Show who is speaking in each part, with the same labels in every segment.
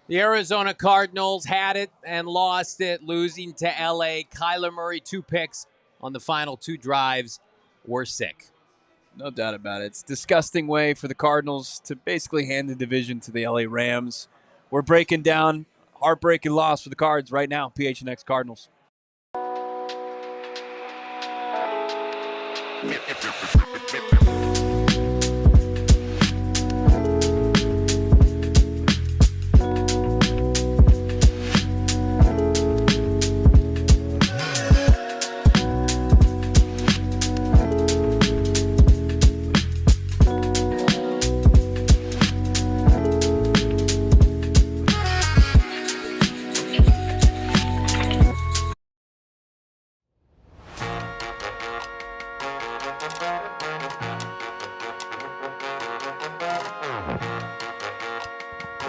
Speaker 1: The Arizona Cardinals had it and lost it, losing to LA. Kyler Murray, 2 picks on the final 2 drives. We're sick.
Speaker 2: No doubt about it. It's a disgusting way for the Cardinals to basically hand the division to the LA Rams. We're breaking down heartbreaking loss for the Cards right now, PHNX Cardinals.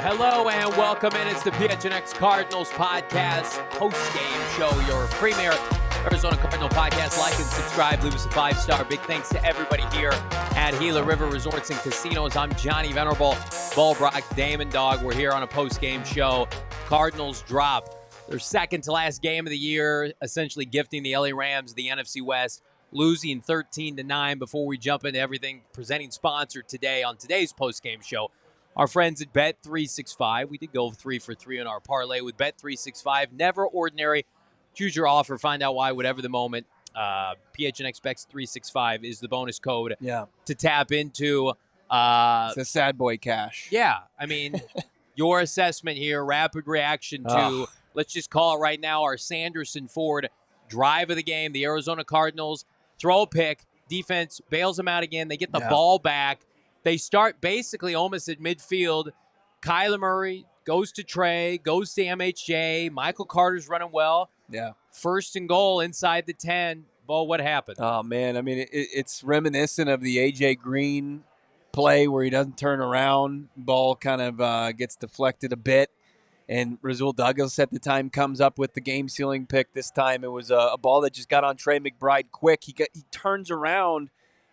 Speaker 1: Hello and welcome in. It's the PHNX Cardinals podcast post-game show, your premier Arizona Cardinal podcast. Like and subscribe. Leave us a 5-star. Big thanks to everybody here at Gila River Resorts and Casinos. I'm Johnny Venerable, Brack, Damon, Dawg. We're here on a post-game show. Cardinals drop their second to last game of the year, essentially gifting the LA Rams the NFC West, losing 13-9. Before we jump into everything, presenting sponsor today on today's post-game show, our friends at Bet365. We did go 3 for 3 on our parlay with Bet365. Never ordinary. Choose your offer. Find out why, whatever the moment. PHNX Bet365 is the bonus code to tap into.
Speaker 2: It's a sad boy cash.
Speaker 1: Yeah. I mean, your assessment here, rapid reaction to, let's just call it right now, our Sanderson Ford drive of the game. The Arizona Cardinals throw a pick. Defense bails them out again. They get the ball back. They start basically almost at midfield. Kyler Murray goes to Trey, goes to MHJ. Michael Carter's running well.
Speaker 2: Yeah.
Speaker 1: First and goal inside the 10. Bo, what happened?
Speaker 2: Oh, man. I mean, it's reminiscent of the A.J. Green play where he doesn't turn around. Ball kind of gets deflected a bit. And Rasul Douglas at the time comes up with the game-sealing pick. This time it was a ball that just got on Trey McBride quick. He turns around.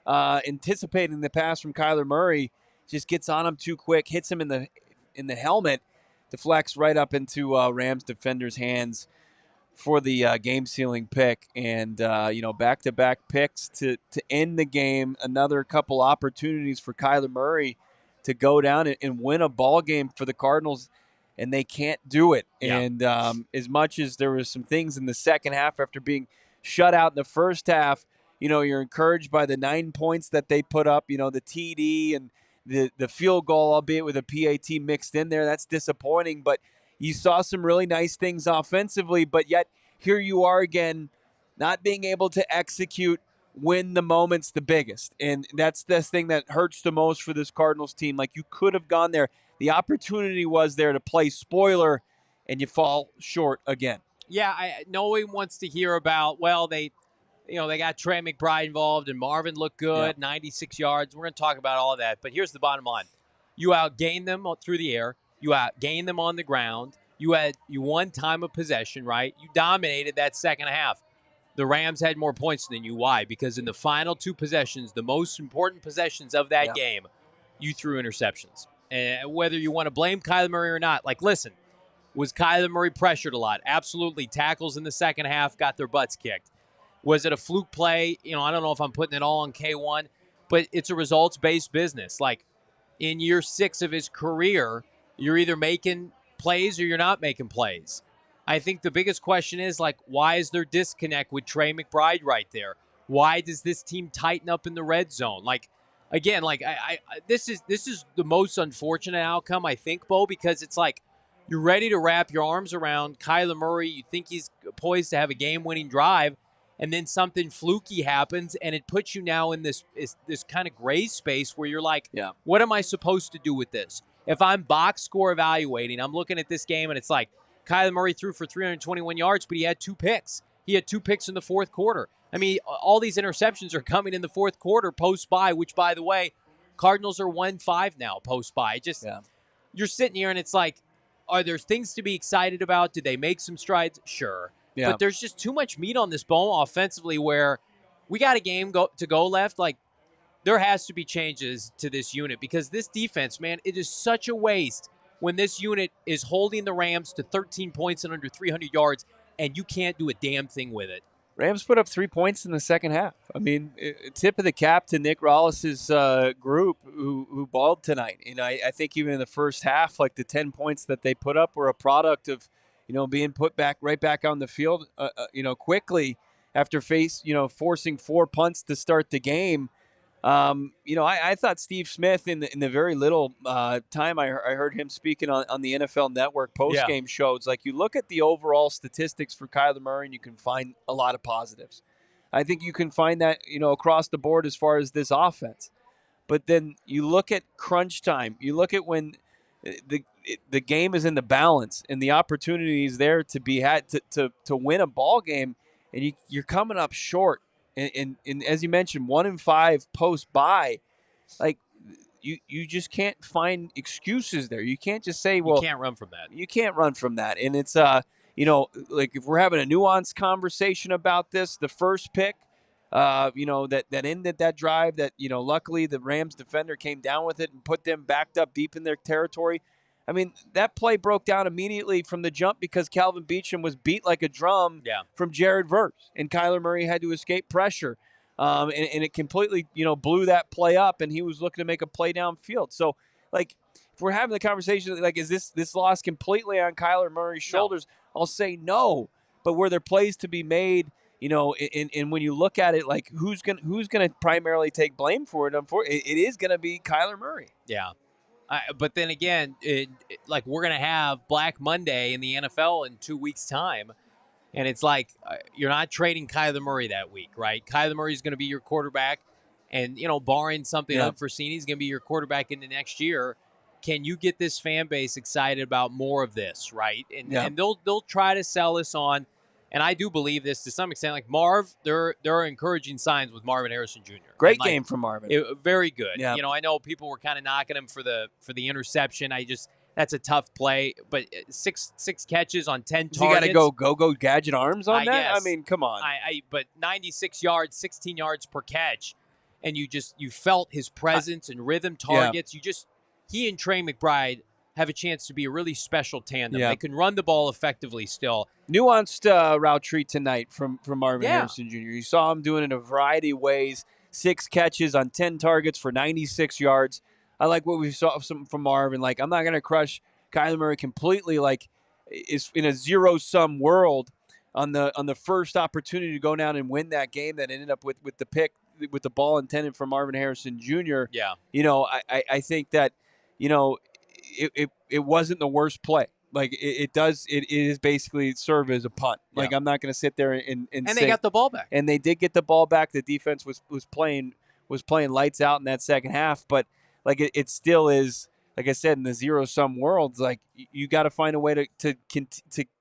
Speaker 2: Anticipating the pass from Kyler Murray, just gets on him too quick, hits him in the helmet, deflects right up into Rams defender's hands for the game-sealing pick. And, back-to-back picks to end the game, another couple opportunities for Kyler Murray to go down and win a ball game for the Cardinals, and they can't do it. Yeah. And as much as there was some things in the second half after being shut out in the first half, you're encouraged by the 9 points that they put up, the TD and the field goal, albeit with a PAT mixed in there. That's disappointing, but you saw some really nice things offensively, but yet here you are again, not being able to execute when the moment's the biggest. And that's the thing that hurts the most for this Cardinals team. Like, you could have gone there. The opportunity was there to play spoiler, and you fall short again.
Speaker 1: Yeah, no one wants to hear about, they got Trey McBride involved, and Marvin looked good, 96 yards. We're going to talk about all of that. But here's the bottom line. You outgained them through the air. You outgained them on the ground. You won time of possession, right? You dominated that second half. The Rams had more points than you. Why? Because in the final 2 possessions, the most important possessions of that game, you threw interceptions. And whether you want to blame Kyler Murray or not, listen, was Kyler Murray pressured a lot? Absolutely. Tackles in the second half got their butts kicked. Was it a fluke play? I don't know if I'm putting it all on K1, but it's a results-based business. In year 6 of his career, you're either making plays or you're not making plays. I think the biggest question is, why is there disconnect with Trey McBride right there? Why does this team tighten up in the red zone? This is the most unfortunate outcome, I think, Bo, because it's you're ready to wrap your arms around Kyler Murray. You think he's poised to have a game-winning drive, and then something fluky happens, and it puts you now in this kind of gray space where you're what am I supposed to do with this? If I'm box score evaluating, I'm looking at this game, and it's Kyler Murray threw for 321 yards, but he had 2 picks. He had 2 picks in the fourth quarter. I mean, all these interceptions are coming in the fourth quarter post-bye, which, by the way, Cardinals are 1-5 now post-bye. You're sitting here, and it's are there things to be excited about? Did they make some strides? Sure. Yeah. But there's just too much meat on this bone offensively where we got a game to go left. There has to be changes to this unit because this defense, man, it is such a waste when this unit is holding the Rams to 13 points and under 300 yards, and you can't do a damn thing with it.
Speaker 2: Rams put up 3 points in the second half. I mean, tip of the cap to Nick Rollis's group who balled tonight. And I think even in the first half, like the 10 points that they put up were a product of, being put right back on the field, quickly after forcing 4 punts to start the game. I thought Steve Smith in the very little time I heard him speaking on the NFL Network post-game shows, like you look at the overall statistics for Kyler Murray and you can find a lot of positives. I think you can find that, across the board as far as this offense. But then you look at crunch time. You look at when the game is in the balance and the opportunities there to be had to win a ball game, and you're coming up short. And as you mentioned, 1-5 post-bye, like you just can't find excuses there. You can't just say, well,
Speaker 1: you can't run from that.
Speaker 2: You can't run from that. And it's like if we're having a nuanced conversation about this, the first pick, that ended that drive, that luckily the Rams defender came down with it and put them backed up deep in their territory. I mean, that play broke down immediately from the jump because Calvin Beachum was beat like a drum from Jared Verse, and Kyler Murray had to escape pressure. And it completely, blew that play up, and he was looking to make a play downfield. So, like, if we're having the conversation, like, is this loss completely on Kyler Murray's shoulders? No. I'll say no. But were there plays to be made, and when you look at it, like, who's gonna primarily take blame for it? It is going to be Kyler Murray.
Speaker 1: Yeah. But then again, like we're going to have Black Monday in the NFL in 2 weeks' time. And it's like you're not trading Kyler Murray that week, right? Kyler Murray is going to be your quarterback. And, barring something unforeseen, he's going to be your quarterback into next year. Can you get this fan base excited about more of this, right? And they'll try to sell this on. And I do believe this to some extent. Like Marv, there are encouraging signs with Marvin Harrison Jr.
Speaker 2: Great game from Marvin.
Speaker 1: Very good.
Speaker 2: Yeah.
Speaker 1: I know people were kind of knocking him for the interception. That's a tough play. But six catches on 10 targets.
Speaker 2: You got to go gadget arms on that?
Speaker 1: Guess.
Speaker 2: I mean, come on.
Speaker 1: But 96 yards, 16 yards per catch, and you felt his presence and rhythm targets.
Speaker 2: Yeah.
Speaker 1: He and Trey McBride have a chance to be a really special tandem. Yeah. They can run the ball effectively still.
Speaker 2: Nuanced route tree tonight from Marvin Harrison Jr. You saw him doing it in a variety of ways. 6 catches on 10 targets for 96 yards. I like what we saw from Marvin. Like, I'm not going to crush Kyler Murray completely. Like, is in a zero-sum world on the first opportunity to go down and win that game that ended up with the pick, with the ball intended for Marvin Harrison Jr.
Speaker 1: Yeah.
Speaker 2: I think that, it wasn't the worst play. Like it is basically serve as a punt. Like I'm not going to sit there and say,
Speaker 1: they got the ball back.
Speaker 2: And they did get the ball back. The defense was playing lights out in that second half. But like it still is, like I said, in the zero-sum world. Like you got to find a way to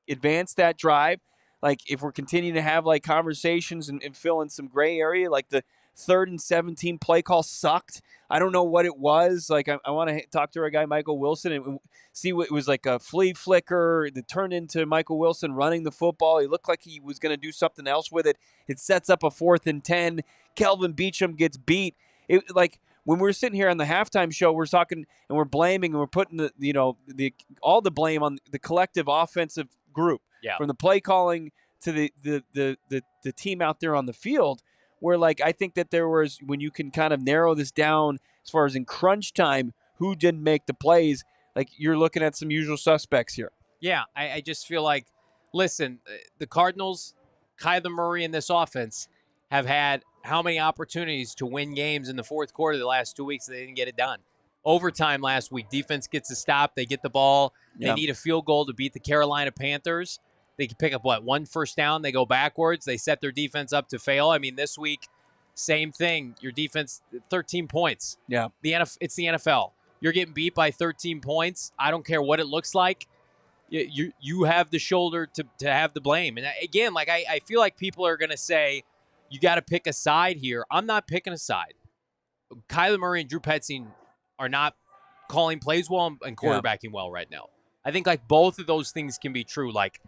Speaker 2: advance that drive. Like if we're continuing to have like conversations and fill in some gray area, like the 3rd and 17 play call sucked. I don't know what it was. Like I want to talk to our guy Michael Wilson and see what it was, like a flea flicker that turned into Michael Wilson running the football. He looked like he was going to do something else with it. It sets up a 4th and 10. Kelvin Beachum gets beat. It like when we're sitting here on the halftime show, we're talking and we're blaming and we're putting all the blame on the collective offensive group, from the play calling to the team out there on the field. Where, like, I think that there was, when you can kind of narrow this down as far as in crunch time, who didn't make the plays, like, you're looking at some usual suspects here.
Speaker 1: Yeah, I just feel like, listen, the Cardinals, Kyler Murray and this offense have had how many opportunities to win games in the fourth quarter the last 2 weeks? They didn't get it done. Overtime last week, defense gets a stop. They get the ball. They need a field goal to beat the Carolina Panthers. They can pick up, 1 first down. They go backwards. They set their defense up to fail. I mean, this week, same thing. Your defense, 13 points.
Speaker 2: Yeah.
Speaker 1: It's the NFL. You're getting beat by 13 points. I don't care what it looks like. You have the shoulder to have the blame. And again, like I feel like people are going to say, you got to pick a side here. I'm not picking a side. Kyler Murray and Drew Petzing are not calling plays well and quarterbacking well right now. I think like both of those things can be true. Like,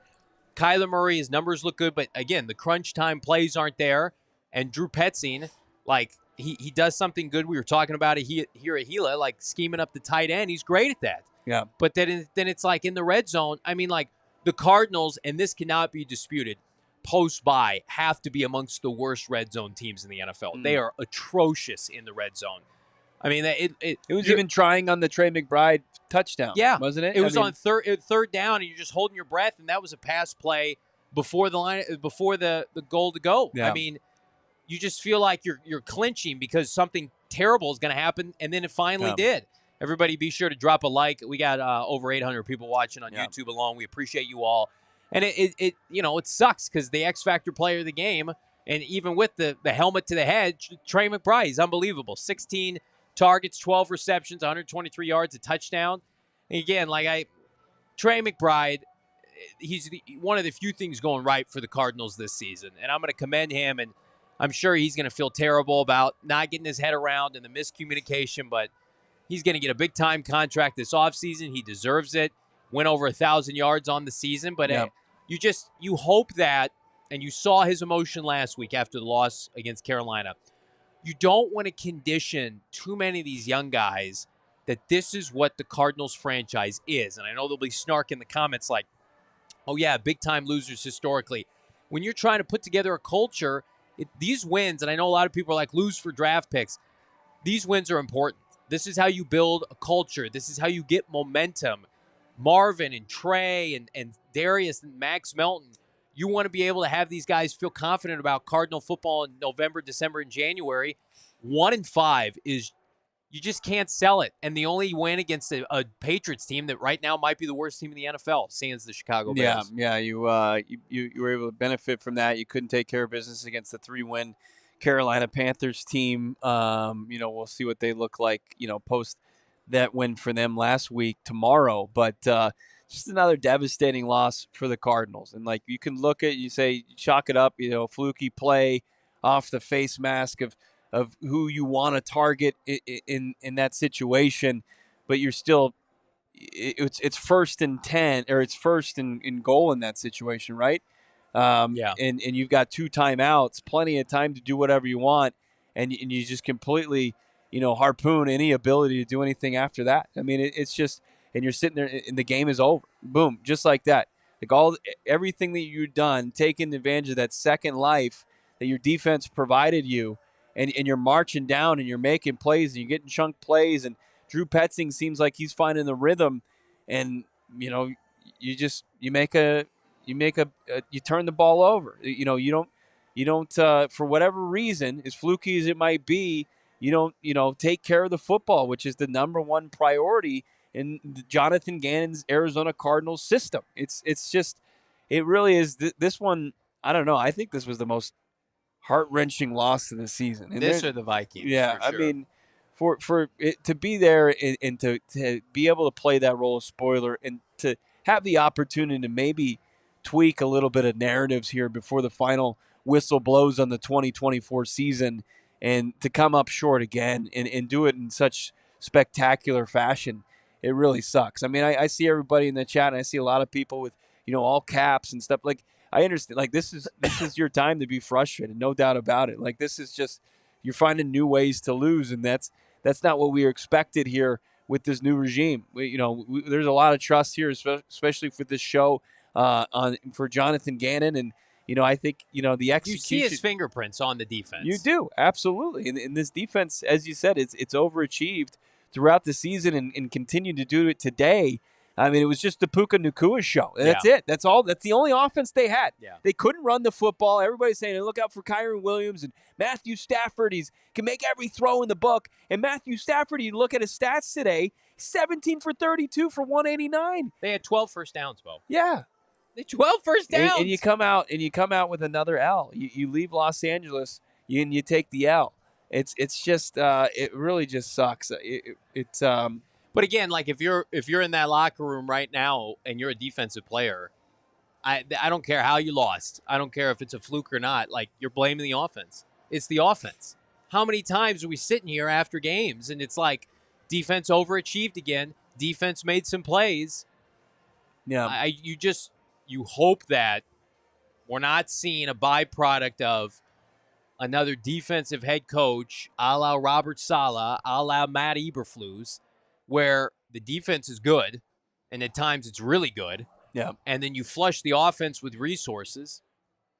Speaker 1: Kyler Murray, his numbers look good, but again, the crunch time plays aren't there. And Drew Petzing, like, he does something good. We were talking about it here at Gila, like scheming up the tight end. He's great at that.
Speaker 2: Yeah.
Speaker 1: But then it's like in the red zone. I mean, like the Cardinals, and this cannot be disputed, post-bye have to be amongst the worst red zone teams in the NFL. They are atrocious in the red zone. I mean,
Speaker 2: it was even trying on the Trey McBride touchdown, wasn't it?
Speaker 1: It was on third down, and you're just holding your breath, and that was a pass play before the goal to go.
Speaker 2: Yeah.
Speaker 1: I mean, you just feel like you're clinching because something terrible is going to happen, and then it finally did. Everybody, be sure to drop a like. We got over 800 people watching on YouTube alone. We appreciate you all, and it sucks because the X Factor player of the game, and even with the helmet to the head, Trey McBride, he's unbelievable. 16 targets, 12 receptions, 123 yards, a touchdown. And again, Trey McBride, he's one of the few things going right for the Cardinals this season, and I'm going to commend him. And I'm sure he's going to feel terrible about not getting his head around and the miscommunication, but he's going to get a big-time contract this offseason. He deserves it. Went over 1,000 yards on the season, but you hope that, and you saw his emotion last week after the loss against Carolina. You don't want to condition too many of these young guys that this is what the Cardinals franchise is. And I know there'll be snark in the comments like, oh, yeah, big-time losers historically. When you're trying to put together a culture, these wins, and I know a lot of people are like, lose for draft picks. These wins are important. This is how you build a culture. This is how you get momentum. Marvin and Trey and Darius and Max Melton, you want to be able to have these guys feel confident about Cardinal football in November, December, and January. 1-5 is you just can't sell it. And the only win against a Patriots team that right now might be the worst team in the NFL, sans the Chicago Bears.
Speaker 2: Yeah, you were able to benefit from that. You couldn't take care of business against the 3-win Carolina Panthers team. We'll see what they look like, post that win for them last week tomorrow. But just another devastating loss for the Cardinals. And you can look at, you say, chalk it up, fluky play off the face mask of who you want to target in that situation, but you're still it's first and 10, or it's first in goal in that situation, right? And you've got 2 timeouts, plenty of time to do whatever you want, and you just completely harpoon any ability to do anything after that. I mean, it's just, and you're sitting there and the game is over. Boom, just like that. Everything that you've done, taking advantage of that second life that your defense provided you, and you're marching down and you're making plays and you're getting chunk plays, and Drew Petzing seems like he's finding the rhythm, and you turn the ball over. You don't for whatever reason, as fluky as it might be, you don't take care of the football, which is the number one priority in Jonathan Gannon's Arizona Cardinals system. It really is this one. I don't know. I think this was the most heart-wrenching loss of the season. And
Speaker 1: this or the Vikings.
Speaker 2: Yeah,
Speaker 1: for sure.
Speaker 2: I mean, for it to be there and to be able to play that role of spoiler and to have the opportunity to maybe tweak a little bit of narratives here before the final whistle blows on the 2024 season, and to come up short again and do it in such spectacular fashion, it really sucks. I mean, I see everybody in the chat, and I see a lot of people with all caps and stuff. I understand. This is your time to be frustrated, no doubt about it. This is just, you're finding new ways to lose, and that's not what we expected here with this new regime. There's a lot of trust here, especially for this show for Jonathan Gannon, and I think the execution.
Speaker 1: You see his fingerprints on the defense.
Speaker 2: You do, absolutely. And this defense, as you said, it's overachieved throughout the season and continue to do it today. I mean, it was just the Puka Nacua show. That's it. That's all. That's the only offense they had.
Speaker 1: Yeah. They
Speaker 2: They couldn't run the football. Everybody's saying, look out for Kyron Williams and Matthew Stafford. He can make every throw in the book. And Matthew Stafford, you look at his stats today, 17 for 32 for 189.
Speaker 1: had 12 first downs, Bo.
Speaker 2: Yeah.
Speaker 1: They 12 first downs.
Speaker 2: And you come out with another L. You leave Los Angeles and you take the L. It's just it really just sucks.
Speaker 1: But again, if you're in that locker room right now and you're a defensive player, I don't care how you lost. I don't care if it's a fluke or not. You're blaming the offense. It's the offense. How many times are we sitting here after games and it's like defense overachieved again? Defense made some plays.
Speaker 2: Yeah.
Speaker 1: You hope that we're not seeing a byproduct of another defensive head coach, a la Robert Saleh, a la Matt Eberflus, where the defense is good, and at times it's really good.
Speaker 2: Yeah.
Speaker 1: And then you flush the offense with resources,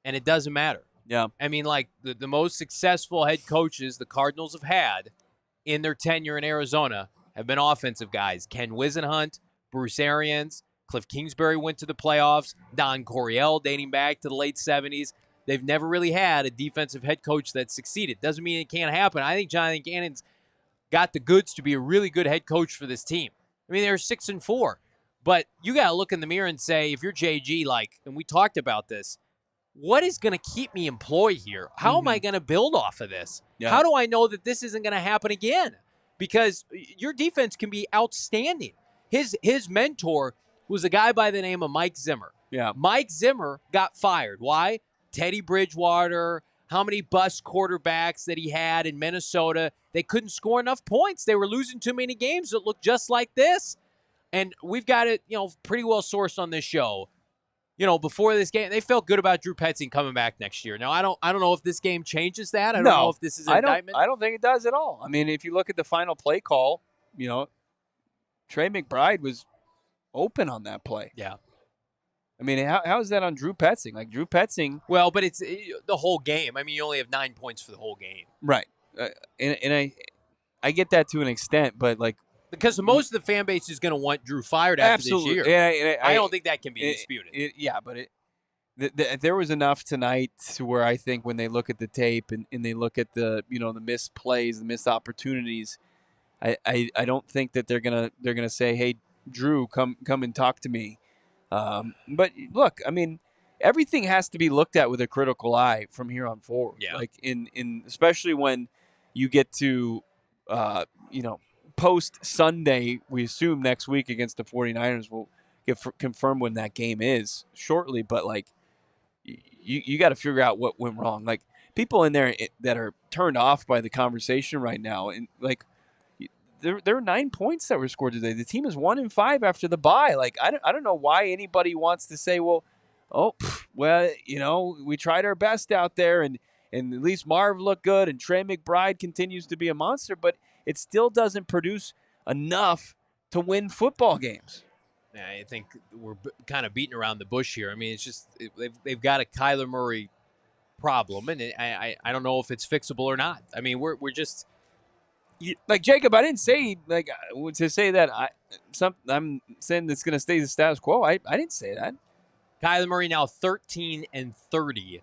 Speaker 1: and it doesn't matter.
Speaker 2: Yeah.
Speaker 1: I mean, like the most successful head coaches the Cardinals have had in their tenure in Arizona have been offensive guys. Ken Wisenhunt, Bruce Arians, Cliff Kingsbury went to the playoffs, Don Coryell dating back to the late 70s. They've never really had a defensive head coach that succeeded. Doesn't mean it can't happen. I think Jonathan Gannon's got the goods to be a really good head coach for this team. I mean, they're 6-4. But you got to look in the mirror and say, if you're JG, and we talked about this, what is going to keep me employed here? How am I going to build off of this?
Speaker 2: Yeah.
Speaker 1: How do I know that this isn't going to happen again? Because your defense can be outstanding. His mentor was a guy by the name of Mike Zimmer.
Speaker 2: Yeah.
Speaker 1: Mike Zimmer got fired. Why? Teddy Bridgewater, how many bust quarterbacks that he had in Minnesota. They couldn't score enough points. They were losing too many games that looked just like this. And we've got it, pretty well sourced on this show. Before this game, they felt good about Drew Petzing coming back next year. Now, I don't know if this game changes that. I don't know if this is an indictment.
Speaker 2: I don't think it does at all. I mean, if you look at the final play call, Trey McBride was open on that play.
Speaker 1: Yeah.
Speaker 2: I mean, how is that on Drew Petzing? Like, Drew Petzing.
Speaker 1: Well, but it's the whole game. I mean, you only have 9 points for the whole game.
Speaker 2: Right. And I get that to an extent, but
Speaker 1: because most of the fan base is going to want Drew fired after this year.
Speaker 2: Yeah,
Speaker 1: I don't think that can be disputed.
Speaker 2: But there was enough tonight to where I think when they look at the tape and they look at the the missed plays, the missed opportunities, I don't think that they're gonna say, hey, Drew, come and talk to me. But look, I mean, everything has to be looked at with a critical eye from here on forward.
Speaker 1: Yeah.
Speaker 2: Like in especially when you get to post Sunday, we assume next week against the 49ers. We'll confirm when that game is shortly. But you got to figure out what went wrong. Like, people in there that are turned off by the conversation right now, and there are 9 points that were scored today. The team is 1-5 after the bye. I don't know why anybody wants to say, we tried our best out there, and at least Marv looked good, and Trey McBride continues to be a monster, but it still doesn't produce enough to win football games.
Speaker 1: Yeah, I think we're kind of beating around the bush here. I mean, it's just they've got a Kyler Murray problem, and I don't know if it's fixable or not. I mean, we're just
Speaker 2: Jacob. I didn't say to say that I'm saying it's going to stay the status quo. I didn't say that.
Speaker 1: Kyler Murray now 13-30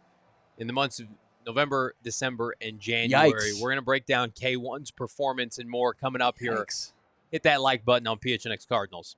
Speaker 1: in the months of November, December, and January.
Speaker 2: Yikes.
Speaker 1: We're going to break down K1's performance and more coming up here.
Speaker 2: Yikes.
Speaker 1: Hit that like button on PHNX Cardinals.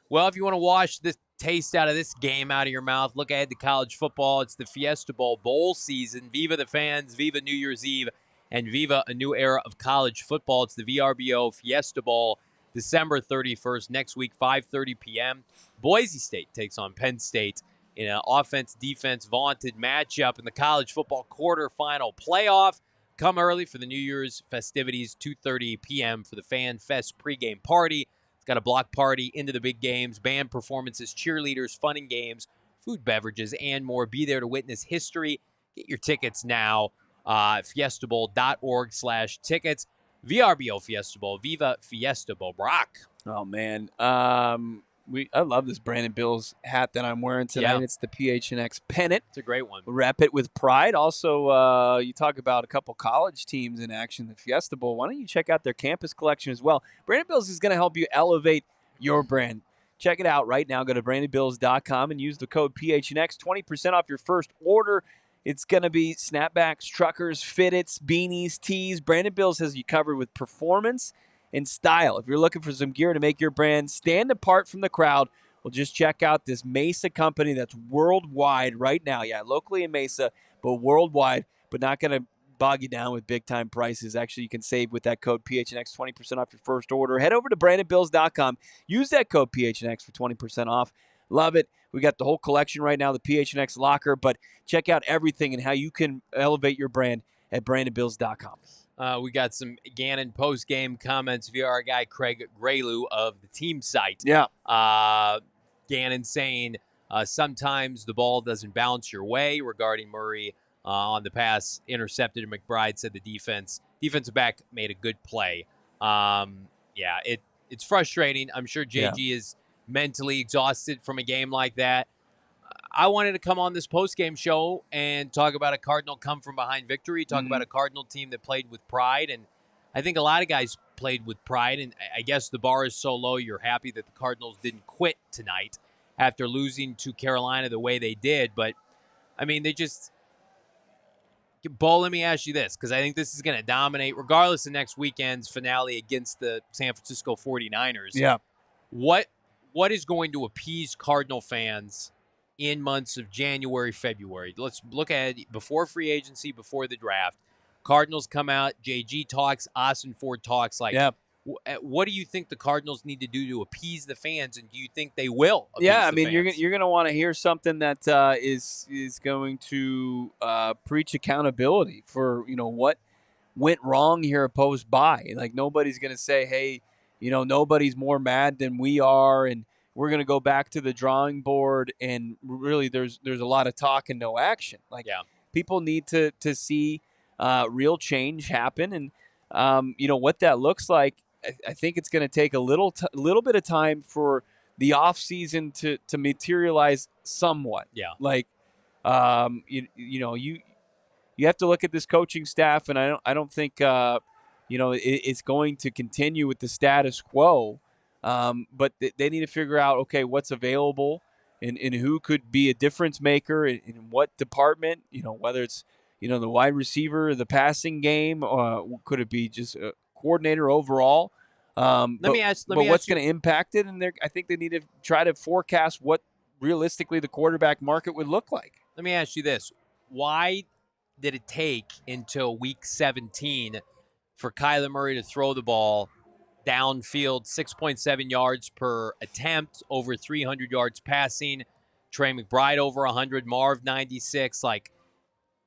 Speaker 1: Well, if you want to wash the taste out of this game out of your mouth, look ahead to college football. It's the Fiesta Bowl season. Viva the fans, viva New Year's Eve, and viva a new era of college football. It's the VRBO Fiesta Bowl, December 31st, next week, 5:30 p.m. Boise State takes on Penn State in an offense-defense vaunted matchup in the college football quarterfinal playoff. Come early for the New Year's festivities, 2:30 p.m. for the Fan Fest pregame party. It's got a block party into the big games, band performances, cheerleaders, fun and games, food, beverages, and more. Be there to witness history. Get your tickets now. fiestabowl.org/tickets. VRBO Fiesta Bowl. Viva Fiesta Bowl. Brack.
Speaker 2: Oh, man. I love this Brandon Bills hat that I'm wearing tonight.
Speaker 1: Yeah.
Speaker 2: It's the PHNX pennant.
Speaker 1: It's a great one.
Speaker 2: We'll wrap it with pride. Also, you talk about a couple college teams in action, the Fiesta Bowl. Why don't you check out their campus collection as well? Brandon Bills is going to help you elevate your brand. Check it out right now. Go to brandonbills.com and use the code PHNX. 20% off your first order. It's going to be snapbacks, truckers, fitteds, beanies, tees. Brandon Bills has you covered with performance and style. If you're looking for some gear to make your brand stand apart from the crowd, well, just check out this Mesa company that's worldwide right now. Yeah, locally in Mesa, but worldwide, but not going to bog you down with big-time prices. Actually, you can save with that code PHNX, 20% off your first order. Head over to brandonbills.com. Use that code PHNX for 20% off. Love it. We got the whole collection right now, the PHNX locker, but check out everything and how you can elevate your brand at brandonbills.com.
Speaker 1: We got some Gannon post-game comments via our guy Craig Graylew of the team site.
Speaker 2: Yeah.
Speaker 1: Gannon saying sometimes the ball doesn't bounce your way regarding Murray on the pass intercepted. McBride said the defensive back made a good play. Yeah, it's frustrating. I'm sure
Speaker 2: Yeah.
Speaker 1: JG is mentally exhausted from a game like that. I wanted to come on this post-game show and talk about a Cardinal come-from-behind victory, talk about a Cardinal team that played with pride, and I think a lot of guys played with pride, and I guess the bar is so low you're happy that the Cardinals didn't quit tonight after losing to Carolina the way they did. But, I mean, they just – Bo, let me ask you this, because I think this is going to dominate, regardless of next weekend's finale against the San Francisco 49ers.
Speaker 2: Yeah.
Speaker 1: What is going to appease Cardinal fans in months of January, February? Let's look at it before free agency, before the draft. Cardinals come out, JG talks, Austin Ford talks. What do you think the Cardinals need to do to appease the fans, and do you think they will appease
Speaker 2: I
Speaker 1: the
Speaker 2: mean,
Speaker 1: fans?
Speaker 2: you're going to want to hear something that is going to preach accountability for, what went wrong here post-bye. Like, nobody's going to say, hey, nobody's more mad than we are, and we're going to go back to the drawing board, and really there's a lot of talk and no action. People need to see real change happen, and what that looks like. I think it's going to take a little bit of time for the offseason to materialize somewhat.
Speaker 1: Yeah.
Speaker 2: You have to look at this coaching staff, and I don't think it's going to continue with the status quo. But they need to figure out, okay, what's available and who could be a difference maker in what department, whether it's, the wide receiver, the passing game, could it be just a coordinator overall?
Speaker 1: Let me ask
Speaker 2: what's going to impact it? And I think they need to try to forecast what realistically the quarterback market would look like.
Speaker 1: Let me ask you this. Why did it take until week 17 for Kyler Murray to throw the ball downfield, 6.7 yards per attempt, over 300 yards passing, Trey McBride over 100, Marv 96?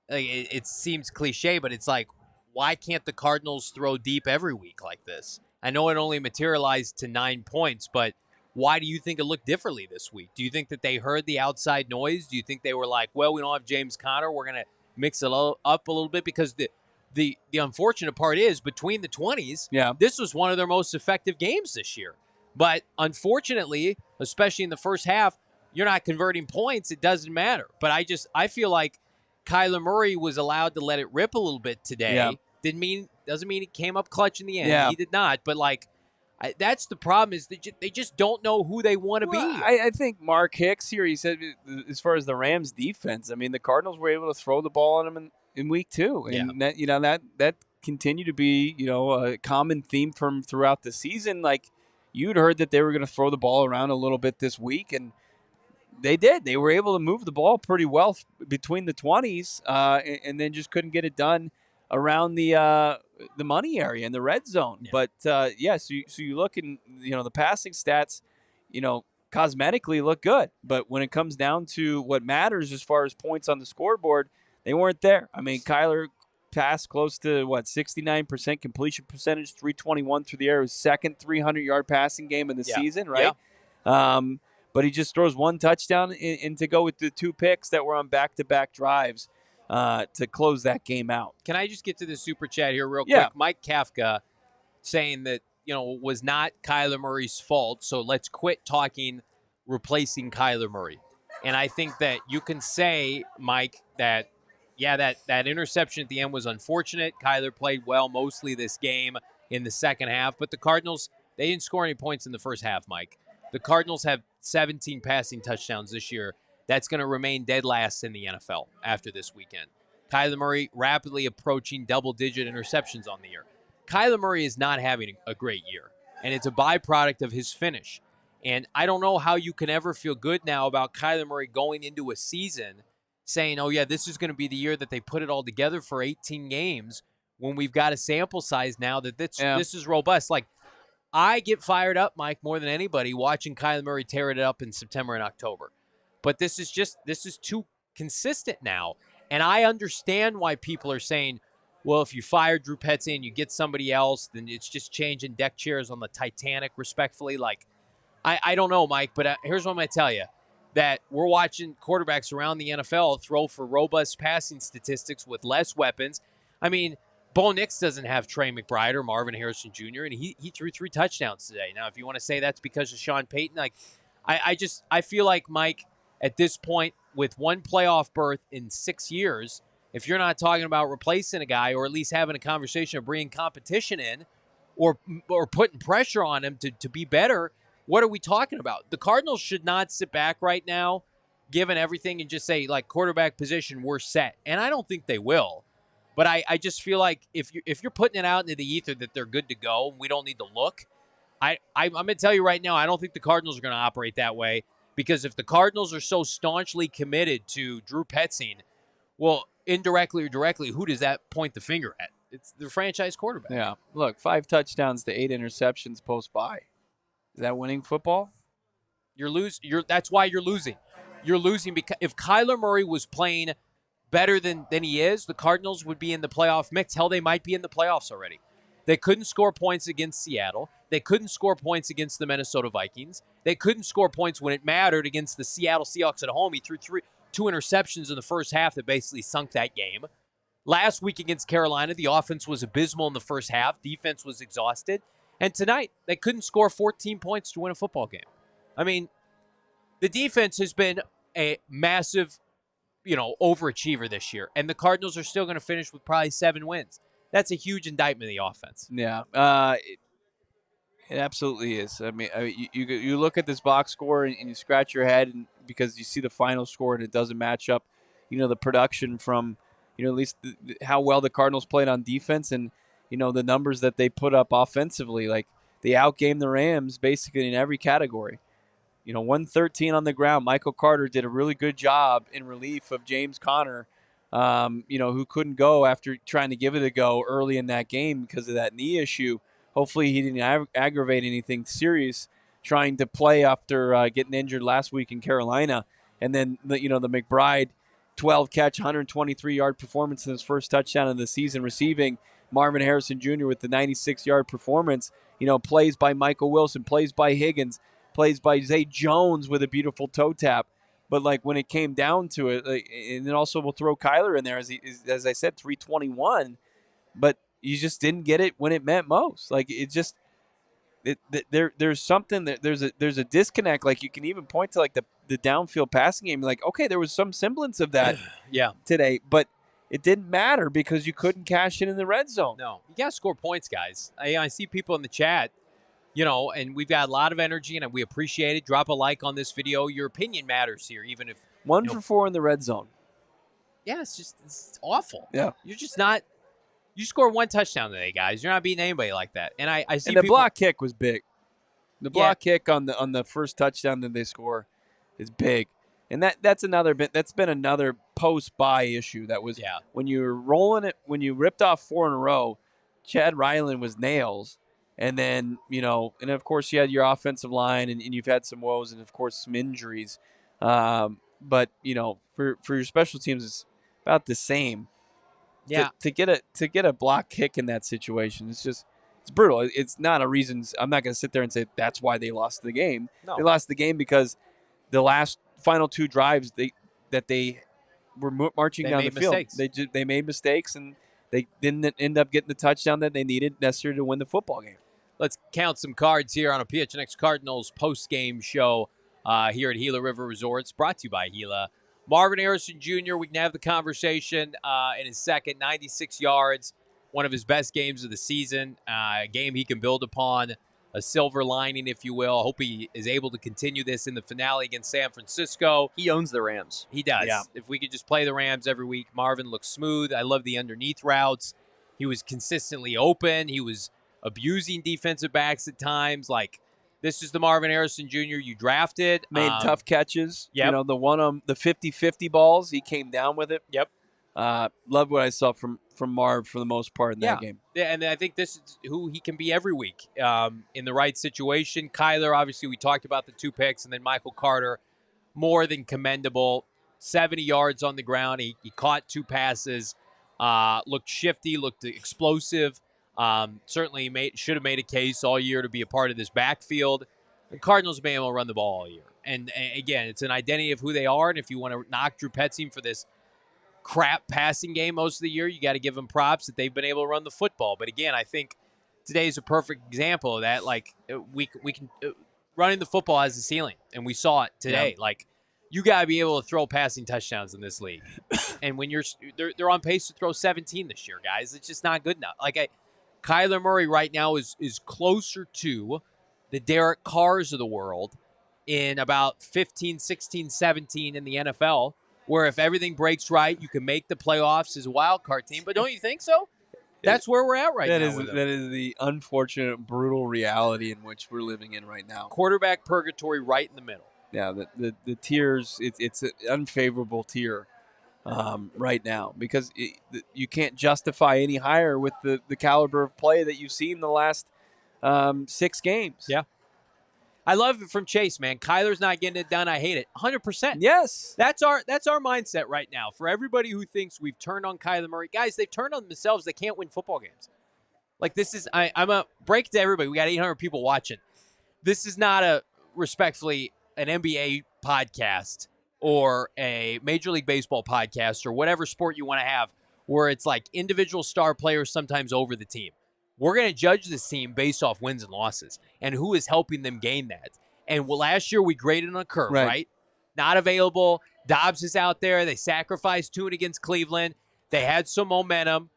Speaker 1: It seems cliche, but it's like, why can't the Cardinals throw deep every week like this? I know it only materialized to 9 points, but why do you think it looked differently this week? Do you think that they heard the outside noise? Do you think they were like, well, we don't have James Conner, we're going to mix it up a little bit? Because the unfortunate part is, between the 20s, this was one of their most effective games this year. But unfortunately, especially in the first half, you're not converting points. It doesn't matter. But I feel like Kyler Murray was allowed to let it rip a little bit today. Doesn't mean he came up clutch in the end. He did not. But that's the problem, is they just don't know who they want to be.
Speaker 2: I think Mark Hicks here, he said, as far as the Rams defense, I mean, the Cardinals were able to throw the ball on them in week 2. And that continued to be, a common theme from throughout the season. Like, you'd heard that they were going to throw the ball around a little bit this week, and they did. They were able to move the ball pretty well between the 20s, and then just couldn't get it done around the money area in the red zone. But so you look in, the passing stats, cosmetically look good, but when it comes down to what matters as far as points on the scoreboard, they weren't there. I mean, Kyler passed close to 69% completion percentage, 321 through the air, his second 300-yard passing game of the season, right? But he just throws one touchdown and to go with the 2 picks that were on back-to-back drives to close that game out.
Speaker 1: Can I just get to the super chat here real quick? Mike Kafka saying that, it was not Kyler Murray's fault, so let's quit talking replacing Kyler Murray. And I think that you can say, Mike, that that interception at the end was unfortunate. Kyler played well mostly this game in the second half, but the Cardinals, they didn't score any points in the first half, Mike. The Cardinals have 17 passing touchdowns this year. That's going to remain dead last in the NFL after this weekend. Kyler Murray rapidly approaching double-digit interceptions on the year. Kyler Murray is not having a great year, and it's a byproduct of his finish. And I don't know how you can ever feel good now about Kyler Murray going into a season saying, oh, yeah, this is going to be the year that they put it all together for 18 games, when we've got a sample size now that this is robust. Like, I get fired up, Mike, more than anybody watching Kyler Murray tear it up in September and October. But this is too consistent now. And I understand why people are saying, well, if you fire Drew Petzing and you get somebody else, then it's just changing deck chairs on the Titanic, respectfully. Like, I don't know, Mike, but here's what I'm going to tell you. That we're watching quarterbacks around the NFL throw for robust passing statistics with less weapons. I mean, Bo Nix doesn't have Trey McBride or Marvin Harrison Jr., and he threw 3 touchdowns today. Now, if you want to say that's because of Sean Payton, like I feel like, Mike, at this point, with one playoff berth in 6 years, if you're not talking about replacing a guy or at least having a conversation of bringing competition in or putting pressure on him to be better, what are we talking about? The Cardinals should not sit back right now, given everything, and just say, like, quarterback position, we're set. And I don't think they will. But I just feel like if you're putting it out into the ether that they're good to go and we don't need to look, I'm going to tell you right now, I don't think the Cardinals are going to operate that way, because if the Cardinals are so staunchly committed to Drew Petzing, well, indirectly or directly, who does that point the finger at? It's the franchise quarterback.
Speaker 2: Yeah. Look, 5 touchdowns to 8 interceptions post-bye. Is that winning football?
Speaker 1: That's why you're losing. You're losing because if Kyler Murray was playing better than he is, the Cardinals would be in the playoff mix. Hell, they might be in the playoffs already. They couldn't score points against Seattle. They couldn't score points against the Minnesota Vikings. They couldn't score points when it mattered against the Seattle Seahawks at home. He threw 2 interceptions in the first half that basically sunk that game. Last week against Carolina, the offense was abysmal in the first half. Defense was exhausted. And tonight, they couldn't score 14 points to win a football game. I mean, the defense has been a massive, overachiever this year. And the Cardinals are still going to finish with probably 7 wins. That's a huge indictment of the offense.
Speaker 2: Yeah, it absolutely is. I mean, you look at this box score and you scratch your head because you see the final score and it doesn't match up, the production from, at least how well the Cardinals played on defense and, the numbers that they put up offensively. Like, they outgamed the Rams basically in every category. 113 on the ground. Michael Carter did a really good job in relief of James Conner, who couldn't go after trying to give it a go early in that game because of that knee issue. Hopefully he didn't aggravate anything serious trying to play after getting injured last week in Carolina. And then, the McBride 12-catch, 123-yard performance in his first touchdown of the season receiving. Marvin Harrison Jr. with the 96-yard performance. Plays by Michael Wilson, plays by Higgins, plays by Zay Jones with a beautiful toe tap. But, like, when it came down to it, and then also we'll throw Kyler in there, as I said, 321. But you just didn't get it when it meant most. Like, it just there's something that there's a disconnect. Like, you can even point to, like, the downfield passing game. Like, okay, there was some semblance of that today, but it didn't matter because you couldn't cash it in the red zone.
Speaker 1: No, you got to score points, guys. I see people in the chat, and we've got a lot of energy, and we appreciate it. Drop a like on this video. Your opinion matters here, even if
Speaker 2: 1 for 4 in the red zone.
Speaker 1: Yeah, it's awful.
Speaker 2: Yeah,
Speaker 1: you're just not. You scored 1 touchdown today, guys. You're not beating anybody like that. And I see.
Speaker 2: And the block kick was big. The block kick on the first touchdown that they score is big. And that's another bit. That's been another post-bye issue. That was when you were rolling it, when you ripped off 4 in a row. Chad Ryland was nails, and then and of course you had your offensive line, and you've had some woes, and of course some injuries. But for your special teams, it's about the same.
Speaker 1: Yeah.
Speaker 2: To get a block kick in that situation, it's brutal. It's not a reason. I'm not going to sit there and say that's why they lost the game.
Speaker 1: No.
Speaker 2: They lost the game because the final 2 drives that they were marching down the field. They made mistakes, and they didn't end up getting the touchdown that they needed necessary to win the football game.
Speaker 1: Let's count some cards here on a PHNX Cardinals post-game show here at Gila River Resorts, brought to you by Gila. Marvin Harrison Jr., we can have the conversation in his second, 96 yards, one of his best games of the season, a game he can build upon, a silver lining, if you will. I hope he is able to continue this in the finale against San Francisco.
Speaker 3: He owns the Rams.
Speaker 1: He does.
Speaker 2: Yeah.
Speaker 1: If we could just play the Rams every week, Marvin looks smooth. I love the underneath routes. He was consistently open. He was abusing defensive backs at times. Like, this is the Marvin Harrison Jr. you drafted.
Speaker 2: Made tough catches.
Speaker 1: Yep.
Speaker 2: The one on the 50-50 balls, he came down with it.
Speaker 1: Yep.
Speaker 2: Loved what I saw from Marv for the most part in that game.
Speaker 1: Yeah, and I think this is who he can be every week in the right situation. Kyler, obviously, we talked about the 2 picks, and then Michael Carter, more than commendable. 70 yards on the ground. He caught 2 passes, looked shifty, looked explosive. Certainly should have made a case all year to be a part of this backfield. The Cardinals have been able to run the ball all year. And again, it's an identity of who they are, and if you want to knock Drew Petzing for this crap passing game most of the year. You got to give them props that they've been able to run the football. But again, I think today is a perfect example of that. Like we can running the football has a ceiling, and we saw it today.
Speaker 2: Yeah.
Speaker 1: Like you got to be able to throw passing touchdowns in this league, and when they're on pace to throw 17 this year, guys. It's just not good enough. Kyler Murray right now is closer to the Derek Carrs of the world in about 15, 16, 17 in the NFL, where if everything breaks right, you can make the playoffs as a wild card team. But don't you think so? That's where we're at right now.
Speaker 2: That is the unfortunate, brutal reality in which we're living in right now.
Speaker 1: Quarterback purgatory right in the middle.
Speaker 2: Yeah, the tiers, it's an unfavorable tier right now because you can't justify any higher with the caliber of play that you've seen the last 6 games.
Speaker 1: Yeah. I love it from Chase, man. Kyler's not getting it done. I hate it. 100%.
Speaker 2: Yes.
Speaker 1: That's our mindset right now. For everybody who thinks we've turned on Kyler Murray, guys, they've turned on themselves. They can't win football games. Like this is I'm a break to everybody. We got 800 people watching. This is not respectfully an NBA podcast or a Major League Baseball podcast or whatever sport you want to have where it's like individual star players sometimes over the team. We're going to judge this team based off wins and losses and who is helping them gain that. And last year we graded on a curve, right? Not available. Dobbs is out there. They sacrificed 2 against Cleveland. They had some momentum.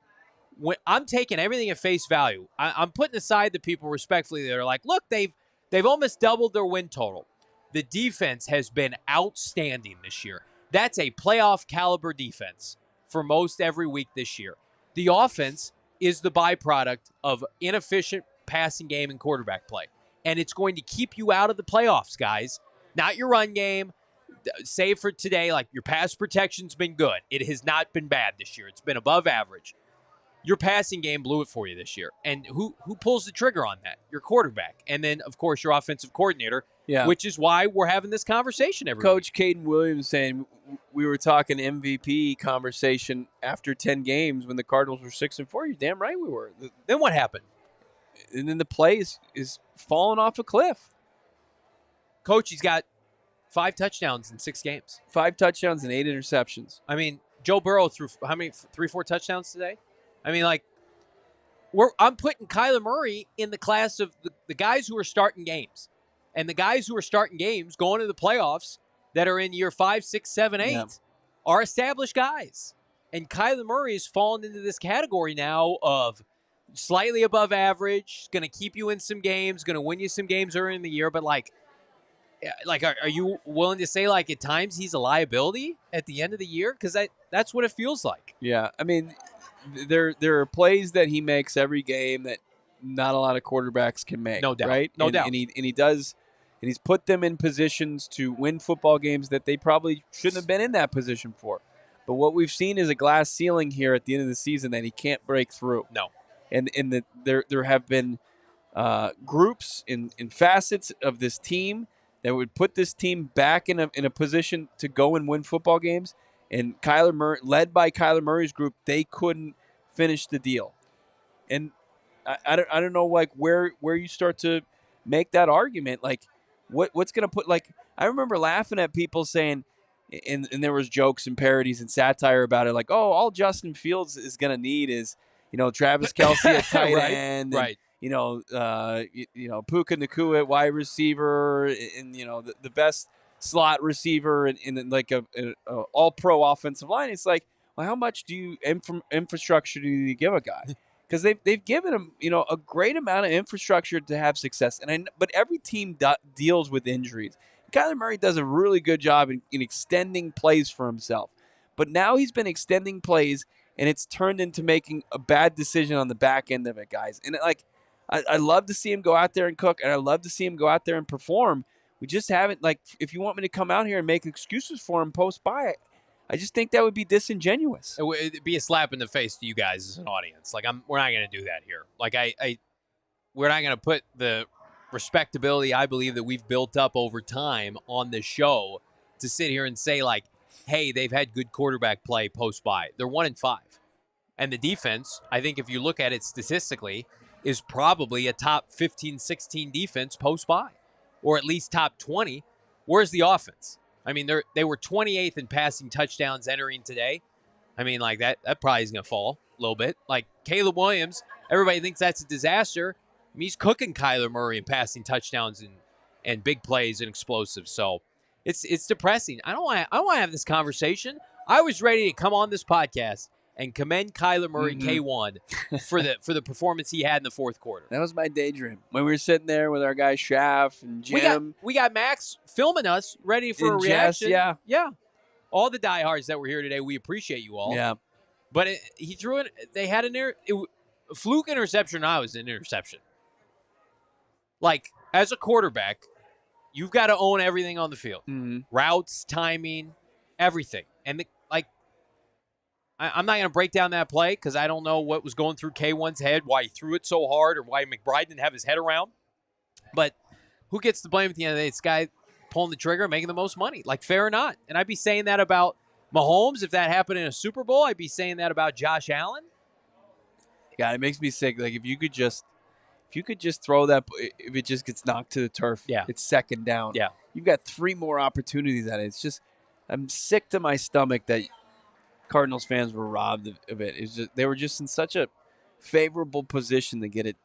Speaker 1: I'm taking everything at face value. I'm putting aside the people respectfully that are like, look, they've almost doubled their win total. The defense has been outstanding this year. That's a playoff caliber defense for most every week this year. The offense is the byproduct of inefficient passing game and quarterback play. And it's going to keep you out of the playoffs, guys. Not your run game. Save for today, like your pass protection's been good. It has not been bad this year. It's been above average. Your passing game blew it for you this year. And who pulls the trigger on that? Your quarterback. And then, of course, your offensive coordinator, which is why we're having this conversation every
Speaker 2: Coach
Speaker 1: week.
Speaker 2: Caden Williams saying we were talking MVP conversation after 10 games when the Cardinals were 6-4. You're damn right we were.
Speaker 1: Then what happened?
Speaker 2: And then the play is falling off a cliff.
Speaker 1: Coach, he's got 5 touchdowns in 6 games.
Speaker 2: 5 touchdowns and 8 interceptions.
Speaker 1: I mean, Joe Burrow threw how many? 3-4 touchdowns today? I mean, like, I'm putting Kyler Murray in the class of the guys who are starting games. And the guys who are starting games going to the playoffs that are in year 5, 6, 7, 8 are established guys. And Kyler Murray has fallen into this category now of slightly above average, going to keep you in some games, going to win you some games early in the year. But, are you willing to say, like, at times he's a liability at the end of the year? Because that's what it feels like.
Speaker 2: Yeah, I mean, there are plays that he makes every game that not a lot of quarterbacks can make.
Speaker 1: No doubt.
Speaker 2: Right?
Speaker 1: No doubt.
Speaker 2: And he does, and he's put them in positions to win football games that they probably shouldn't have been in that position for. But what we've seen is a glass ceiling here at the end of the season that he can't break through.
Speaker 1: No.
Speaker 2: And there have been groups in facets of this team that would put this team back in a position to go and win football games. And Kyler Murray, led by Kyler Murray's group, they couldn't finish the deal. And I don't know, like, where you start to make that argument. Like, what's going to put, like, I remember laughing at people saying, and there was jokes and parodies and satire about it, like, oh, all Justin Fields is going to need is, Travis Kelce at tight end,
Speaker 1: right?
Speaker 2: Puka Nacua at wide receiver, and the best slot receiver in like a all-pro offensive line. It's like, well, how much infrastructure do you give a guy? Because they've given him a great amount of infrastructure to have success, but every team deals with injuries. Kyler Murray does a really good job in extending plays for himself, but now he's been extending plays, and it's turned into making a bad decision on the back end of it, guys. And I love to see him go out there and cook, and I love to see him go out there and perform. We just haven't, like, if you want me to come out here and make excuses for him post-bye, I just think that would be disingenuous.
Speaker 1: It'd be a slap in the face to you guys as an audience. Like, we're not going to do that here. Like, we're not going to put the respectability I believe that we've built up over time on this show to sit here and say, like, hey, they've had good quarterback play post-bye. They're 1-5. And the defense, I think if you look at it statistically, is probably a top 15, 16 defense post-bye, or at least top 20. Where's the offense? I mean, they were 28th in passing touchdowns entering today. I mean, like that probably is going to fall a little bit. Like Caleb Williams, everybody thinks that's a disaster. I mean, he's cooking Kyler Murray and passing touchdowns and big plays and explosives. So it's depressing. I don't want to have this conversation. I was ready to come on this podcast and commend Kyler Murray K1 for the performance he had in the fourth quarter.
Speaker 2: That was my daydream. When we were sitting there with our guy Schaff and Jim.
Speaker 1: We got Max filming us, ready for a reaction.
Speaker 2: Jess,
Speaker 1: yeah. All the diehards that were here today, we appreciate you all.
Speaker 2: Yeah.
Speaker 1: But he threw it. They had a fluke interception. Now was an interception. Like, as a quarterback, you've got to own everything on the field. Routes, timing, everything. And I'm not going to break down that play because I don't know what was going through K1's head, why he threw it so hard, or why McBride didn't have his head around. But who gets the blame at the end of the day? It's the guy pulling the trigger, making the most money. Like, fair or not. And I'd be saying that about Mahomes. If that happened in a Super Bowl, I'd be saying that about Josh Allen.
Speaker 2: Yeah, it makes me sick. Like, if you could just throw that, if it just gets knocked to the turf, it's second down.
Speaker 1: Yeah.
Speaker 2: You've got 3 more opportunities at it. It's just, I'm sick to my stomach that Cardinals fans were robbed of it. It's just, they were just in such a favorable position to get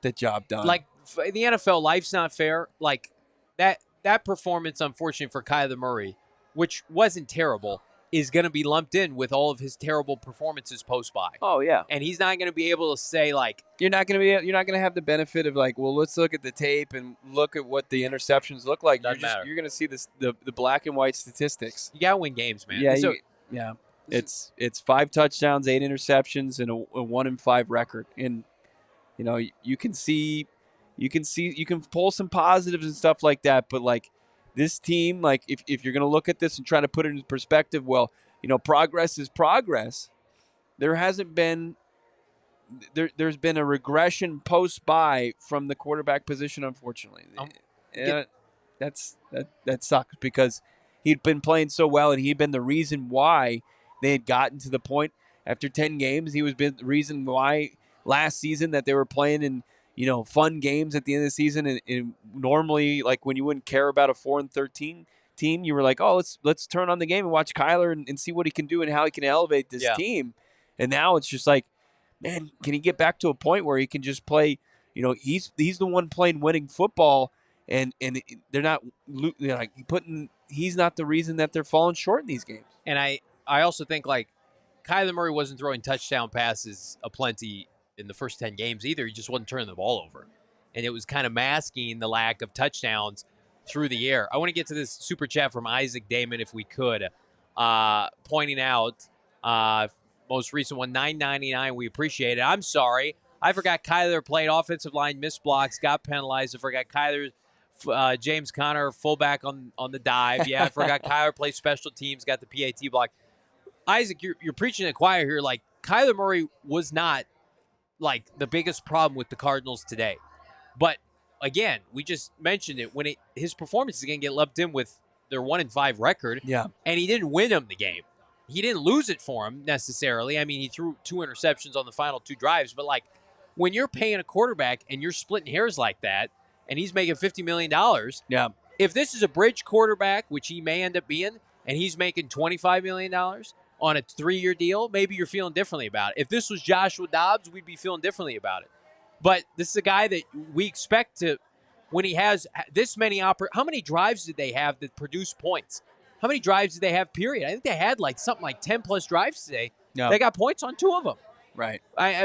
Speaker 2: the job done.
Speaker 1: Like, in the NFL, life's not fair. Like, that performance, unfortunately, for Kyler Murray, which wasn't terrible, is going to be lumped in with all of his terrible performances post-bye.
Speaker 2: Oh, yeah.
Speaker 1: And he's not going to be able to say, like,
Speaker 2: you're not going to have the benefit of, like, well, let's look at the tape and look at what the interceptions look like. You're going to see the black and white statistics.
Speaker 1: You got to win games, man.
Speaker 2: Yeah, yeah. It's 5 touchdowns, 8 interceptions, and a 1-5 record. And you can pull some positives and stuff like that, but like this team, like if you're going to look at this and try to put it in perspective, well, progress is progress. There's been a regression post-bye from the quarterback position, unfortunately. That sucks because he'd been playing so well, and he'd been the reason why they had gotten to the point after 10 games. He was been the reason why last season that they were playing in fun games at the end of the season. And normally, like when you wouldn't care about a 4-13 team, you were like, oh, let's turn on the game and watch Kyler and see what he can do and how he can elevate this team. And now it's just like, man, can he get back to a point where he can just play? He's the one playing winning football, and they're not like he's not the reason that they're falling short in these games.
Speaker 1: And I also think like Kyler Murray wasn't throwing touchdown passes aplenty in the first 10 games either. He just wasn't turning the ball over. And it was kind of masking the lack of touchdowns through the air. I want to get to this super chat from Isaac Damon if we could, pointing out most recent one, $9.99. We appreciate it. I'm sorry. I forgot Kyler played offensive line, missed blocks, got penalized. I forgot Kyler, James Conner, fullback on the dive. Yeah, I forgot Kyler played special teams, got the PAT block. Isaac, you're preaching to the choir here. Like, Kyler Murray was not like the biggest problem with the Cardinals today. But again, we just mentioned it when his performance is going to get lumped in with their 1-5 record.
Speaker 2: Yeah.
Speaker 1: And he didn't win them the game. He didn't lose it for him necessarily. I mean, he threw 2 interceptions on the final 2 drives, but like when you're paying a quarterback and you're splitting hairs like that and he's making $50 million.
Speaker 2: Yeah.
Speaker 1: If this is a bridge quarterback, which he may end up being, and he's making $25 million on a 3-year deal, maybe you're feeling differently about it. If this was Joshua Dobbs, we'd be feeling differently about it. But this is a guy that we expect to, when he has this many how many drives did they have that produce points? How many drives did they have, period? I think they had like something like 10-plus drives today. No. They got points on 2 of them.
Speaker 2: Right.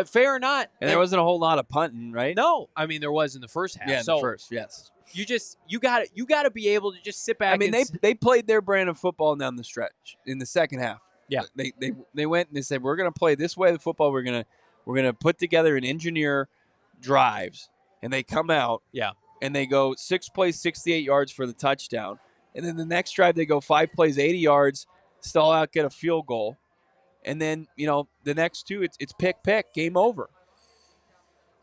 Speaker 1: Fair or not.
Speaker 2: And there wasn't a whole lot of punting, right?
Speaker 1: No. I mean, there was in the first half.
Speaker 2: Yeah, in the first, yes.
Speaker 1: You got to be able to just sit back.
Speaker 2: I mean, they played their brand of football down the stretch in the second half.
Speaker 1: Yeah.
Speaker 2: They went and they said, we're going to play this way of football. We're going to put together and engineer drives. And they come out.
Speaker 1: Yeah.
Speaker 2: And they go 6 plays, 68 yards for the touchdown. And then the next drive, they go 5 plays, 80 yards, stall out, get a field goal. And then, the next 2, it's pick, game over.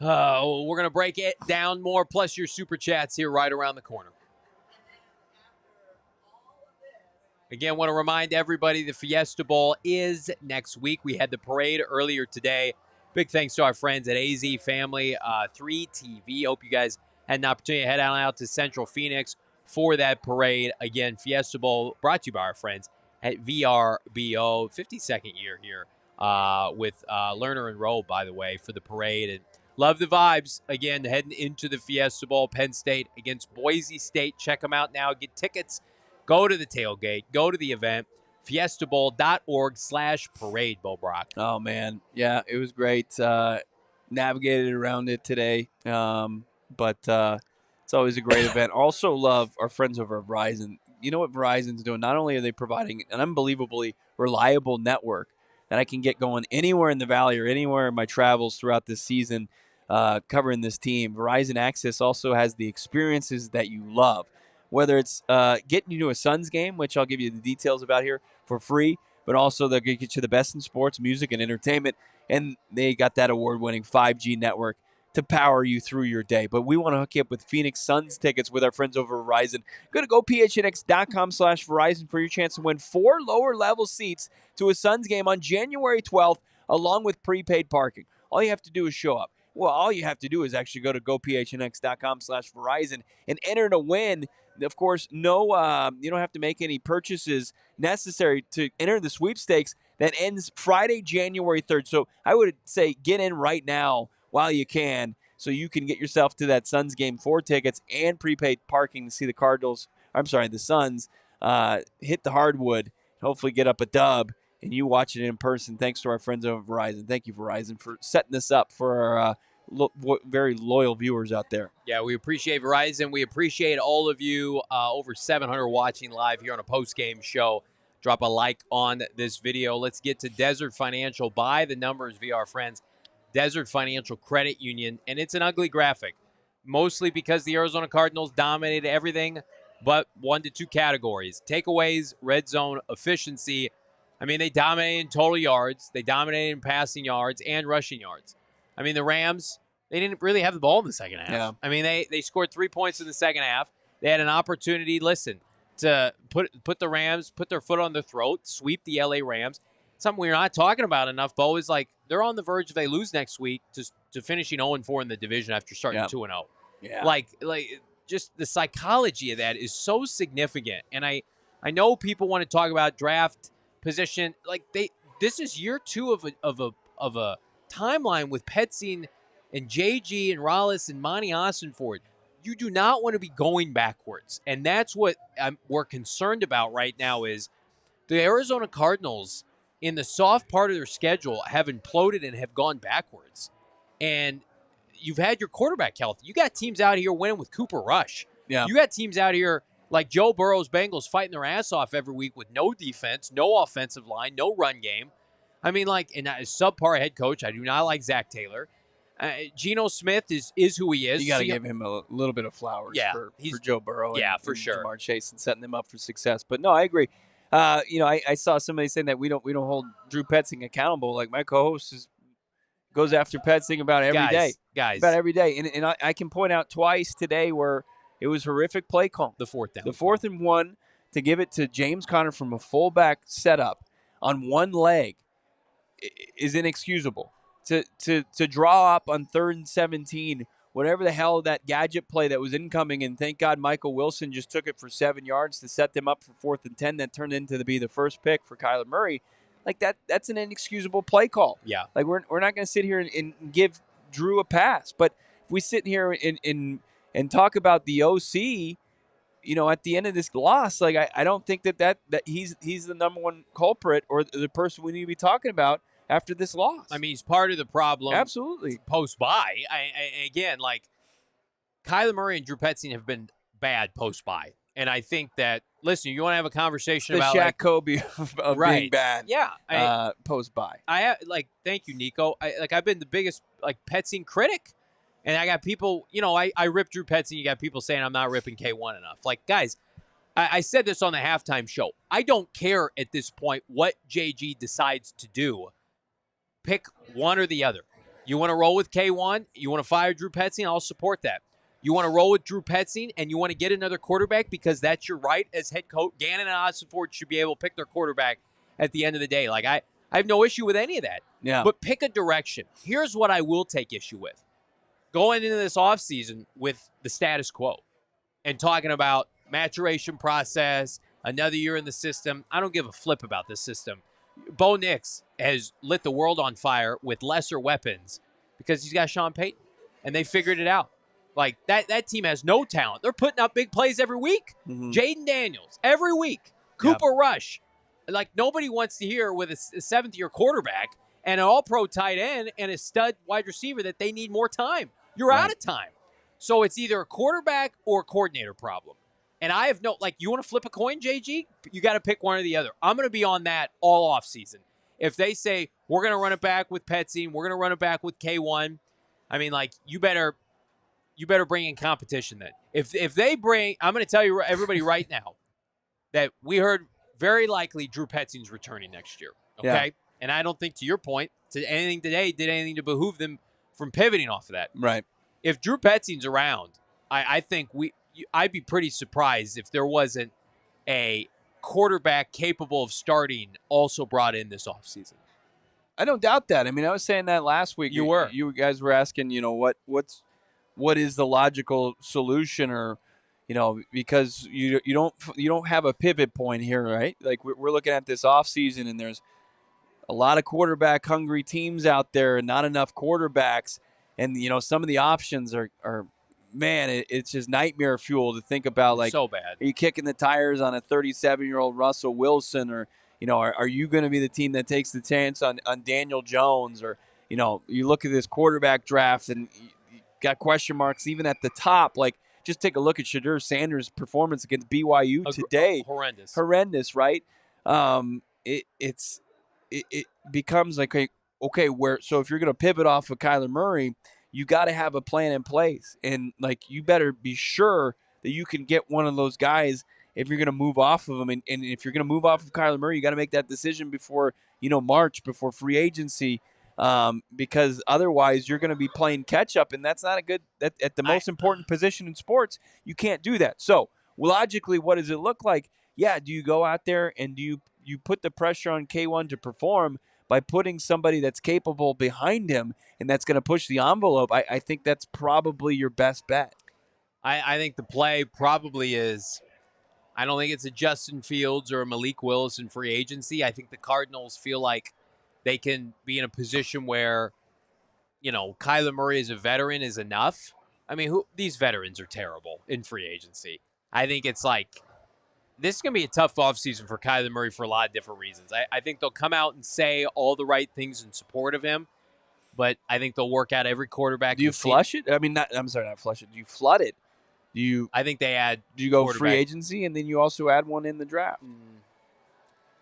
Speaker 1: We're going to break it down more, plus your super chats here right around the corner. Again, want to remind everybody the Fiesta Bowl is next week. We had the parade earlier today. Big thanks to our friends at AZ Family 3 TV. Hope you guys had an opportunity to head on out to Central Phoenix for that parade. Again, Fiesta Bowl brought to you by our friends at VRBO. 52nd year here with Lerner and Rowe, by the way, for the parade. And love the vibes. Again, heading into the Fiesta Bowl, Penn State against Boise State. Check them out now. Get tickets. Go to the tailgate. Go to the event. fiestabowl.org/parade, Bo Brock.
Speaker 2: Oh, man. Yeah, it was great. Navigated around it today. But it's always a great event. Also love our friends over at Verizon. You know what Verizon's doing? Not only are they providing an unbelievably reliable network that I can get going anywhere in the Valley or anywhere in my travels throughout this season covering this team, Verizon Access also has the experiences that you love. Whether it's getting you to a Suns game, which I'll give you the details about here for free, but also they're going to get you the best in sports, music, and entertainment. And they got that award-winning 5G network to power you through your day. But we want to hook you up with Phoenix Suns tickets with our friends over at Verizon. Go to gophnx.com/Verizon for your chance to win 4 lower-level seats to a Suns game on January 12th, along with prepaid parking. All you have to do is show up. Well, all you have to do is actually go to gophnx.com/Verizon and enter to win. Of course, you don't have to make any purchases necessary to enter the sweepstakes that ends Friday, January 3rd. So I would say get in right now while you can so you can get yourself to that Suns game, 4 tickets and prepaid parking to see the Suns hit the hardwood, hopefully get up a dub, and you watch it in person. Thanks to our friends over Verizon. Thank you, Verizon, for setting this up for our very loyal viewers out there.
Speaker 1: Yeah, we appreciate Verizon. We appreciate all of you, over 700 watching live here on a post-game show. Drop a like on this video. Let's get to Desert Financial. By the numbers via our friends, Desert Financial Credit Union. And it's an ugly graphic, mostly because the Arizona Cardinals dominated everything but 1 to 2 categories. Takeaways, red zone efficiency. I mean, they dominated in total yards. They dominated in passing yards and rushing yards. I mean, the Rams, they didn't really have the ball in the second half.
Speaker 2: Yeah.
Speaker 1: I mean, they scored 3 points in the second half. They had an opportunity, to put the Rams, put their foot on their throat, sweep the LA Rams. Something we're not talking about enough, Bo, is like they're on the verge if they lose next week to finishing 0-4 in the division after starting 2-0.
Speaker 2: Yeah.
Speaker 1: Like just the psychology of that is so significant. And I know people want to talk about draft position. Like this is year 2 of a timeline with Petzing and JG and Rollis and Monty Ossenford. You do not want to be going backwards. And that's what we're concerned about right now is the Arizona Cardinals in the soft part of their schedule have imploded and have gone backwards. And you've had your quarterback health. You got teams out here winning with Cooper Rush.
Speaker 2: Yeah.
Speaker 1: You got teams out here like Joe Burrow's Bengals fighting their ass off every week with no defense, no offensive line, no run game. I mean, and a subpar head coach. I do not like Zach Taylor. Geno Smith is who he is.
Speaker 2: You got to give him a little bit of flowers for Joe Burrow and
Speaker 1: sure.
Speaker 2: Jamar Chase and setting them up for success. But no, I agree. I saw somebody saying that we don't hold Drew Petzing accountable. Like my co-host goes after Petzing about every day. About every day. And I can point out twice today where it was horrific play call.
Speaker 1: The 4th down.
Speaker 2: The 4th and 1 to give it to James Conner from a fullback setup on one leg is inexcusable. To draw up on 3rd and 17, whatever the hell that gadget play that was incoming, and thank God Michael Wilson just took it for 7 yards to set them up for 4th and 10, that turned into be the first pick for Kyler Murray. Like that's an inexcusable play call.
Speaker 1: Yeah.
Speaker 2: Like we're not going to sit here and give Drew a pass. But if we sit here and talk about the OC, at the end of this loss, like I don't think that he's the number one culprit or the person we need to be talking about after this loss.
Speaker 1: I mean, he's part of the problem.
Speaker 2: Absolutely.
Speaker 1: Post-bye. Again, like, Kyler Murray and Drew Petzing have been bad post-bye. And I think that, listen, you want to have a conversation about
Speaker 2: the Shaq Kobe of being bad.
Speaker 1: Yeah.
Speaker 2: Post-bye.
Speaker 1: Thank you, Nico. I've been the biggest, Petzing critic. And I got people, I rip Drew Petzing. You got people saying I'm not ripping K1 enough. Like, guys, I said this on the halftime show. I don't care at this point what JG decides to do. Pick one or the other. You want to roll with K1? You want to fire Drew Petzing? I'll support that. You want to roll with Drew Petzing and you want to get another quarterback because that's your right as head coach. Gannon and Ossenford should be able to pick their quarterback at the end of the day. Like, I have no issue with any of that.
Speaker 2: Yeah.
Speaker 1: But pick a direction. Here's what I will take issue with. Going into this offseason with the status quo and talking about maturation process another year in the system. I don't give a flip about this system. Bo Nix has lit the world on fire with lesser weapons because he's got Sean Payton, and they figured it out. Like, that team has no talent. They're putting up big plays every week. Jaden Daniels, every week. Cooper Rush. Like, nobody wants to hear with a seventh-year quarterback and an all-pro tight end and a stud wide receiver that they need more time. You're out of time. So it's either a quarterback or a coordinator problem. And I have you want to flip a coin, JG? You got to pick one or the other. I'm going to be on that all offseason. If they say, we're going to run it back with Petzing, we're going to run it back with K1, I mean, you better bring in competition then. If they bring, I'm going to tell you, everybody right now, that we heard very likely Drew Petzing's returning next year. Okay? Yeah. And I don't think, to your point, anything today did anything to behoove them from pivoting off of that.
Speaker 2: Right.
Speaker 1: If Drew Petzing's around, I think I'd be pretty surprised if there wasn't a quarterback capable of starting also brought in this offseason.
Speaker 2: I don't doubt that. I mean, I was saying that last week. You guys were asking, what is the logical solution, or, because you don't have a pivot point here, right? Like, we're looking at this offseason, and there's a lot of quarterback hungry teams out there and not enough quarterbacks. And, some of the options are man, it's just nightmare fuel to think about. Like,
Speaker 1: so bad.
Speaker 2: Are you kicking the tires on a 37-year-old Russell Wilson, or, are you going to be the team that takes the chance on Daniel Jones? Or, you look at this quarterback draft and you got question marks even at the top. Like, just take a look at Shadur Sanders' performance against BYU today. Horrendous, right? It becomes like, okay, so if you're going to pivot off of Kyler Murray, you got to have a plan in place. And, you better be sure that you can get one of those guys if you're going to move off of them. And if you're going to move off of Kyler Murray, you got to make that decision before, March, before free agency, because otherwise you're going to be playing catch up. And that's not a good, at the most important position in sports, you can't do that. So logically, what does it look like? Yeah. Do you go out there and do you put the pressure on K1 to perform by putting somebody that's capable behind him and that's going to push the envelope? I think that's probably your best bet.
Speaker 1: I think the play probably is, I don't think it's a Justin Fields or a Malik Willis in free agency. I think the Cardinals feel like they can be in a position where, Kyler Murray as a veteran is enough. I mean, these veterans are terrible in free agency. I think it's this is going to be a tough offseason for Kyler Murray for a lot of different reasons. I think they'll come out and say all the right things in support of him, but I think they'll work out every quarterback.
Speaker 2: Do you flush it? I mean, not flush it. Do you flood it?
Speaker 1: I think they add.
Speaker 2: Do you go free agency and then you also add one in the draft?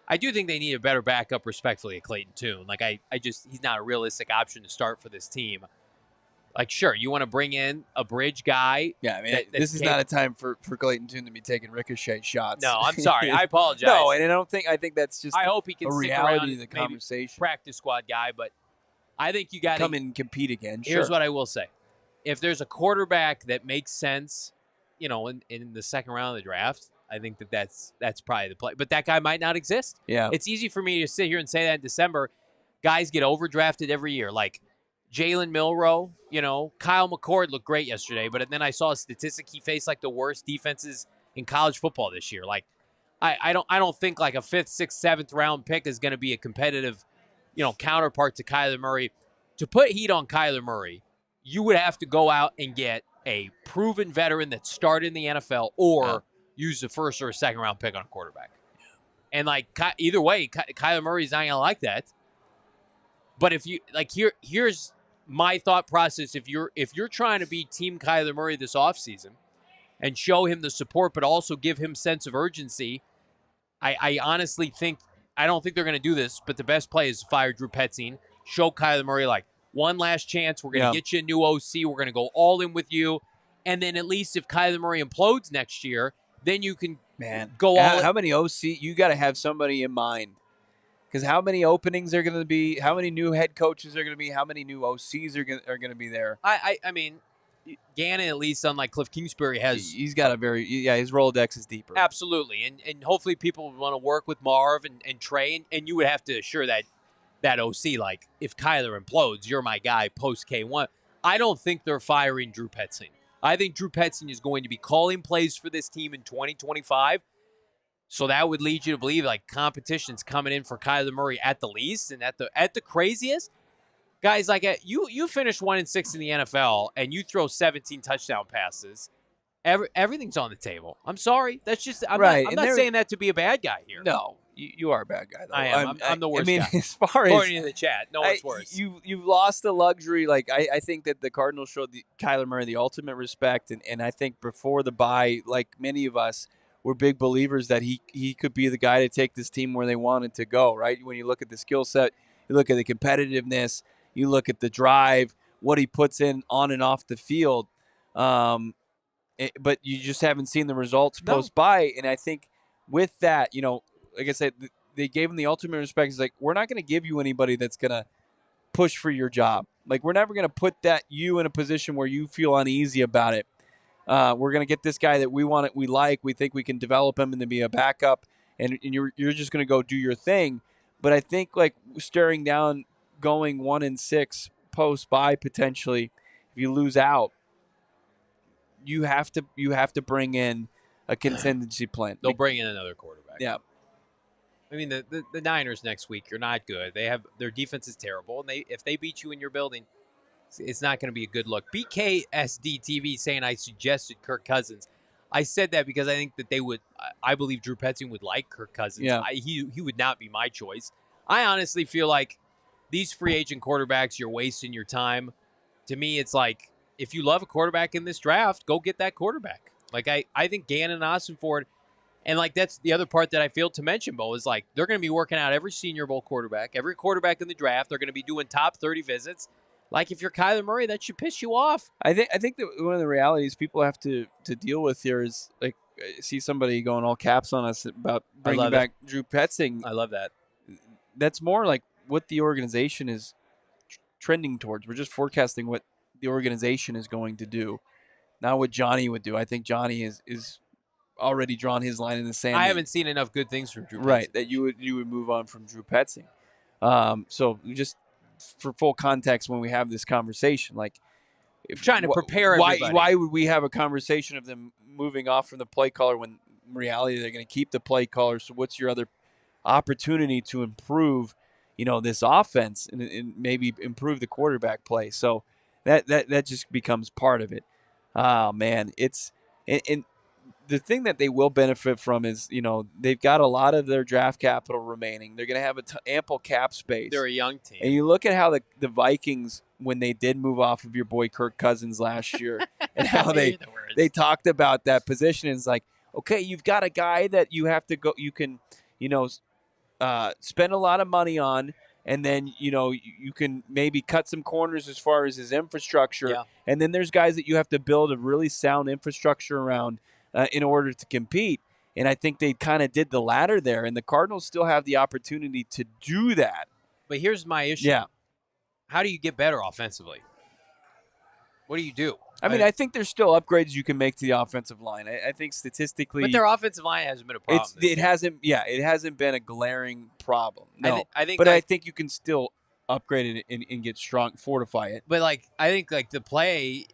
Speaker 1: I do think they need a better backup, respectfully, at Clayton Tune. He's not a realistic option to start for this team. Sure, you want to bring in a bridge guy.
Speaker 2: Yeah, I mean, this is not a time for Clayton Tune to be taking ricochet shots.
Speaker 1: No, I'm sorry. I apologize.
Speaker 2: No, and I think that's just
Speaker 1: I hope he can
Speaker 2: a
Speaker 1: stick
Speaker 2: reality
Speaker 1: around
Speaker 2: of the conversation.
Speaker 1: Practice squad guy, but I think you got to
Speaker 2: come in and compete again.
Speaker 1: Here's what I will say. If there's a quarterback that makes sense, in the second round of the draft, I think that's probably the play. But that guy might not exist.
Speaker 2: Yeah.
Speaker 1: It's easy for me to sit here and say that in December. Guys get overdrafted every year. Like Jalen Milroe, Kyle McCord looked great yesterday, but then I saw a statistic he faced the worst defenses in college football this year. I don't think a 5th, 6th, 7th round pick is going to be a competitive, counterpart to Kyler Murray. To put heat on Kyler Murray, you would have to go out and get a proven veteran that started in the NFL or use the 1st or 2nd round pick on a quarterback. And either way, Kyler Murray's not going to like that. But if you here's my thought process. If you're trying to be Team Kyler Murray this offseason and show him the support, but also give him sense of urgency, I honestly think, I don't think they're going to do this, but the best play is to fire Drew Petzing, show Kyler Murray one last chance. We're going to get you a new OC. We're going to go all in with you. And then at least if Kyler Murray implodes next year, then you can go all in.
Speaker 2: How many OC? You got to have somebody in mind. Because how many openings are going to be? How many new head coaches are going to be? How many new OCs are going to be there?
Speaker 1: I mean, Gannon, at least unlike Cliff Kingsbury,
Speaker 2: he's got a his Rolodex is deeper.
Speaker 1: Absolutely. And hopefully people would want to work with Marv and Trey, and you would have to assure that OC, if Kyler implodes, you're my guy post K1. I don't think they're firing Drew Petzing. I think Drew Petzing is going to be calling plays for this team in 2025. So that would lead you to believe like competition's coming in for Kyler Murray at the least, and at the craziest. Guys, like you finish 1-6 in the NFL and you throw 17 touchdown passes. Everything's on the table. I'm sorry. That's just
Speaker 2: Right,
Speaker 1: I'm
Speaker 2: and
Speaker 1: not saying that to be a bad guy here.
Speaker 2: No, you are a bad guy though.
Speaker 1: I am. I'm the worst
Speaker 2: I mean,
Speaker 1: guy.
Speaker 2: as far as
Speaker 1: According to the chat, no one's worse.
Speaker 2: you've lost the luxury. Like I think that the Cardinals showed Kyler Murray the ultimate respect, and I think before the bye, like many of us, were big believers that he could be the guy to take this team where they wanted to go. Right? When you look at the skill set, you look at the competitiveness, you look at the drive, what he puts in on and off the field. But you just haven't seen the results post bye, and I think with that, like I said, they gave him the ultimate respect. It's like, we're not going to give you anybody that's going to push for your job. Like, we're never going to put you in a position where you feel uneasy about it. We're going to get this guy that we want, we think we can develop him and then be a backup, and you're just going to go do your thing. But I think like staring down going 1-6 post bye potentially, if you lose out, you have to bring in a contingency plan.
Speaker 1: They'll bring in another quarterback.
Speaker 2: Yeah.
Speaker 1: I mean, the Niners next week, you're not good. Their defense is terrible, and if they beat you in your building, it's not going to be a good look. BKSD TV saying I suggested Kirk Cousins. I said that because I think that I believe Drew Petzing would like Kirk Cousins.
Speaker 2: Yeah.
Speaker 1: He would not be my choice. I honestly feel like these free agent quarterbacks, you're wasting your time. To me, it's like, if you love a quarterback in this draft, go get that quarterback. Like, I think Gannon and Austin Ford, and like that's the other part that I failed to mention, Bo, is like they're going to be working out every Senior Bowl quarterback, every quarterback in the draft. They're going to be doing top 30 visits. Like, if you're Kyler Murray, that should piss you off.
Speaker 2: I think that one of the realities people have to deal with here is, like, I see somebody going all caps on us about bringing back Drew Petzing.
Speaker 1: I love that.
Speaker 2: That's more like what the organization is trending towards. We're just forecasting what the organization is going to do, not what Johnny would do. I think Johnny is already drawn his line in the sand.
Speaker 1: I haven't seen enough good things from Drew Petzing.
Speaker 2: Right, that you would move on from Drew Petzing. So just for full context, when we have this conversation, like,
Speaker 1: trying to prepare everybody.
Speaker 2: Why would we have a conversation of them moving off from the play caller when in reality they're going to keep the play caller? So what's your other opportunity to improve, this offense and maybe improve the quarterback play? So that just becomes part of it. Oh man, it's and the thing that they will benefit from is, they've got a lot of their draft capital remaining. They're going to have ample cap space.
Speaker 1: They're a young team.
Speaker 2: And you look at how the Vikings, when they did move off of your boy Kirk Cousins last year, and how they talked about that position. And it's like, okay, you've got a guy that you have to go, you can, spend a lot of money on, and then, you can maybe cut some corners as far as his infrastructure.
Speaker 1: Yeah.
Speaker 2: And then there's guys that you have to build a really sound infrastructure around in order to compete. And I think they kind of did the latter there. And the Cardinals still have the opportunity to do that.
Speaker 1: But here's my issue.
Speaker 2: Yeah.
Speaker 1: How do you get better offensively? What do you do?
Speaker 2: I mean, I think there's still upgrades you can make to the offensive line. I think statistically,
Speaker 1: but their offensive line hasn't been a problem.
Speaker 2: It hasn't been a glaring problem. No,
Speaker 1: I think,
Speaker 2: but I think you can still upgrade it and get strong, fortify it.
Speaker 1: But I think the play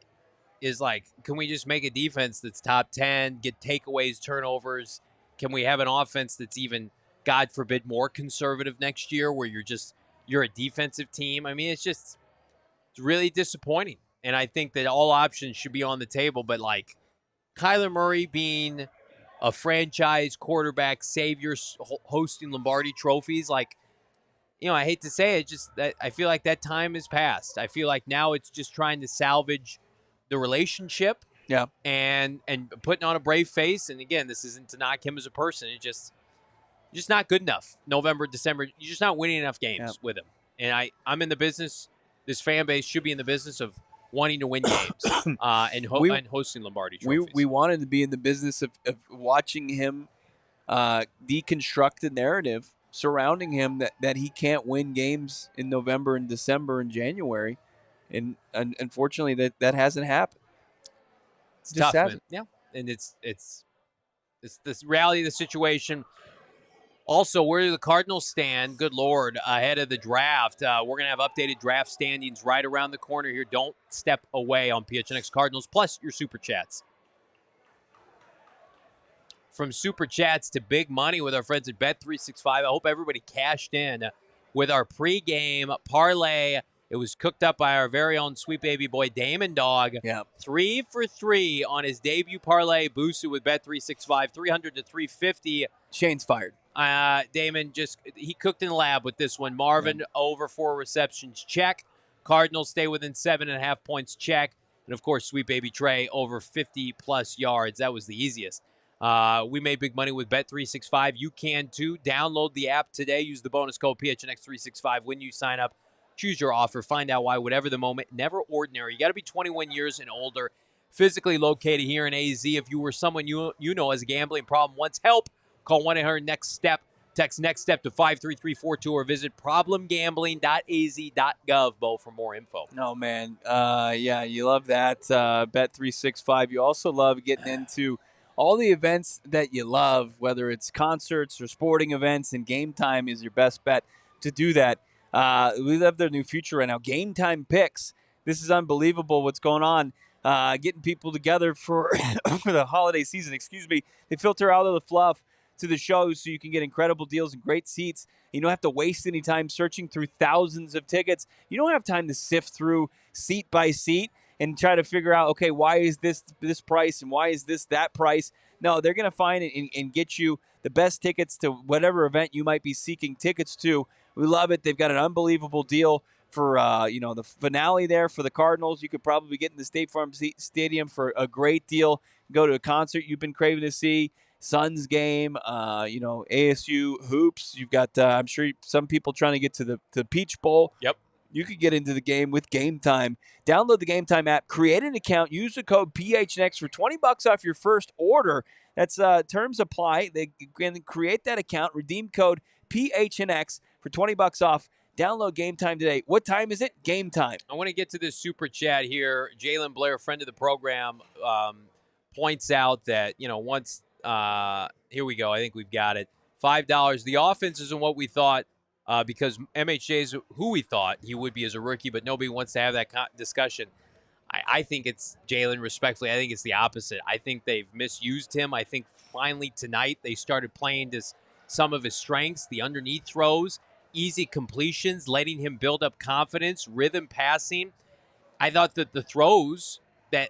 Speaker 1: is like, can we just make a defense that's top 10, get takeaways, turnovers? Can we have an offense that's even, God forbid, more conservative next year, where you're a defensive team? I mean, it's really disappointing. And I think that all options should be on the table. But like Kyler Murray being a franchise quarterback savior, hosting Lombardi trophies, I hate to say it, I feel like that time has passed. I feel like now it's just trying to salvage the relationship, and putting on a brave face. And again, this isn't to knock him as a person. It's just not good enough. November, December, you're just not winning enough games with him. And I'm in the business. This fan base should be in the business of wanting to win games and hosting Lombardi trophies.
Speaker 2: We wanted to be in the business of watching him deconstruct the narrative surrounding him that he can't win games in November and December and January. And unfortunately, that hasn't happened.
Speaker 1: It's tough, man. Yeah, and it's this reality of the situation. Also, where do the Cardinals stand? Good Lord, ahead of the draft. We're going to have updated draft standings right around the corner here. Don't step away on PHNX Cardinals, plus your Super Chats. from Super Chats to big money with our friends at Bet365. I hope everybody cashed in with our pregame parlay. It was cooked up by our very own sweet baby boy, Damon Dawg.
Speaker 2: Yeah.
Speaker 1: 3 for 3 on his debut parlay, boosted with Bet365, 300 to 350.
Speaker 2: Shane's fired.
Speaker 1: Damon he cooked in the lab with this one. Marvin over 4 receptions, check. Cardinals stay within 7.5 points, check. And, of course, sweet baby Trey over 50-plus yards. That was the easiest. We made big money with Bet365. You can, too. Download the app today. Use the bonus code PHNX365 when you sign up. Choose your offer. Find out why. Whatever the moment, never ordinary. You got to be 21 years and older. Physically located here in AZ. If you were someone you know has a gambling problem, wants help, call 1-800-NEXT-STEP. Text NEXT STEP to 53342 or visit problemgambling.az.gov, Bo, for more info.
Speaker 2: Oh, man. Yeah, you love that. Bet365. You also love getting into all the events that you love, whether it's concerts or sporting events, and Game Time is your best bet to do that. We love their new feature right now, Game Time Picks. This is unbelievable what's going on. Getting people together for the holiday season. They filter out all the fluff to the show so you can get incredible deals and great seats. You don't have to waste any time searching through thousands of tickets. You don't have time to sift through seat by seat and try to figure out, okay, why is this price and why is this that price? No, they're going to find it and get you the best tickets to whatever event you might be seeking tickets to. We love it. They've got an unbelievable deal for the finale there for the Cardinals. You could probably get in the State Farm Stadium for a great deal. Go to a concert you've been craving to see. Suns game, ASU hoops. You've got, I'm sure, some people trying to get to the Peach Bowl.
Speaker 1: Yep.
Speaker 2: You could get into the game with Game Time. Download the Game Time app, create an account, use the code PHNX for $20 off your first order. That's terms apply. They can create that account, redeem code PHNX for $20 off. Download Game Time today. What time is it? Game Time.
Speaker 1: I want to get to this super chat here. Jalen Blair, friend of the program, points out that, once here we go. I think we've got it. $5. The offense isn't what we thought because MHJ is who we thought he would be as a rookie, but nobody wants to have that discussion. I think it's, Jalen, respectfully, I think it's the opposite. I think they've misused him. I think finally tonight they started playing to some of his strengths, the underneath throws, easy completions, letting him build up confidence, rhythm passing. I thought that the throws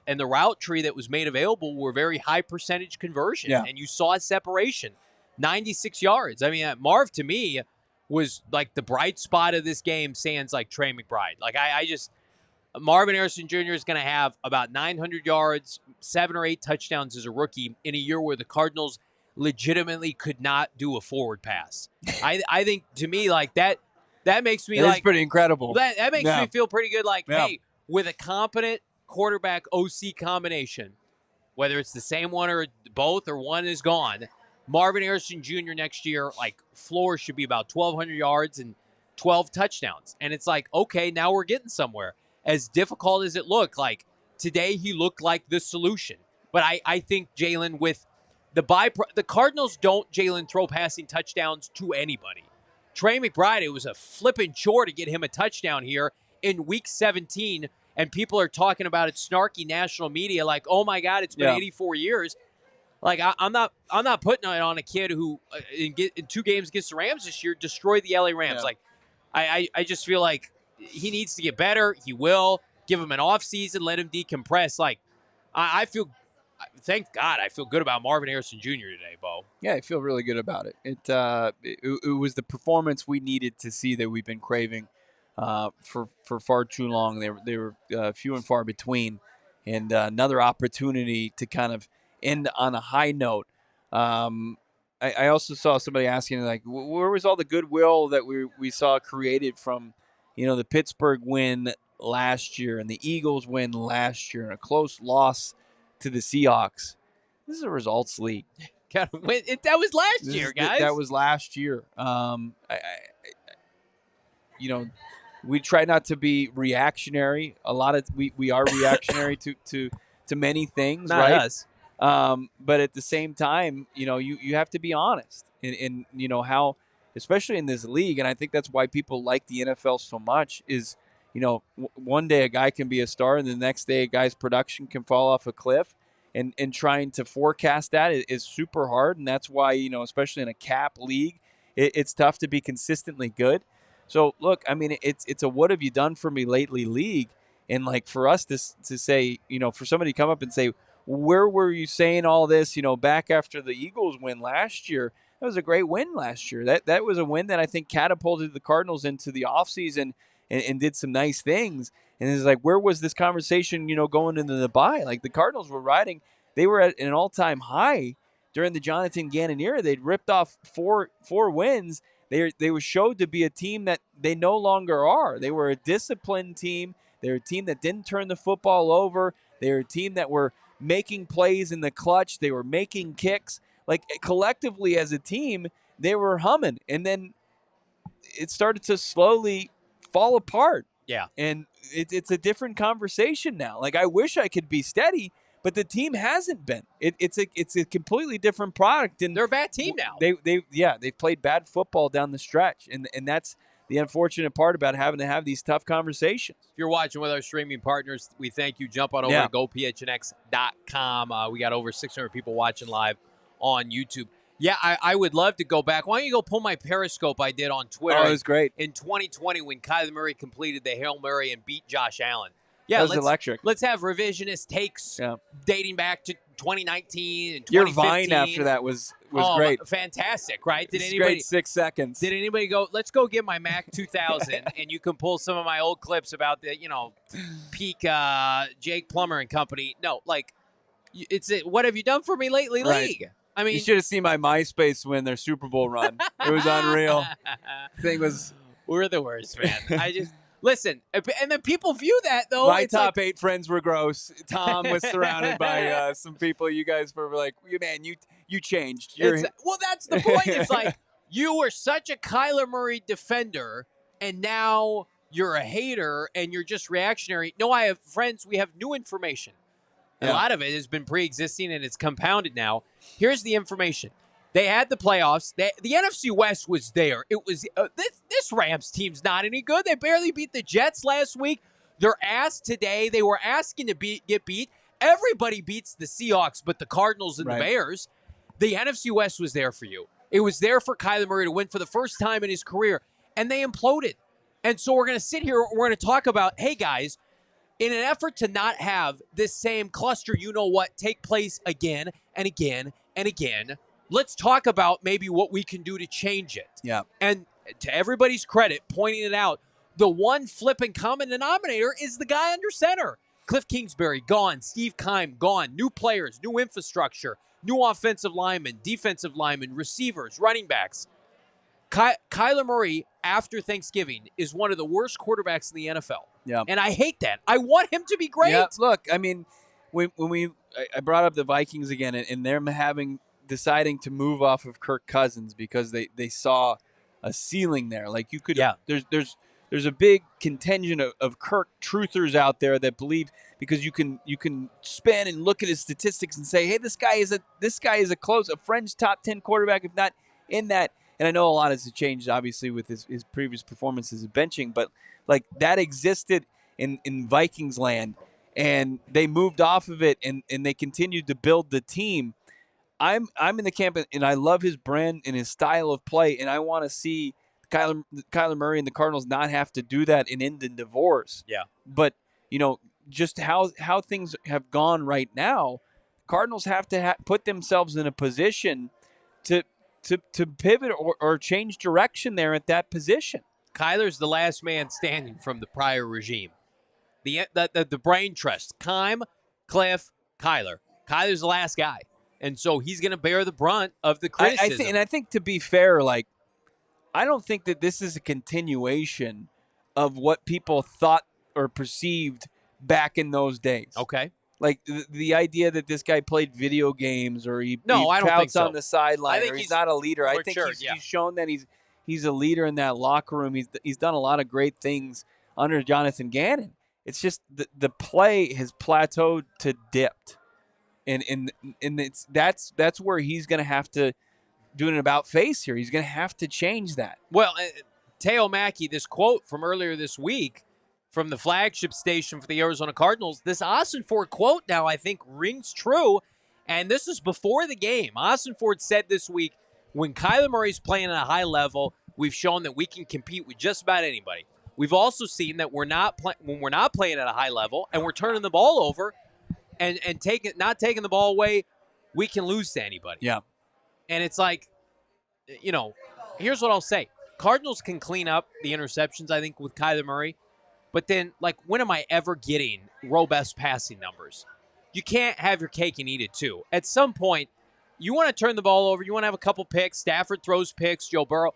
Speaker 1: and the route tree that was made available were very high percentage conversion, and you saw a separation, 96 yards. I mean, Marv to me was like the bright spot of this game, sans like Trey McBride. Like Marvin Harrison Jr. is going to have about 900 yards, 7 or 8 touchdowns as a rookie in a year where the Cardinals legitimately could not do a forward pass. I think to me like that makes me
Speaker 2: It's pretty incredible.
Speaker 1: That makes me feel pretty good. Like, hey, with a competent quarterback OC combination, whether it's the same one or both or one is gone, Marvin Harrison Jr. next year, like, floor should be about 1,200 yards and 12 touchdowns. And it's like, okay, now we're getting somewhere. As difficult as it looked, like, today he looked like the solution. But I think Jalen, with the Cardinals don't, Jalen, throw passing touchdowns to anybody. Trey McBride, it was a flippin' chore to get him a touchdown here in Week 17, and people are talking about it, snarky national media, like, oh my God, it's been 84 years. Like, I'm not putting it on a kid who in 2 games against the Rams this year destroyed the LA Rams. Yeah. Like, I just feel like he needs to get better. He will. Give him an offseason, let him decompress. Like, I feel, thank God, I feel good about Marvin Harrison Jr. today, Bo.
Speaker 2: Yeah, I feel really good about it. It was the performance we needed to see that we've been craving for far too long. They were few and far between, and another opportunity to kind of end on a high note. I also saw somebody asking, like, where was all the goodwill that we saw created from, the Pittsburgh win last year and the Eagles win last year and a close loss to the Seahawks? This is a results league.
Speaker 1: That was last year, guys.
Speaker 2: That was last year. We try not to be reactionary. A lot of we are reactionary to many things,
Speaker 1: not
Speaker 2: right?
Speaker 1: Us.
Speaker 2: But at the same time, you have to be honest in how, especially in this league, and I think that's why people like the NFL so much is, one day a guy can be a star and the next day a guy's production can fall off a cliff. and trying to forecast that is super hard. And that's why, especially in a cap league, it's tough to be consistently good. So, look, I mean, it's a what have you done for me lately league. And, like, for us to say, for somebody to come up and say, where were you saying all this, back after the Eagles win last year? That was a great win last year. That was a win that I think catapulted the Cardinals into the offseason and did some nice things. And it's like, where was this conversation, going into the bye? Like, the Cardinals were riding. They were at an all-time high during the Jonathan Gannon era. They'd ripped off four wins. They were showed to be a team that they no longer are. They were a disciplined team. They were a team that didn't turn the football over. They were a team that were making plays in the clutch. They were making kicks. Like, collectively as a team, they were humming. And then it started to slowly fall apart.
Speaker 1: Yeah.
Speaker 2: And it's a different conversation now. Like, I wish I could be steady, but the team hasn't been. It's a completely different product. And
Speaker 1: they're a bad team now.
Speaker 2: They've played bad football down the stretch. And that's the unfortunate part about having to have these tough conversations.
Speaker 1: If you're watching with our streaming partners, we thank you. Jump on over to gophnx.com. We got over 600 people watching live on YouTube. Yeah, I would love to go back. Why don't you go pull my Periscope I did on Twitter?
Speaker 2: Oh, it was great.
Speaker 1: In 2020 when Kyler Murray completed the Hail Mary and beat Josh Allen. Yeah,
Speaker 2: that was electric.
Speaker 1: Let's have revisionist takes dating back to 2019 and 2015.
Speaker 2: Your Vine after that was great.
Speaker 1: Fantastic, right?
Speaker 2: Great 6 seconds.
Speaker 1: Did anybody go, let's go get my Mac 2000 and you can pull some of my old clips about the, peak Jake Plummer and company? No, like, it's what have you done for me lately league? I mean,
Speaker 2: you should have seen my MySpace win their Super Bowl run. It was unreal.
Speaker 1: We're the worst, man. Listen, and then people view that, though.
Speaker 2: My top 8 friends were gross. Tom was surrounded by some people. You guys were like, man, you changed.
Speaker 1: Well, that's the point. It's like, you were such a Kyler Murray defender, and now you're a hater, and you're just reactionary. No, I have friends. We have new information. A lot of it has been pre-existing, and it's compounded now. Here's the information. They had the playoffs. The NFC West was there. It was this Rams team's not any good. They barely beat the Jets last week. They're asked today. They were asking to get beat. Everybody beats the Seahawks, but the Cardinals and the Bears. The NFC West was there for you. It was there for Kyler Murray to win for the first time in his career, and they imploded. And so we're going to sit here. We're going to talk about, hey, guys, in an effort to not have this same cluster, take place again and again and again, let's talk about maybe what we can do to change it.
Speaker 2: Yeah.
Speaker 1: And to everybody's credit, pointing it out, the one flipping common denominator is the guy under center. Cliff Kingsbury, gone. Steve Keim, gone. New players, new infrastructure, new offensive linemen, defensive linemen, receivers, running backs. Kyler Murray, after Thanksgiving, is one of the worst quarterbacks in the NFL.
Speaker 2: Yeah.
Speaker 1: And I hate that. I want him to be great.
Speaker 2: Yeah, look, I mean, I brought up the Vikings again, and them deciding to move off of Kirk Cousins because they saw a ceiling there. Like, you could, there's a big contingent of Kirk truthers out there that believe, because you can spin and look at his statistics and say, hey, this guy is a fringe top 10 quarterback, if not in that. And I know a lot has changed, obviously, with his previous performances of benching, but like, that existed in Vikings land, and they moved off of it, and they continued to build the team. I'm in the camp, and I love his brand and his style of play, and I want to see Kyler Murray and the Cardinals not have to do that and end in divorce.
Speaker 1: Yeah.
Speaker 2: But, just how things have gone right now, Cardinals have to put themselves in a position to pivot or change direction there at that position.
Speaker 1: Kyler's the last man standing from the prior regime. The brain trust. Keim, Cliff, Kyler. Kyler's the last guy. And so he's going to bear the brunt of the criticism.
Speaker 2: I think to be fair, like, I don't think that this is a continuation of what people thought or perceived back in those days.
Speaker 1: Okay.
Speaker 2: Like, the idea that this guy played video games, or he
Speaker 1: I don't think so.
Speaker 2: on the sideline, or he's not a leader. I think
Speaker 1: sure,
Speaker 2: he's shown that he's a leader in that locker room. He's done a lot of great things under Jonathan Gannon. It's just the play has plateaued to dipped, and that's where he's going to have to do an about face here. He's going to have to change that.
Speaker 1: Well, Teo Mackey, this quote from earlier this week from the flagship station for the Arizona Cardinals. This Ossenfort quote now, I think, rings true. And this is before the game. Ossenfort said this week, when Kyler Murray's playing at a high level, we've shown that we can compete with just about anybody. We've also seen that when we're not playing at a high level and we're turning the ball over and not taking the ball away, we can lose to anybody.
Speaker 2: Yeah.
Speaker 1: And it's like, here's what I'll say. Cardinals can clean up the interceptions, I think, with Kyler Murray. But then, when am I ever getting robust passing numbers? You can't have your cake and eat it, too. At some point, you want to turn the ball over. You want to have a couple picks. Stafford throws picks. Joe Burrow.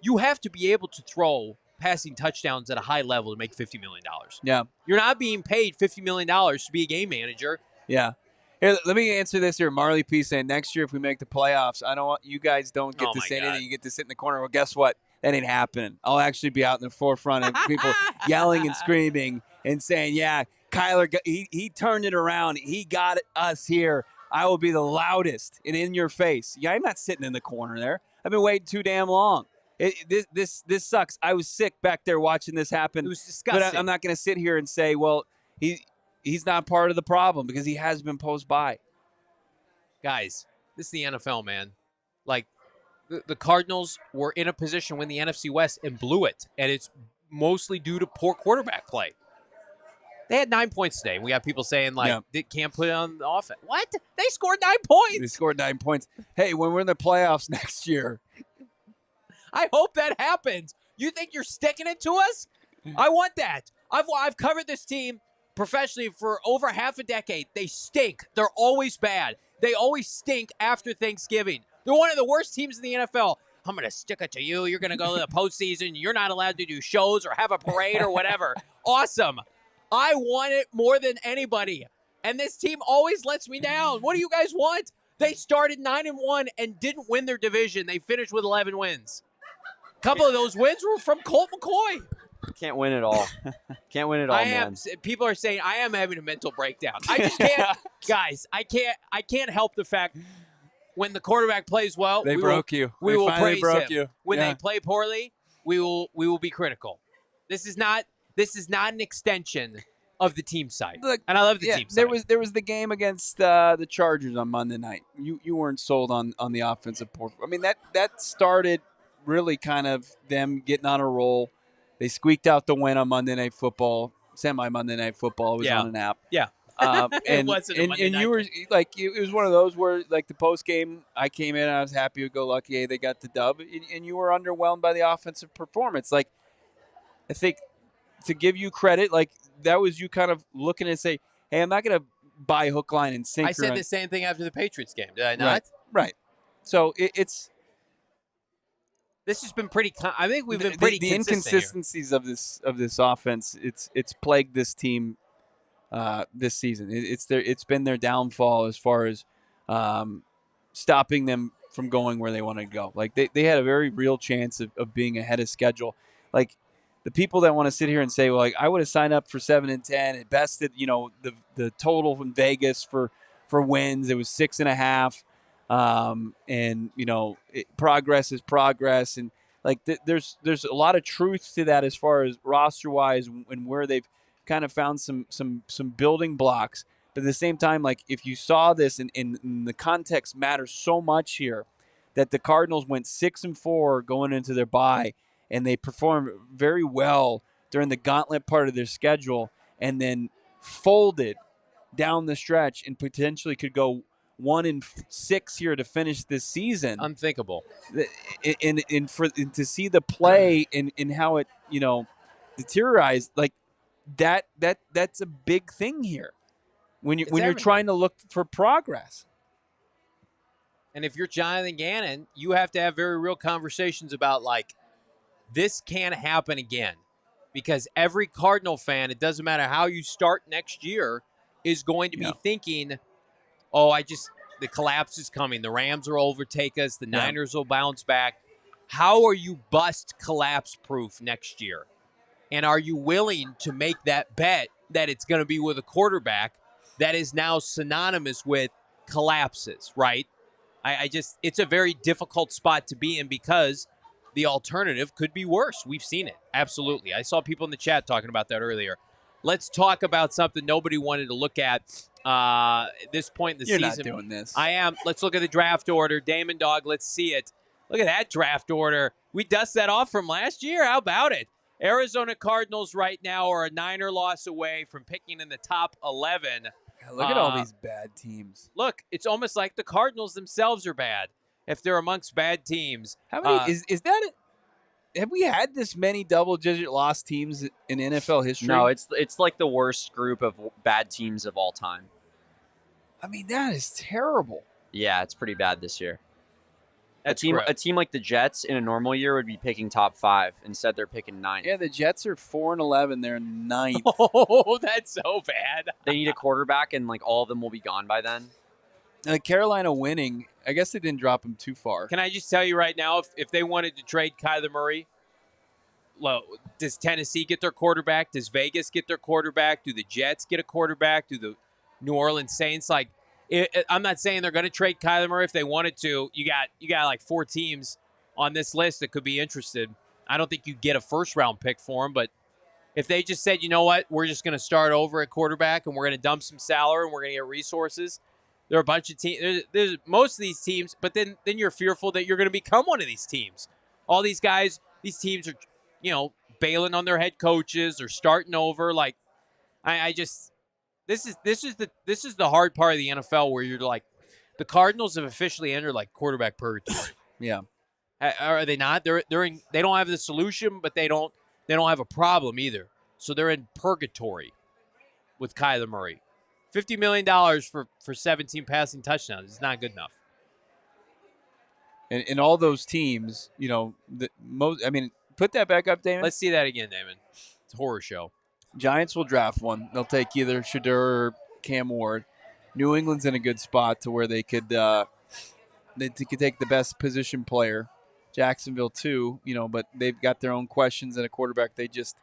Speaker 1: You have to be able to throw passing touchdowns at a high level to make $50 million.
Speaker 2: Yeah.
Speaker 1: You're not being paid $50 million to be a game manager.
Speaker 2: Yeah. Here, let me answer this here. Marley P saying, next year if we make the playoffs, I don't want you guys don't get to say anything. You get to sit in the corner. Well, guess what? That ain't happening. I'll actually be out in the forefront of people yelling and screaming and saying, yeah, Kyler, he turned it around. He got us here. I will be the loudest and in your face. Yeah, I'm not sitting in the corner there. I've been waiting too damn long. This sucks. I was sick back there watching this happen.
Speaker 1: It was disgusting.
Speaker 2: But I'm not going to sit here and say, well, he's not part of the problem because he has been posed by.
Speaker 1: Guys, this is the NFL, man. The Cardinals were in a position to win the NFC West and blew it, and it's mostly due to poor quarterback play. They had 9 points today. We got people saying, they can't put it on the offense. What? They scored 9 points.
Speaker 2: They scored 9 points. Hey, when we're in the playoffs next year.
Speaker 1: I hope that happens. You think you're sticking it to us? I want that. I've covered this team professionally for over half a decade. They stink. They're always bad. They always stink after Thanksgiving. They're one of the worst teams in the NFL. I'm going to stick it to you. You're going to go to the postseason. You're not allowed to do shows or have a parade or whatever. Awesome. I want it more than anybody. And this team always lets me down. What do you guys want? They started 9-1 and didn't win their division. They finished with 11 wins. A couple of those wins were from Colt McCoy.
Speaker 3: Can't win it all. Can't win it all, man.
Speaker 1: People are saying I am having a mental breakdown. I just can't. Guys, I can't help the fact when the quarterback plays well,
Speaker 2: we will
Speaker 1: praise him.
Speaker 2: You.
Speaker 1: When they play poorly, we will be critical. This is not an extension of the team side. Look, and I love the team side.
Speaker 2: There was the game against the Chargers on Monday night. You weren't sold on the offensive port. I mean that started really kind of them getting on a roll. They squeaked out the win on Monday Night Football, semi-Monday Night Football. It was on an app.
Speaker 1: Yeah.
Speaker 2: And
Speaker 1: it wasn't a Monday night.
Speaker 2: You were it was one of those where the post game, I came in and I was happy to go lucky. Hey, they got the dub, and you were underwhelmed by the offensive performance. I think to give you credit, that was you kind of looking and say, hey, I'm not going to buy hook, line, and sinker.
Speaker 1: I said the same thing after the Patriots game. Did I not?
Speaker 2: Right. So it's.
Speaker 1: This has been pretty. I think we've been pretty
Speaker 2: the
Speaker 1: consistent
Speaker 2: inconsistencies
Speaker 1: here.
Speaker 2: of this offense. It's plagued this team this season. It's been their downfall as far as stopping them from going where they want to go. They had a very real chance of being ahead of schedule. The people that want to sit here and say, well, I would have signed up for 7-10. It bested, the total in Vegas for wins. It was 6.5. Progress is progress, and there's a lot of truth to that as far as roster wise and where they've kind of found some building blocks. But at the same time, if you saw this in the context matters so much here, that the Cardinals went 6-4 going into their bye, and they performed very well during the gauntlet part of their schedule, and then folded down the stretch and potentially could go 1-6 here to finish this season.
Speaker 1: Unthinkable.
Speaker 2: And to see the play and how it deteriorized that's a big thing here when you're trying to look for progress.
Speaker 1: And if you're Jonathan Gannon, you have to have very real conversations about this can't happen again, because every Cardinal fan, it doesn't matter how you start next year, is going to be thinking, the collapse is coming. The Rams will overtake us. The Niners will bounce back. How are you bust collapse proof next year? And are you willing to make that bet that it's going to be with a quarterback that is now synonymous with collapses, right? It's a very difficult spot to be in, because the alternative could be worse. We've seen it. Absolutely. I saw people in the chat talking about that earlier. Let's talk about something nobody wanted to look at this point in the
Speaker 2: You're
Speaker 1: season.
Speaker 2: Not doing this.
Speaker 1: I am. Let's look at the draft order. Damon, Dawg, let's see it. Look at that draft order. We dust that off from last year. How about it? Arizona Cardinals right now are a Niner loss away from picking in the top 11.
Speaker 2: Look at all these bad teams.
Speaker 1: Look, it's almost like the Cardinals themselves are bad if they're amongst bad teams.
Speaker 2: How many is that? Have we had this many double-digit loss teams in NFL history?
Speaker 3: No, it's like the worst group of bad teams of all time.
Speaker 2: I mean, that is terrible.
Speaker 3: Yeah, it's pretty bad this year. A
Speaker 1: Correct.
Speaker 3: team like the Jets in a normal year would be picking top 5. Instead, they're picking 9.
Speaker 2: Yeah, the Jets are 4-11. They're 9th.
Speaker 1: Oh, that's so bad.
Speaker 3: They need a quarterback, and like all of them will be gone by then.
Speaker 2: Carolina winning. I guess they didn't drop him too far.
Speaker 1: Can I just tell you right now, if they wanted to trade Kyler Murray, does Tennessee get their quarterback? Does Vegas get their quarterback? Do the Jets get a quarterback? Do the New Orleans Saints I'm not saying they're going to trade Kyler Murray if they wanted to. You got like 4 teams on this list that could be interested. I don't think you get a first-round pick for him, but if they just said, you know what, we're just going to start over at quarterback and we're going to dump some salary and we're going to get resources, there are a bunch of teams. There's most of these teams, but then you're fearful that you're going to become one of these teams. All these guys, these teams are, bailing on their head coaches or starting over. Like, This is the hard part of the NFL where you're like, the Cardinals have officially entered like quarterback purgatory.
Speaker 2: Yeah,
Speaker 1: are they not? They don't have the solution, but they don't have a problem either. So they're in purgatory with Kyler Murray. $50 million for 17 passing touchdowns is not good enough.
Speaker 2: and in all those teams, put that back up, Damon.
Speaker 1: Let's see that again, Damon. It's a horror show.
Speaker 2: Giants will draft one. They'll take either Shedeur or Cam Ward. New England's in a good spot to where they could take the best position player. Jacksonville too, but they've got their own questions and a quarterback they just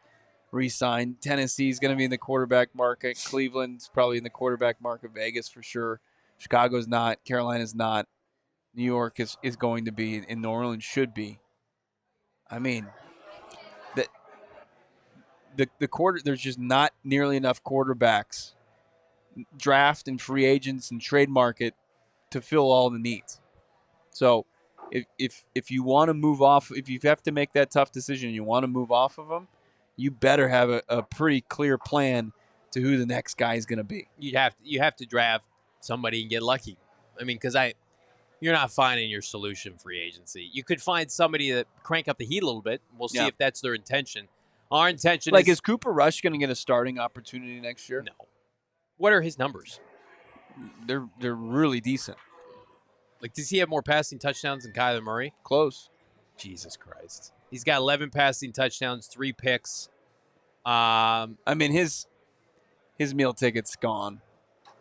Speaker 2: re-signed. Tennessee's going to be in the quarterback market. Cleveland's probably in the quarterback market. Vegas for sure. Chicago's not. Carolina's not. New York is going to be, and New Orleans should be. I mean, there's just not nearly enough quarterbacks, draft and free agents and trade market to fill all the needs. So if you want to move off, if you have to make that tough decision and you want to move off of them, you better have a pretty clear plan to who the next guy is going to be.
Speaker 1: You have to draft somebody and get lucky. I mean, because you're not finding your solution free agency. You could find somebody that crank up the heat a little bit. We'll see if that's their intention. Our intention
Speaker 2: is Cooper Rush going to get a starting opportunity next year?
Speaker 1: No. What are his numbers?
Speaker 2: They're really decent.
Speaker 1: Like, does he have more passing touchdowns than Kyler Murray?
Speaker 2: Close.
Speaker 1: Jesus Christ. He's got 11 passing touchdowns, 3 picks.
Speaker 2: I mean, his meal ticket's gone.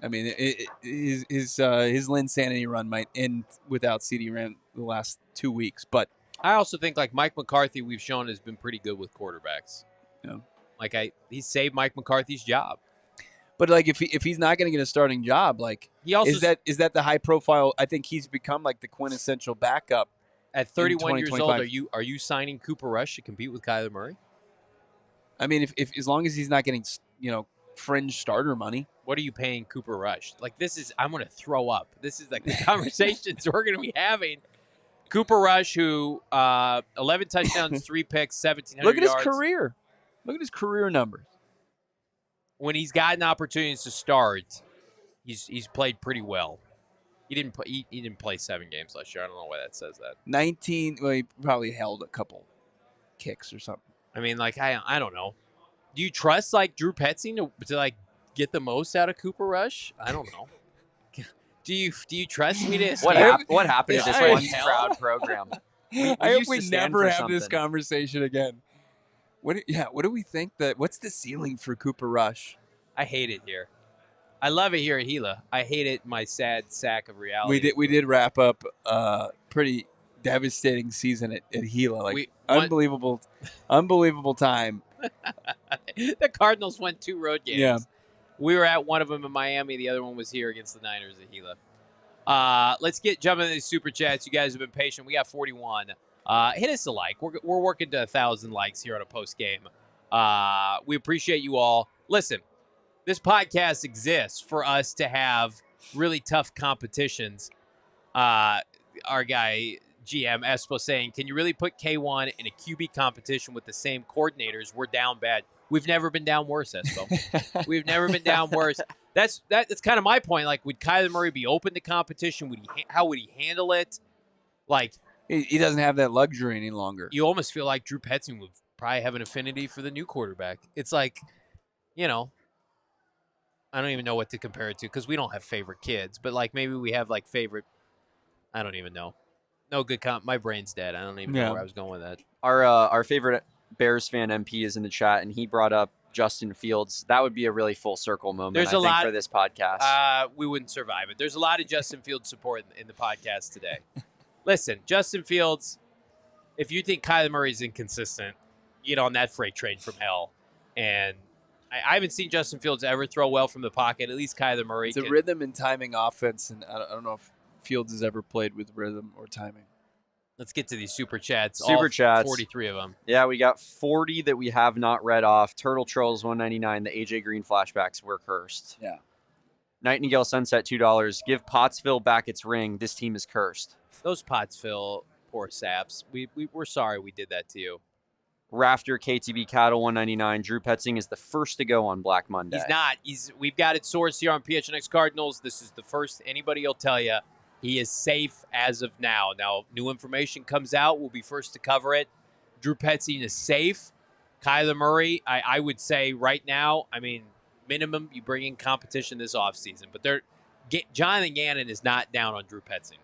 Speaker 2: I mean, his Linsanity run might end without CD Ram the last 2 weeks, but
Speaker 1: I also think like Mike McCarthy, we've shown has been pretty good with quarterbacks.
Speaker 2: Yeah.
Speaker 1: Like he saved Mike McCarthy's job.
Speaker 2: But like if he's not going to get a starting job, like
Speaker 1: he also
Speaker 2: is that the high profile? I think he's become like the quintessential backup.
Speaker 1: At 31 years old, are you signing Cooper Rush to compete with Kyler Murray?
Speaker 2: I mean, if as long as he's not getting fringe starter money.
Speaker 1: What are you paying Cooper Rush? Like I'm going to throw up. This is like the conversations we're going to be having. Cooper Rush, who 11 touchdowns, 3 picks, 1,700
Speaker 2: yards. Look at his career. Look at his career numbers.
Speaker 1: When he's gotten opportunities to start, he's played pretty well. He didn't play 7 games last year. I don't know why that says that.
Speaker 2: 19. Well, he probably held a couple kicks or something.
Speaker 1: I mean, like I don't know. Do you trust like Drew Petzing to like get the most out of Cooper Rush? I don't know. Do you trust me to?
Speaker 3: What happened to this one proud program?
Speaker 2: I hope we never have this conversation again. What do we think what's the ceiling for Cooper Rush?
Speaker 1: I hate it here. I love it here at Gila. I hate it, my sad sack of reality.
Speaker 2: We did wrap up a pretty devastating season at Gila. Like unbelievable time.
Speaker 1: The Cardinals won 2 road games.
Speaker 2: Yeah.
Speaker 1: We were at one of them in Miami. The other one was here against the Niners at Gila. Let's jump into these super chats. You guys have been patient. We got 41. Hit us a like. We're working to 1,000 likes here on a post game. We appreciate you all. Listen, this podcast exists for us to have really tough competitions. Our guy GM Espo saying, "Can you really put K1 in a QB competition with the same coordinators? We're down bad. We've never been down worse, Espo. We've never been down worse." That's kind of my point. Like, would Kyler Murray be open to competition? How would he handle it? Like,
Speaker 2: he doesn't have that luxury any longer.
Speaker 1: You almost feel like Drew Petzing would probably have an affinity for the new quarterback. It's like, I don't even know what to compare it to because we don't have favorite kids. But like maybe we have like favorite. I don't even know. No good comp. My brain's dead. I don't even know where I was going with that.
Speaker 3: Our favorite Bears fan MP is in the chat, and he brought up Justin Fields. That would be a really full circle moment.
Speaker 1: There's
Speaker 3: I think, for this podcast.
Speaker 1: We wouldn't survive it. There's a lot of Justin Fields support in the podcast today. Listen, Justin Fields. If you think Kyler Murray's inconsistent, get on that freight train from hell. And I haven't seen Justin Fields ever throw well from the pocket. At least Kyler Murray.
Speaker 2: It's a rhythm and timing offense, and I don't know if Fields has ever played with rhythm or timing.
Speaker 1: Let's get to these super chats.
Speaker 3: Super chats.
Speaker 1: 43 of them.
Speaker 3: Yeah, we got 40 that we have not read off. Turtle Trolls 199. The AJ Green flashbacks were cursed.
Speaker 2: Yeah.
Speaker 3: Nightingale Sunset $2. Give Pottsville back its ring. This team is cursed.
Speaker 1: Those Pottsville poor saps. We're sorry we did that to you.
Speaker 3: Rafter KTB Cattle 199. Drew Petzing is the first to go on Black Monday.
Speaker 1: He's not. We've got it sourced here on PHNX Cardinals. This is the first. Anybody will tell you he is safe as of now. Now, new information comes out. We'll be first to cover it. Drew Petzing is safe. Kyler Murray, I would say right now, minimum you bring in competition this offseason. But Jonathan Gannon is not down on Drew Petzing.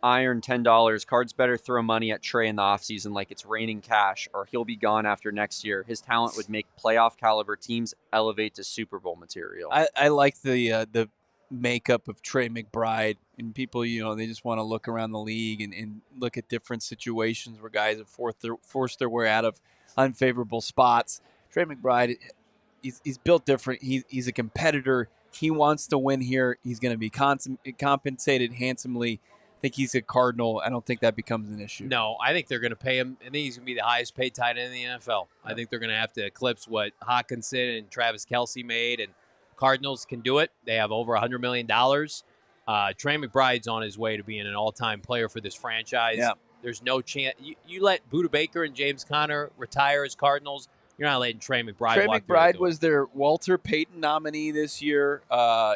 Speaker 3: Iron $10. Cards better throw money at Trey in the offseason like it's raining cash, or he'll be gone after next year. His talent would make playoff caliber teams elevate to Super Bowl material.
Speaker 2: I like the makeup of Trey McBride, and people, they just want to look around the league and look at different situations where guys have forced their way out of unfavorable spots. Trey McBride, he's built different. He's a competitor. He wants to win here. He's going to be compensated handsomely. I think he's a Cardinal. I don't think that becomes an issue.
Speaker 1: No, I think they're going to pay him. I think he's going to be the highest paid tight end in the NFL. Yeah. I think they're going to have to eclipse what Hawkinson and Travis Kelce made, and Cardinals can do it. They have over $100 million. Trey McBride's on his way to being an all-time player for this franchise.
Speaker 2: Yeah.
Speaker 1: There's no chance. You let Budda Baker and James Conner retire as Cardinals, you're not letting Trey McBride
Speaker 2: Trey
Speaker 1: walk
Speaker 2: McBride was their Walter Payton nominee this year.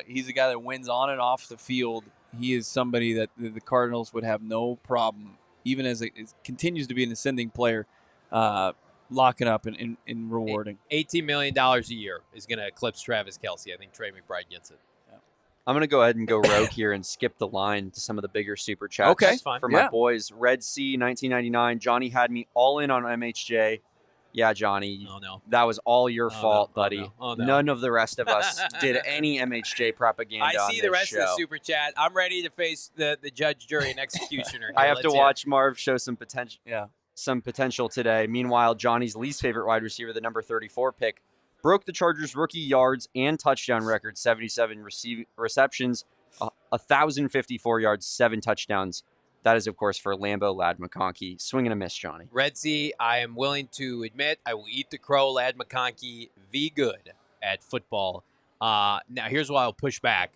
Speaker 2: He's a guy that wins on and off the field. He is somebody that the Cardinals would have no problem, even as it continues to be an ascending player, locking up and rewarding.
Speaker 1: $18 million a year is going to eclipse Travis Kelce. I think Trey McBride gets it.
Speaker 3: Yeah. I'm going to go ahead and go rogue here and skip the line to some of the bigger super chats.
Speaker 2: Okay.
Speaker 1: That's fine.
Speaker 3: For my boys. Red Sea 1999. Johnny had me all in on MHJ. Yeah, Johnny.
Speaker 1: Oh, no.
Speaker 3: That was all your fault, buddy.
Speaker 1: Oh, no.
Speaker 3: None of the rest of us did any MHJ propaganda on this show.
Speaker 1: I see the rest of the super chat. I'm ready to face the judge, jury, and executioner here.
Speaker 3: I have to watch Marv show some potential. Yeah, some potential today. Meanwhile, Johnny's least favorite wide receiver, the number 34 pick, broke the Chargers' rookie yards and touchdown record, 77 receptions, 1,054 yards, 7 touchdowns. That is, of course, for Lambeau Lad McConkey. Swing and a miss, Johnny.
Speaker 1: Red Sea, I am willing to admit I will eat the crow, Lad McConkey, be good at football. Now, here's why I'll push back.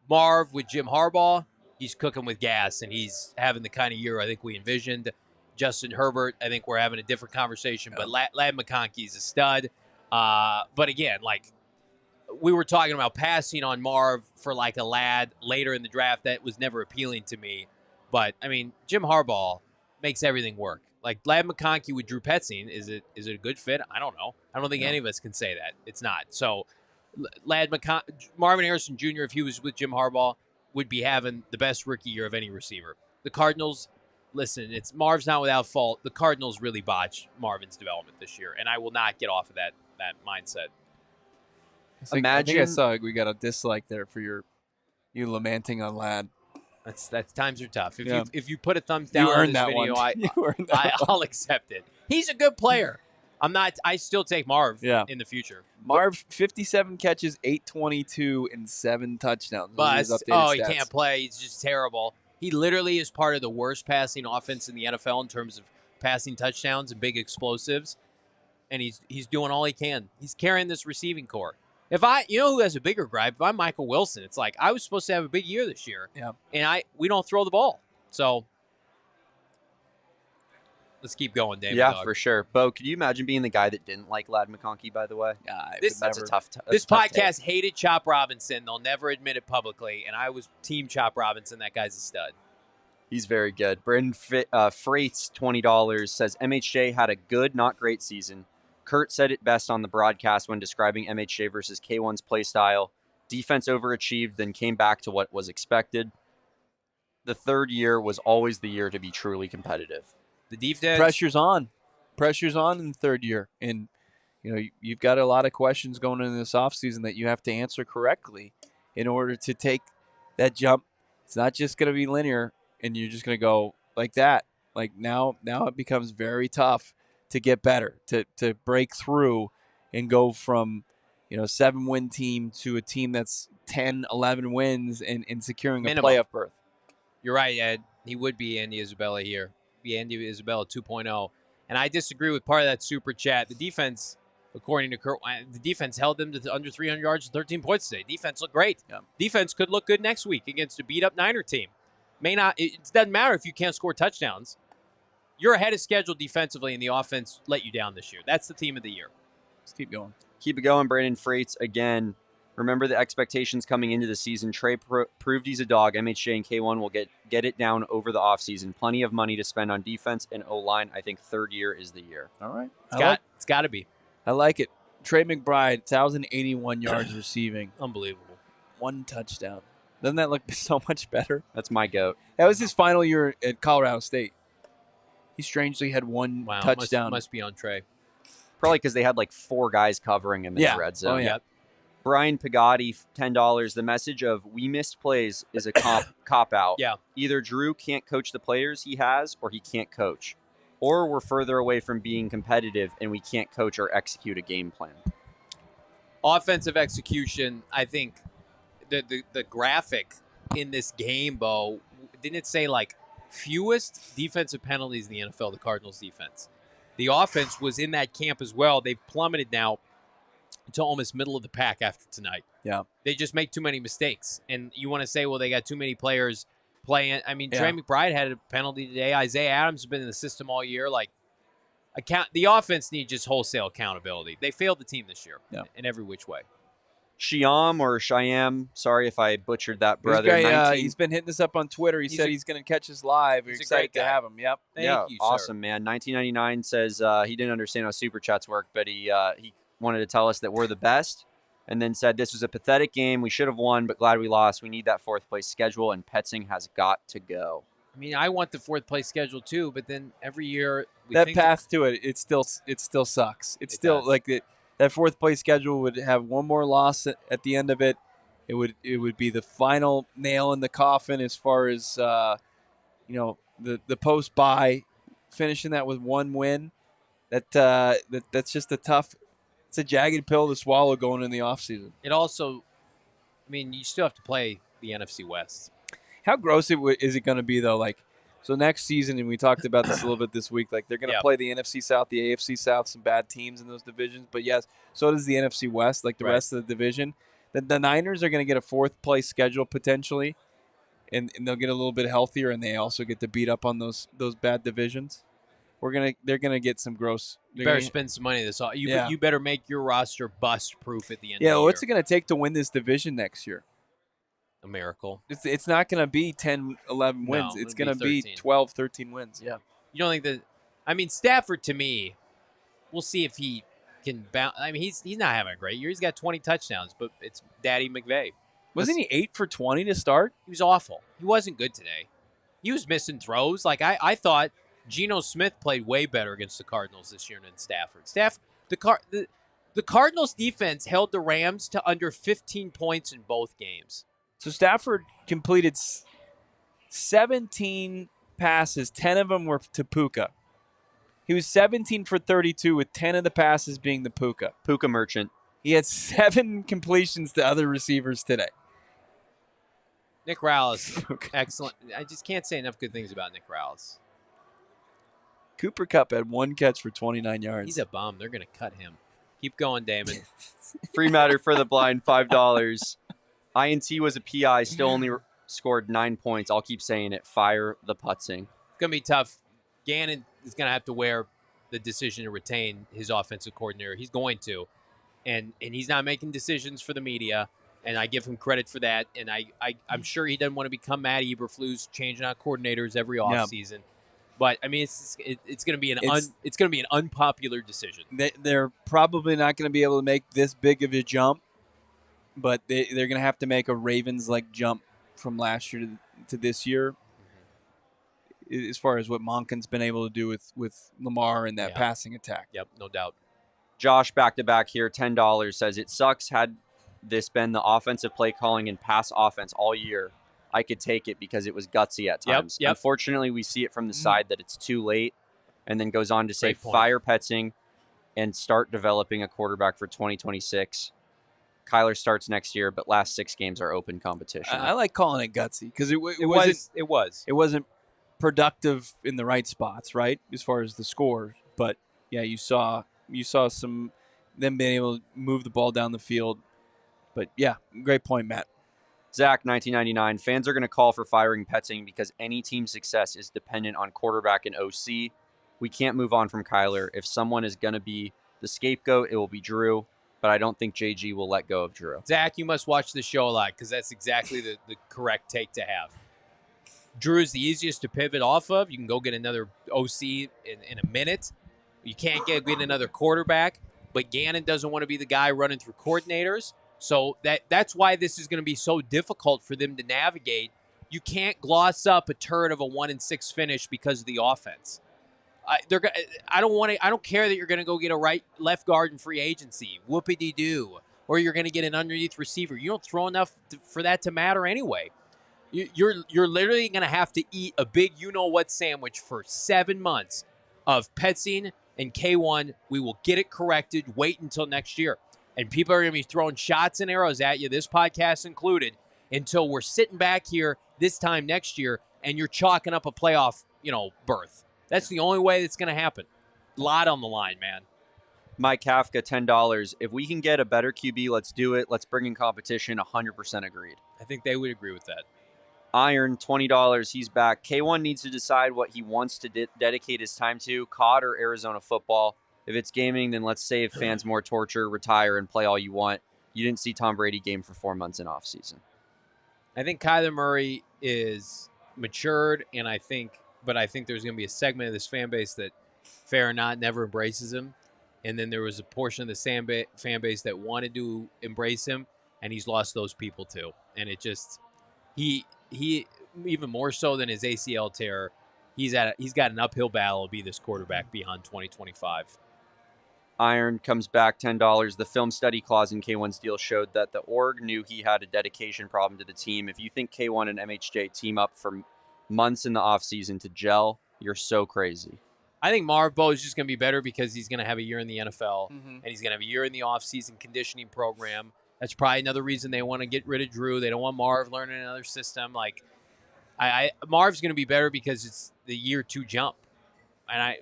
Speaker 1: Marv with Jim Harbaugh, he's cooking with gas, and he's having the kind of year I think we envisioned. Justin Herbert, I think we're having a different conversation, but Lad McConkey's a stud. But again, like we were talking about passing on Marv for like a Lad later in the draft, that was never appealing to me. But, Jim Harbaugh makes everything work. Like, Lad McConkey with Drew Petzing, is it a good fit? I don't know. I don't think any of us can say that. It's not. So, Marvin Harrison Jr., if he was with Jim Harbaugh, would be having the best rookie year of any receiver. The Cardinals, listen, Marv's not without fault. The Cardinals really botched Marvin's development this year, and I will not get off of that mindset.
Speaker 2: I think I saw we got a dislike there for you lamenting on Lad.
Speaker 1: That's times are tough. If you put a thumbs down on this video, I'll accept it. He's a good player. I still take Marv
Speaker 2: Yeah.
Speaker 1: in the future.
Speaker 2: Marv, 57 catches, 822, and 7 touchdowns. Those are his
Speaker 1: But
Speaker 2: updated
Speaker 1: he
Speaker 2: stats.
Speaker 1: can't play. He's just terrible. He literally is part of the worst passing offense in the NFL in terms of passing touchdowns and big explosives. And he's doing all he can. He's carrying this receiving core. You know who has a bigger gripe? If I'm Michael Wilson, it's like I was supposed to have a big year this year.
Speaker 2: Yeah.
Speaker 1: And we don't throw the ball. So let's keep going, Damon.
Speaker 3: Yeah,
Speaker 1: Dawg.
Speaker 3: for sure. Bo, could you imagine being the guy that didn't like Lad McConkey, by the way?
Speaker 1: This-
Speaker 3: That's a tough
Speaker 1: This
Speaker 3: tough take.
Speaker 1: podcast hated Chop Robinson. They'll never admit it publicly. And I was team Chop Robinson. That guy's a stud.
Speaker 3: He's very good. Brendan Freight's $20 says MHJ had a good, not great season. Kurt said it best on the broadcast when describing MHJ versus K1's play style. Defense overachieved, then came back to what was expected. The third year was always the year to be truly competitive.
Speaker 1: The defense.
Speaker 2: Pressure's on. Pressure's on in the third year. And, you've got a lot of questions going into this offseason that you have to answer correctly in order to take that jump. It's not just going to be linear, and you're just going to go like that. Like now it becomes very tough to get better, to break through and go from, 7-win team to a team that's 10, 11 wins and securing
Speaker 1: Minimum.
Speaker 2: a playoff berth.
Speaker 1: You're right, Ed. He would be Andy Isabella here. Be Andy Isabella 2.0. And I disagree with part of that super chat. The defense, according to Kurt, the defense held them to under 300 yards and 13 points today. Defense looked great.
Speaker 2: Yeah.
Speaker 1: Defense could look good next week against a beat-up Niner team. It doesn't matter if you can't score touchdowns. You're ahead of schedule defensively, and the offense let you down this year. That's the team of the year.
Speaker 2: Let's keep going.
Speaker 3: Keep it going, Brandon Freight's again. Remember the expectations coming into the season. Trey proved he's a dog. MHJ and K1 will get it down over the offseason. Plenty of money to spend on defense and O-line. I think third year is the year.
Speaker 2: All right.
Speaker 1: It's got to be.
Speaker 2: I like it. Trey McBride, 1,081 yards receiving.
Speaker 1: Unbelievable.
Speaker 2: 1 touchdown. Doesn't that look so much better?
Speaker 3: That's my goat.
Speaker 2: That was his final year at Colorado State. He strangely had 1 touchdown.
Speaker 1: Must be on Trey.
Speaker 3: Probably because they had like 4 guys covering him in the red zone.
Speaker 2: Oh, yeah.
Speaker 1: Yep.
Speaker 3: Brian Pagatti, $10. The message of we missed plays is a cop out.
Speaker 1: Yeah.
Speaker 3: Either Drew can't coach the players he has or he can't coach. Or we're further away from being competitive and we can't coach or execute a game plan.
Speaker 1: Offensive execution, I think the graphic in this game, Bo, didn't it say like fewest defensive penalties in the NFL, the Cardinals defense? The offense was in that camp as well. They've plummeted now to almost middle of the pack after tonight.
Speaker 2: Yeah.
Speaker 1: They just make too many mistakes. And you want to say, well, they got too many players playing. I mean, Trey McBride had a penalty today. Isaiah Adams has been in the system all year. Like, the offense needs just wholesale accountability. They failed the team this year in every which way.
Speaker 3: Shyam or Shyam, sorry if I butchered that, brother.
Speaker 2: This guy, he's been hitting us up on Twitter. He said he's going to catch us live. We're excited to have him. Yep.
Speaker 1: Thank you, sir.
Speaker 3: Awesome, man. 1999 says he didn't understand how Super Chats work, but he wanted to tell us that we're the best, and then said this was a pathetic game. We should have won, but glad we lost. We need that 4th place schedule, and Petzing has got to go.
Speaker 1: I mean, I want the 4th place schedule too, but then every year
Speaker 2: that path to it still sucks. It still
Speaker 1: does.
Speaker 2: like that 4th place schedule would have one more loss at the end of it. It would be the final nail in the coffin as far as the post bye, finishing that with 1 win. That's just it's a jagged pill to swallow going in the offseason.
Speaker 1: It also, I mean, you still have to play the NFC West.
Speaker 2: How gross is it going to be, though? Like, so next season, and we talked about this a little bit this week, like they're going to play the NFC South, the AFC South, some bad teams in those divisions. But, yes, so does the NFC West, like the rest of the division. The Niners are going to get a 4th place schedule potentially, and they'll get a little bit healthier, and they also get to beat up on those bad divisions. They're gonna get some gross.
Speaker 1: You better spend some money this off. You better make your roster bust proof at the end of the year.
Speaker 2: What's it going to take to win this division next year?
Speaker 1: A miracle.
Speaker 2: It's not going to be 10, 11 wins.
Speaker 1: No,
Speaker 2: it's going to be 12, 13 wins. Yeah.
Speaker 1: You don't think that? I mean, Stafford, to me, we'll see if he can bounce. I mean, he's not having a great year. He's got 20 touchdowns, but it's Daddy McVay.
Speaker 2: Wasn't he 8 for 20 to start?
Speaker 1: He was awful. He wasn't good today. He was missing throws. Like, I thought Geno Smith played way better against the Cardinals this year than Stafford. The Cardinals defense held the Rams to under 15 points in both games.
Speaker 2: So Stafford completed 17 passes. 10 of them were to Puka. He was 17 for 32 with 10 of the passes being the Puka.
Speaker 3: Puka merchant.
Speaker 2: He had 7 completions to other receivers today.
Speaker 1: Nick Rallis, excellent. I just can't say enough good things about Nick Rallis.
Speaker 2: Cooper Kupp had 1 catch for 29 yards.
Speaker 1: He's a bum. They're going to cut him. Keep going, Damon.
Speaker 3: Free matter for the blind, $5. INT was a PI, still only scored 9 points. I'll keep saying it. Fire the Petzing.
Speaker 1: It's going to be tough. Gannon is going to have to wear the decision to retain his offensive coordinator. He's going to. And he's not making decisions for the media, and I give him credit for that. And I'm sure he doesn't want to become Matt Eberflus, changing out coordinators every offseason. Yeah. But I mean, it's going to be an unpopular decision.
Speaker 2: They're probably not going to be able to make this big of a jump, but they're going to have to make a Ravens-like jump from last year to this year, as far as what Monken's been able to do with Lamar and that passing attack.
Speaker 1: Yep, no doubt.
Speaker 3: Josh, back-to-back here, $10, says, it sucks had this been the offensive play calling and pass offense all year. I could take it because it was gutsy at times.
Speaker 1: Yep.
Speaker 3: Unfortunately, we see it from the side that it's too late, and then goes on to say, fire Petzing and start developing a quarterback for 2026. Kyler starts next year, but last 6 games are open competition.
Speaker 2: I like calling it gutsy because it wasn't productive in the right spots, right, as far as the score. But, yeah, you saw some them being able to move the ball down the field. But, yeah, great point, Matt.
Speaker 3: Zach, 1999, fans are going to call for firing Petzing because any team's success is dependent on quarterback and OC. We can't move on from Kyler. If someone is going to be the scapegoat, it will be Drew, but I don't think JG will let go of Drew.
Speaker 1: Zach, you must watch the show a lot because that's exactly the correct take to have. Drew is the easiest to pivot off of. You can go get another OC in a minute. You can't get another quarterback, but Gannon doesn't want to be the guy running through coordinators. So that's why this is going to be so difficult for them to navigate. You can't gloss up a turd of a 1-6 finish because of the offense. I don't care that you're going to go get a left guard in free agency, whoopity-doo, or you're going to get an underneath receiver. You don't throw enough for that to matter anyway. You're literally going to have to eat a big you-know-what sandwich for 7 months of Petzing and K1. We will get it corrected. Wait until next year. And people are going to be throwing shots and arrows at you, this podcast included, until we're sitting back here this time next year and you're chalking up a playoff, berth. That's the only way that's going to happen. A lot on the line, man.
Speaker 3: Mike Kafka, $10. If we can get a better QB, let's do it. Let's bring in competition. 100% agreed.
Speaker 1: I think they would agree with that.
Speaker 3: Iron, $20. He's back. K1 needs to decide what he wants to dedicate his time to, COD or Arizona football. If it's gaming, then let's save fans more torture, retire, and play all you want. You didn't see Tom Brady game for 4 months in offseason.
Speaker 1: I think Kyler Murray is matured, and I think there's going to be a segment of this fan base that, fair or not, never embraces him. And then there was a portion of the fan base that wanted to embrace him, and he's lost those people too. And it just he even more so than his ACL tear, he's got an uphill battle to be this quarterback beyond 2025.
Speaker 3: Iron comes back, $10. The film study clause in K1's deal showed that the org knew he had a dedication problem to the team. If you think K1 and MHJ team up for months in the offseason to gel, you're so crazy.
Speaker 1: I think Marv Bo is just going to be better because he's going to have a year in the NFL, and he's going to have a year in the offseason conditioning program. That's probably another reason they want to get rid of Drew. They don't want Marv learning another system. Like, Marv's going to be better because it's the year 2 jump. And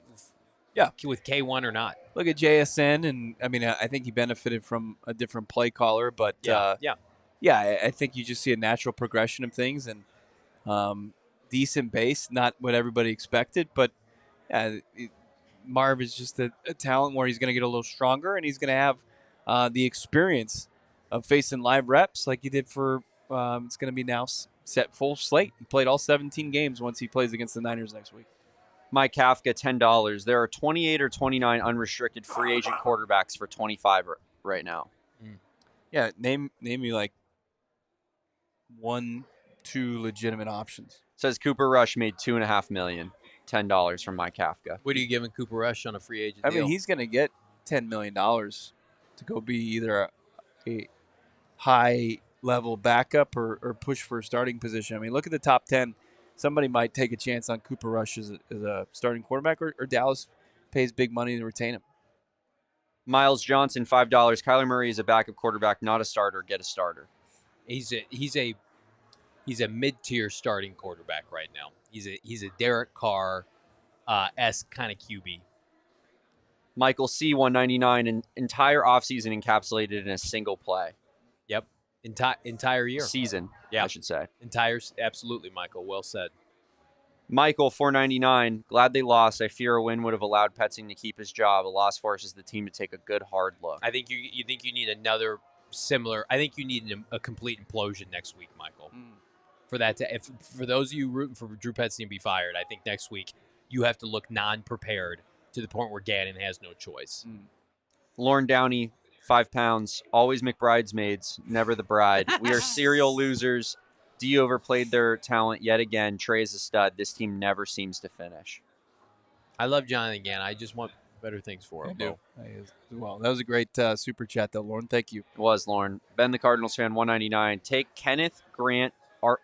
Speaker 1: with K1 or not.
Speaker 2: Look at JSN, and I mean, I think he benefited from a different play caller, but I think you just see a natural progression of things and decent base, not what everybody expected, but Marv is just a talent where he's going to get a little stronger, and he's going to have the experience of facing live reps like he did for. It's going to be now set full slate. He played all 17 games once he plays against the Niners next week.
Speaker 3: Mike Kafka, $10. There are 28 or 29 unrestricted free agent quarterbacks for 25 right now.
Speaker 2: Yeah, name me like 1-2 legitimate options.
Speaker 3: Says Cooper Rush made $2.5 million. $10 from Mike Kafka.
Speaker 1: What are you giving Cooper Rush on a free agent deal?
Speaker 2: I mean, he's going to get $10 million to go be either a high-level backup or push for a starting position. I mean, look at the top 10. Somebody might take a chance on Cooper Rush as a starting quarterback, or Dallas pays big money to retain him.
Speaker 3: Miles Johnson, $5. Kyler Murray is a backup quarterback, not a starter. Get a starter.
Speaker 1: He's a mid-tier starting quarterback right now. He's a Derek Carr esque kind of QB.
Speaker 3: Michael C, $199, an entire offseason encapsulated in a single play.
Speaker 1: Yep, entire year.
Speaker 3: Season,
Speaker 1: yeah.
Speaker 3: I should say.
Speaker 1: Absolutely, Michael. Well said.
Speaker 3: Michael, $4.99. Glad they lost. I fear a win would have allowed Petzing to keep his job. A loss forces the team to take a good hard look.
Speaker 1: I think you think you need another similar. I think you need a complete implosion next week, Michael. For that for those of you rooting for Drew Petzing to be fired, I think next week you have to look non-prepared to the point where Gannon has no choice.
Speaker 3: Lauren Downey, £5. Always McBride's maids, never the bride. We are serial losers. D overplayed their talent yet again. Trey is a stud. This team never seems to finish.
Speaker 1: I love Jonathan Gannon. I just want better things for him.
Speaker 2: Well, that was a great super chat, though, Lauren. Thank you.
Speaker 3: It was, Lauren. Ben the Cardinals fan, $199. Take Kenneth Grant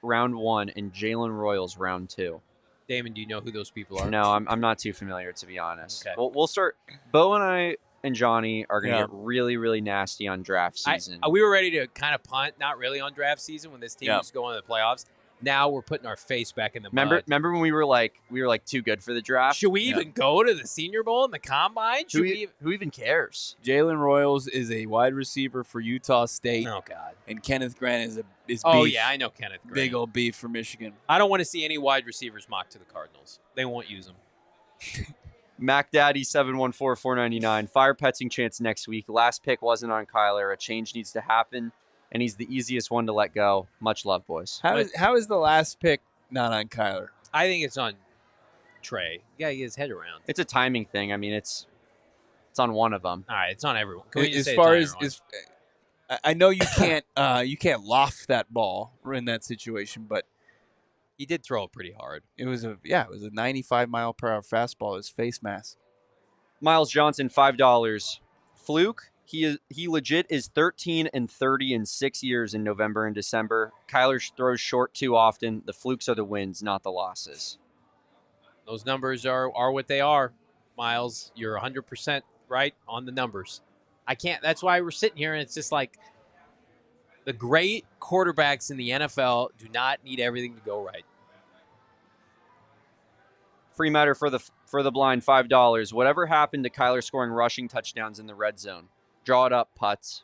Speaker 3: round 1 and Jalen Royals round 2.
Speaker 1: Damon, do you know who those people are?
Speaker 3: No, I'm not too familiar, to be honest.
Speaker 1: Okay.
Speaker 3: We'll start. Bo and I and Johnny are going to get really, really nasty on draft season.
Speaker 1: We were ready to kind of punt, not really on draft season when this team was going to the playoffs. Now we're putting our face back in the mud.
Speaker 3: Remember when we were like too good for the draft?
Speaker 1: Should we even go to the Senior Bowl and the Combine?
Speaker 3: Who even cares?
Speaker 2: Jalen Royals is a wide receiver for Utah State.
Speaker 1: Oh God!
Speaker 2: And Kenneth Grant is beef.
Speaker 1: Oh yeah, I know Kenneth Grant.
Speaker 2: Big old beef for Michigan.
Speaker 1: I don't want to see any wide receivers mocked to the Cardinals. They won't use them.
Speaker 3: Mac Daddy 714-499. Fire Petzing chance next week. Last pick wasn't on Kyler. A change needs to happen. And he's the easiest one to let go. Much love, boys.
Speaker 2: How is the last pick not on Kyler?
Speaker 1: I think it's on Trey. You got to get his head around.
Speaker 3: It's a timing thing. I mean, it's on one of them.
Speaker 1: All right, it's on everyone.
Speaker 2: I know you can't loft that ball in that situation, but
Speaker 1: he did throw it pretty hard.
Speaker 2: It was a 95-mile-per-hour fastball. His face mask.
Speaker 3: Miles Johnson, $5. Fluke. He legit is 13-30 in 6 years in November and December. Kyler throws short too often. The flukes are the wins, not the losses.
Speaker 1: Those numbers are what they are, Miles. You're 100% right on the numbers. I can't. That's why we're sitting here, and it's just like the great quarterbacks in the NFL do not need everything to go right.
Speaker 3: Free matter for the blind, $5. Whatever happened to Kyler scoring rushing touchdowns in the red zone? Draw it up, putts.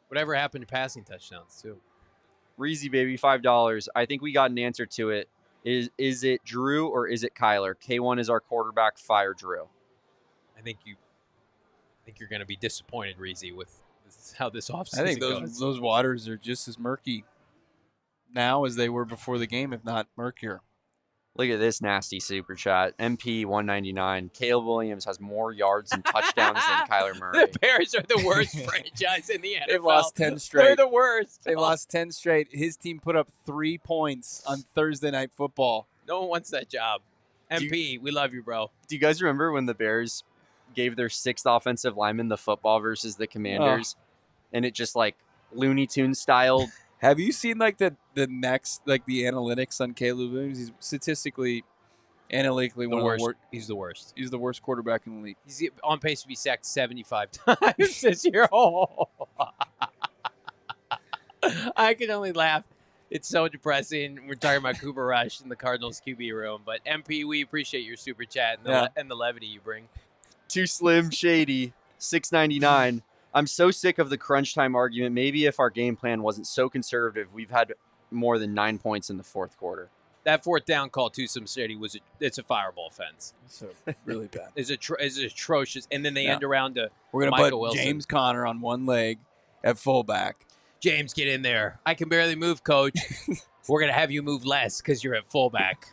Speaker 1: Whatever happened to passing touchdowns, too?
Speaker 3: Reezy, baby, $5. I think we got an answer to it. Is it Drew or is it Kyler? K1 is our quarterback. Fire Drew.
Speaker 1: I think you're going to be disappointed, Reezy, with how this offseason
Speaker 2: I think
Speaker 1: goes.
Speaker 2: those waters are just as murky now as they were before the game, if not murkier.
Speaker 3: Look at this nasty super chat. MP 199. Caleb Williams has more yards and touchdowns than Kyler Murray.
Speaker 1: The Bears are the worst franchise in the NFL.
Speaker 2: They've lost 10 straight.
Speaker 1: They're the worst.
Speaker 2: They lost 10 straight. His team put up 3 points on Thursday Night Football.
Speaker 1: No one wants that job. MP, we love you, bro.
Speaker 3: Do you guys remember when the Bears gave their 6th offensive lineman the football versus the Commanders? And it just like Looney Tunes style.
Speaker 2: Have you seen like the analytics on Caleb Williams? He's statistically, analytically one of the worst.
Speaker 1: He's the worst.
Speaker 2: He's the worst quarterback in the league.
Speaker 1: He's on pace to be sacked 75 times this year. I can only laugh. It's so depressing. We're talking about Cooper Rush in the Cardinals QB room. But MP, we appreciate your super chat and the levity you bring.
Speaker 3: Too Slim Shady, $6.99. I'm so sick of the crunch time argument. Maybe if our game plan wasn't so conservative, we've had more than 9 points in the fourth quarter.
Speaker 1: That fourth down call to some city it's a fireball offense.
Speaker 2: So really bad.
Speaker 1: It's atrocious. And then they end around to
Speaker 2: we're gonna
Speaker 1: Michael
Speaker 2: put
Speaker 1: Wilson.
Speaker 2: James Conner on one leg at fullback.
Speaker 1: James, get in there. I can barely move, coach. We're gonna have you move less because you're at fullback.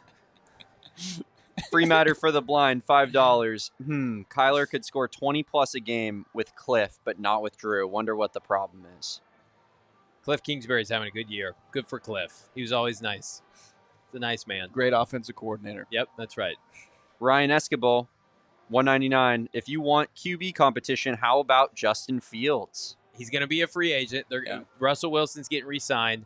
Speaker 3: Free matter for the blind, $5. Kyler could score 20-plus a game with Cliff, but not with Drew. Wonder what the problem is.
Speaker 1: Cliff Kingsbury's having a good year. Good for Cliff. He was always nice. He's a nice man.
Speaker 2: Great offensive coordinator.
Speaker 1: Yep, that's right.
Speaker 3: Ryan Escobar, $199. If you want QB competition, how about Justin Fields?
Speaker 1: He's going to be a free agent. Russell Wilson's getting re-signed.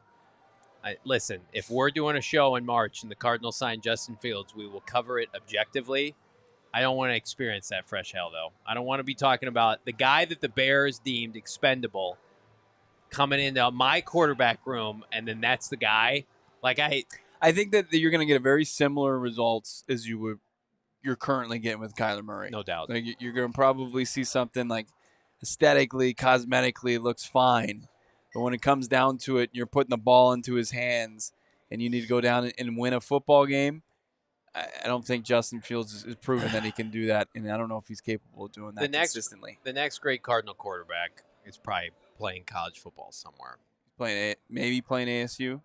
Speaker 1: Listen, if we're doing a show in March and the Cardinals sign Justin Fields, we will cover it objectively. I don't want to experience that fresh hell, though. I don't want to be talking about the guy that the Bears deemed expendable coming into my quarterback room, and then that's the guy. Like
Speaker 2: I think that you're going to get very similar results as you're currently getting with Kyler Murray.
Speaker 1: No doubt.
Speaker 2: Like you're going to probably see something like aesthetically, cosmetically looks fine, but when it comes down to it, you're putting the ball into his hands, and you need to go down and win a football game. I don't think Justin Fields is proven that he can do that, and I don't know if he's capable of doing that consistently.
Speaker 1: The next great Cardinal quarterback is probably playing college football somewhere.
Speaker 2: Maybe playing ASU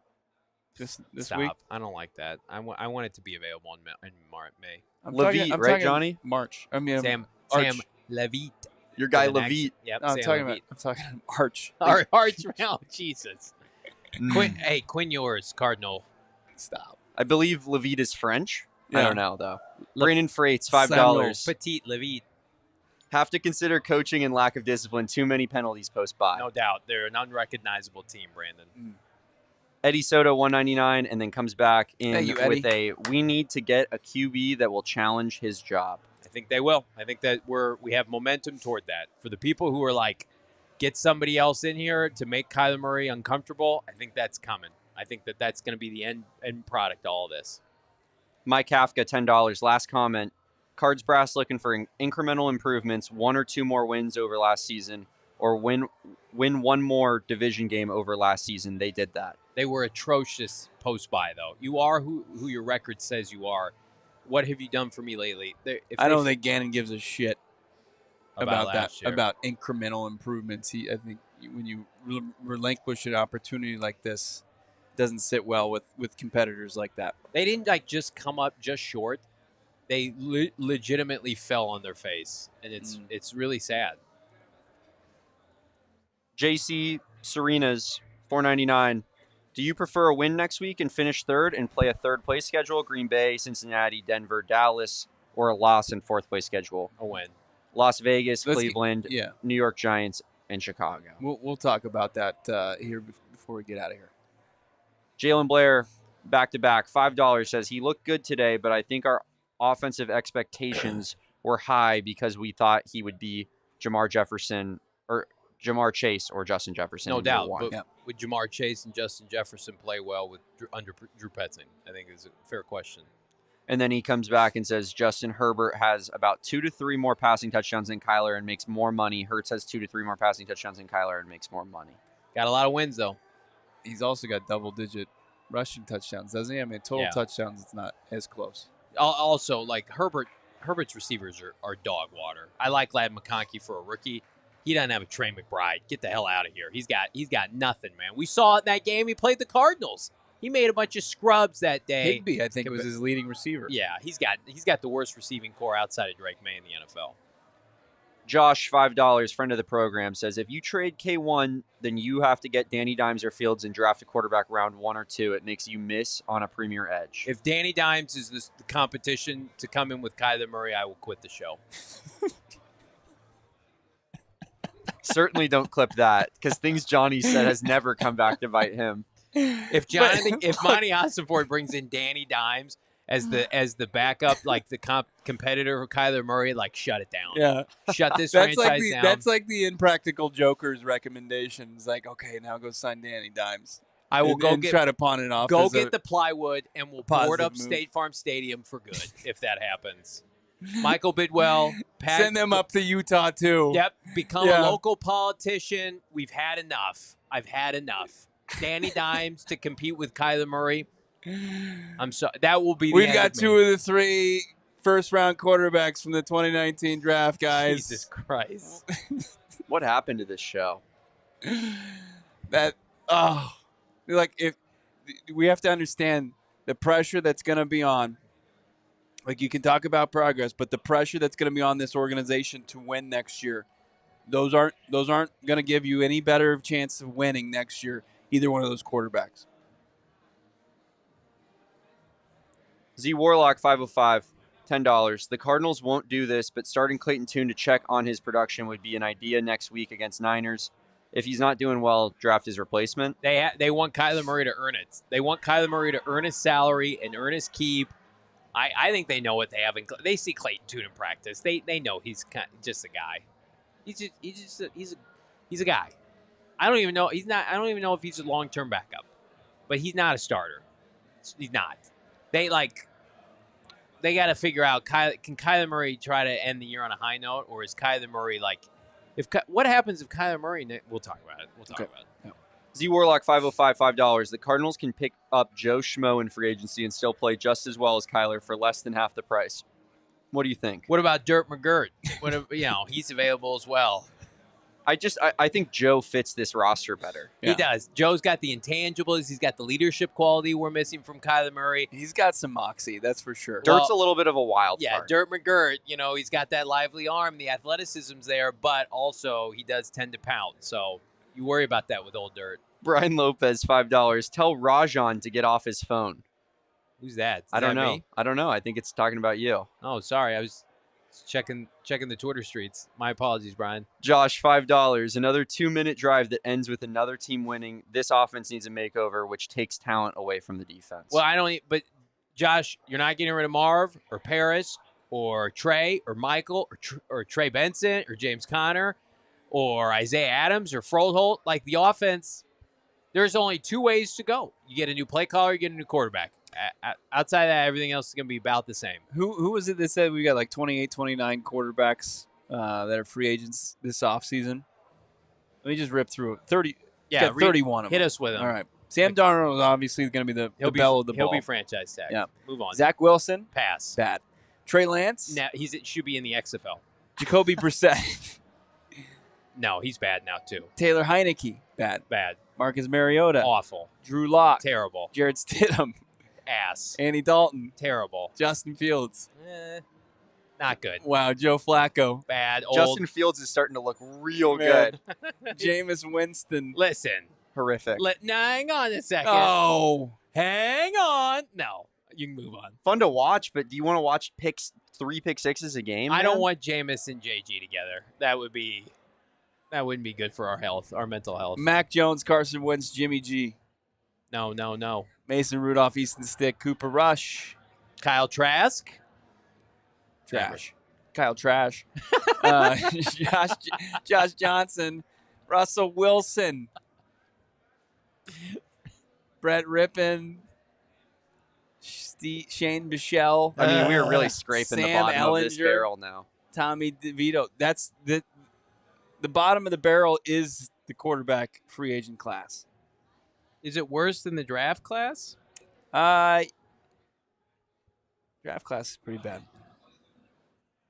Speaker 2: this week.
Speaker 1: I don't like that. I want it to be available in May.
Speaker 2: I'm
Speaker 3: Levitt,
Speaker 2: talking,
Speaker 3: right, Johnny?
Speaker 2: March. I mean,
Speaker 1: Sam Levitt.
Speaker 3: Your guy Levitt.
Speaker 1: Yep.
Speaker 2: No, I'm talking Arch.
Speaker 1: Arch round. Jesus. Quinn yours, Cardinal.
Speaker 2: Stop.
Speaker 3: I believe Levitt is French.
Speaker 2: Yeah.
Speaker 3: I don't know, though. Brandon Freight's $5.
Speaker 1: Petit Levitt.
Speaker 3: Have to consider coaching and lack of discipline. Too many penalties post-bye.
Speaker 1: No doubt. They're an unrecognizable team, Brandon.
Speaker 3: Eddie Soto, $1.99, and then comes back in
Speaker 2: Thank you,
Speaker 3: with
Speaker 2: Eddie.
Speaker 3: we need to get a QB that will challenge his job.
Speaker 1: I think they will. I think that we have momentum toward that. For the people who are like, get somebody else in here to make Kyler Murray uncomfortable, I think that's coming. I think that's going to be the end product of all this.
Speaker 3: Mike Kafka, $10. Last comment. Cards Brass looking for incremental improvements, 1 or 2 more wins over last season, or win one more division game over last season. They did that.
Speaker 1: They were atrocious post-bye, though. You are who your record says you are. What have you done for me lately?
Speaker 2: I don't think Gannon gives a shit about that,
Speaker 1: year.
Speaker 2: about incremental improvements. I think when you relinquish an opportunity like this, it doesn't sit well with competitors like that.
Speaker 1: They didn't just come up just short. They legitimately fell on their face, and it's really sad.
Speaker 3: JC Serena's $4.99. Do you prefer a win next week and finish third and play a third-place schedule, Green Bay, Cincinnati, Denver, Dallas, or a loss in fourth-place schedule?
Speaker 1: A win.
Speaker 3: Las Vegas, Cleveland,
Speaker 2: Yeah.
Speaker 3: New York Giants, and Chicago.
Speaker 2: We'll talk about that here before we get out of here.
Speaker 3: Jalen Blair, back-to-back, $5, says he looked good today, but I think our offensive expectations were high because we thought he would be Jamar Chase or Justin Jefferson.
Speaker 1: No doubt. But
Speaker 2: Yeah.
Speaker 1: would Jamar Chase and Justin Jefferson play well under Drew Petzing? I think is a fair question.
Speaker 3: And then he comes back and says Justin Herbert has about 2 to 3 more passing touchdowns than Kyler and makes more money. Hurts has 2 to 3 more passing touchdowns than Kyler and makes more money.
Speaker 1: Got a lot of wins, though.
Speaker 2: He's also got double-digit rushing touchdowns, doesn't he? I mean, total touchdowns, it's not as close.
Speaker 1: Also, like Herbert's receivers are dog water. I like Ladd McConkey for a rookie. He doesn't have a Trey McBride. Get the hell out of here. He's got nothing, man. We saw it in that game. He played the Cardinals. He made a bunch of scrubs that day.
Speaker 2: Higbee, I think, was his leading receiver.
Speaker 1: Yeah, he's got the worst receiving core outside of Drake May in the NFL.
Speaker 3: Josh, $5, friend of the program, says if you trade K1, then you have to get Danny Dimes or Fields and draft a quarterback round 1 or 2. It makes you miss on a premier edge.
Speaker 1: If Danny Dimes is the competition to come in with Kyler Murray, I will quit the show.
Speaker 3: Certainly don't clip that because things Johnny said has never come back to bite him.
Speaker 1: If Monty Ossenford brings in Danny Dimes as the backup, like the competitor for Kyler Murray, like shut it down.
Speaker 2: Yeah,
Speaker 1: shut this
Speaker 2: that's
Speaker 1: franchise
Speaker 2: like
Speaker 1: down.
Speaker 2: That's like the Impractical Joker's recommendations. Like, okay, now go sign Danny Dimes.
Speaker 1: I will
Speaker 2: try to pawn it off.
Speaker 1: Go get the plywood, and we'll board up
Speaker 2: move.
Speaker 1: State Farm Stadium for good if that happens. Michael Bidwell,
Speaker 2: send them up to Utah too.
Speaker 1: Yep, become a local politician. We've had enough. I've had enough. Danny Dimes to compete with Kyler Murray. I'm sorry. That will be.
Speaker 2: We've got 2 of the 3 first-round quarterbacks from the 2019 draft, guys.
Speaker 1: Jesus Christ!
Speaker 3: What happened to this show?
Speaker 2: If we have to understand the pressure that's going to be on. Like, you can talk about progress, but the pressure that's going to be on this organization to win next year, those aren't going to give you any better chance of winning next year, either one of those quarterbacks.
Speaker 3: Z Warlock, 505, $10. The Cardinals won't do this, but starting Clayton Tune to check on his production would be an idea next week against Niners. If he's not doing well, draft his replacement.
Speaker 1: They want Kyler Murray to earn it. They want Kyler Murray to earn his salary and earn his keep. I think they know what they have. They see Clayton Tune in practice. They know he's just a guy. He's a guy. I don't even know. I don't even know if he's a long-term backup, but he's not a starter. He's not. They got to figure out, can Kyler Murray try to end the year on a high note, or is Kyler Murray what happens if Kyler Murray, we'll talk about it.
Speaker 2: Yeah.
Speaker 3: Z Warlock 505 $5. The Cardinals can pick up Joe Schmo in free agency and still play just as well as Kyler for less than half the price. What do you think?
Speaker 1: What about Dirt McGirt? He's available as well.
Speaker 3: I think Joe fits this roster better.
Speaker 1: Yeah. He does. Joe's got the intangibles. He's got the leadership quality we're missing from Kyler Murray.
Speaker 2: He's got some moxie, that's for sure.
Speaker 3: Dirt's a little bit of a wild card.
Speaker 1: Dirt McGirt, he's got that lively arm. The athleticism's there, but also he does tend to pound. So you worry about that with old Dirt.
Speaker 3: Brian Lopez, $5. Tell Rajon to get off his phone.
Speaker 1: Who's that?
Speaker 3: I don't know. I don't know. I think it's talking about you.
Speaker 1: Oh, sorry. I was checking the Twitter streets. My apologies, Brian.
Speaker 3: Josh, $5. Another 2-minute drive that ends with another team winning. This offense needs a makeover, which takes talent away from the defense.
Speaker 1: Well, but Josh, you're not getting rid of Marv or Paris or Trey or Michael or Trey Benson or James Conner or Isaiah Adams or Froholt. Like, the offense, there's only two ways to go. You get a new play caller, you get a new quarterback. Outside of that, everything else is going to be about the same.
Speaker 2: Who was it that said we got like 28, 29 quarterbacks that are free agents this offseason? Let me just rip through it. 30. Yeah, 31 of them.
Speaker 1: Hit us with them.
Speaker 2: All right. Sam Darnold is obviously going to be the bell of the ball.
Speaker 1: He'll be franchise tag.
Speaker 2: Yeah.
Speaker 1: Move on.
Speaker 2: Zach Wilson.
Speaker 1: Pass.
Speaker 2: Bad. Trey Lance.
Speaker 1: Now, should be in the XFL.
Speaker 2: Jacoby Brissett.
Speaker 1: No, he's bad now too.
Speaker 2: Taylor Heineke. Bad. Marcus Mariota.
Speaker 1: Awful.
Speaker 2: Drew Lock.
Speaker 1: Terrible.
Speaker 2: Jared Stidham.
Speaker 1: Ass.
Speaker 2: Andy Dalton.
Speaker 1: Terrible.
Speaker 2: Justin Fields.
Speaker 1: Not good.
Speaker 2: Wow, Joe Flacco.
Speaker 1: Bad. Old.
Speaker 3: Justin Fields is starting to look real good.
Speaker 2: Jameis Winston.
Speaker 1: Listen.
Speaker 3: Horrific.
Speaker 1: Hang on a second.
Speaker 2: Oh.
Speaker 1: Hang on. No. You can move on.
Speaker 3: Fun to watch, but do you want to watch 3 pick sixes a game?
Speaker 1: I don't want Jameis and JG together. That wouldn't be good for our health, our mental health.
Speaker 2: Mac Jones, Carson Wentz, Jimmy G.
Speaker 1: No.
Speaker 2: Mason Rudolph, Easton Stick, Cooper Rush.
Speaker 1: Kyle Trask.
Speaker 2: Trash. Kyle Trash. Josh Johnson. Russell Wilson. Brett Rippon. Shane Bichelle.
Speaker 3: I mean, we're really scraping the bottom
Speaker 2: Ellinger,
Speaker 3: of this barrel now.
Speaker 2: Tommy DeVito. That's the bottom of the barrel is the quarterback free agent class.
Speaker 1: Is it worse than the draft class?
Speaker 2: Draft class is pretty bad.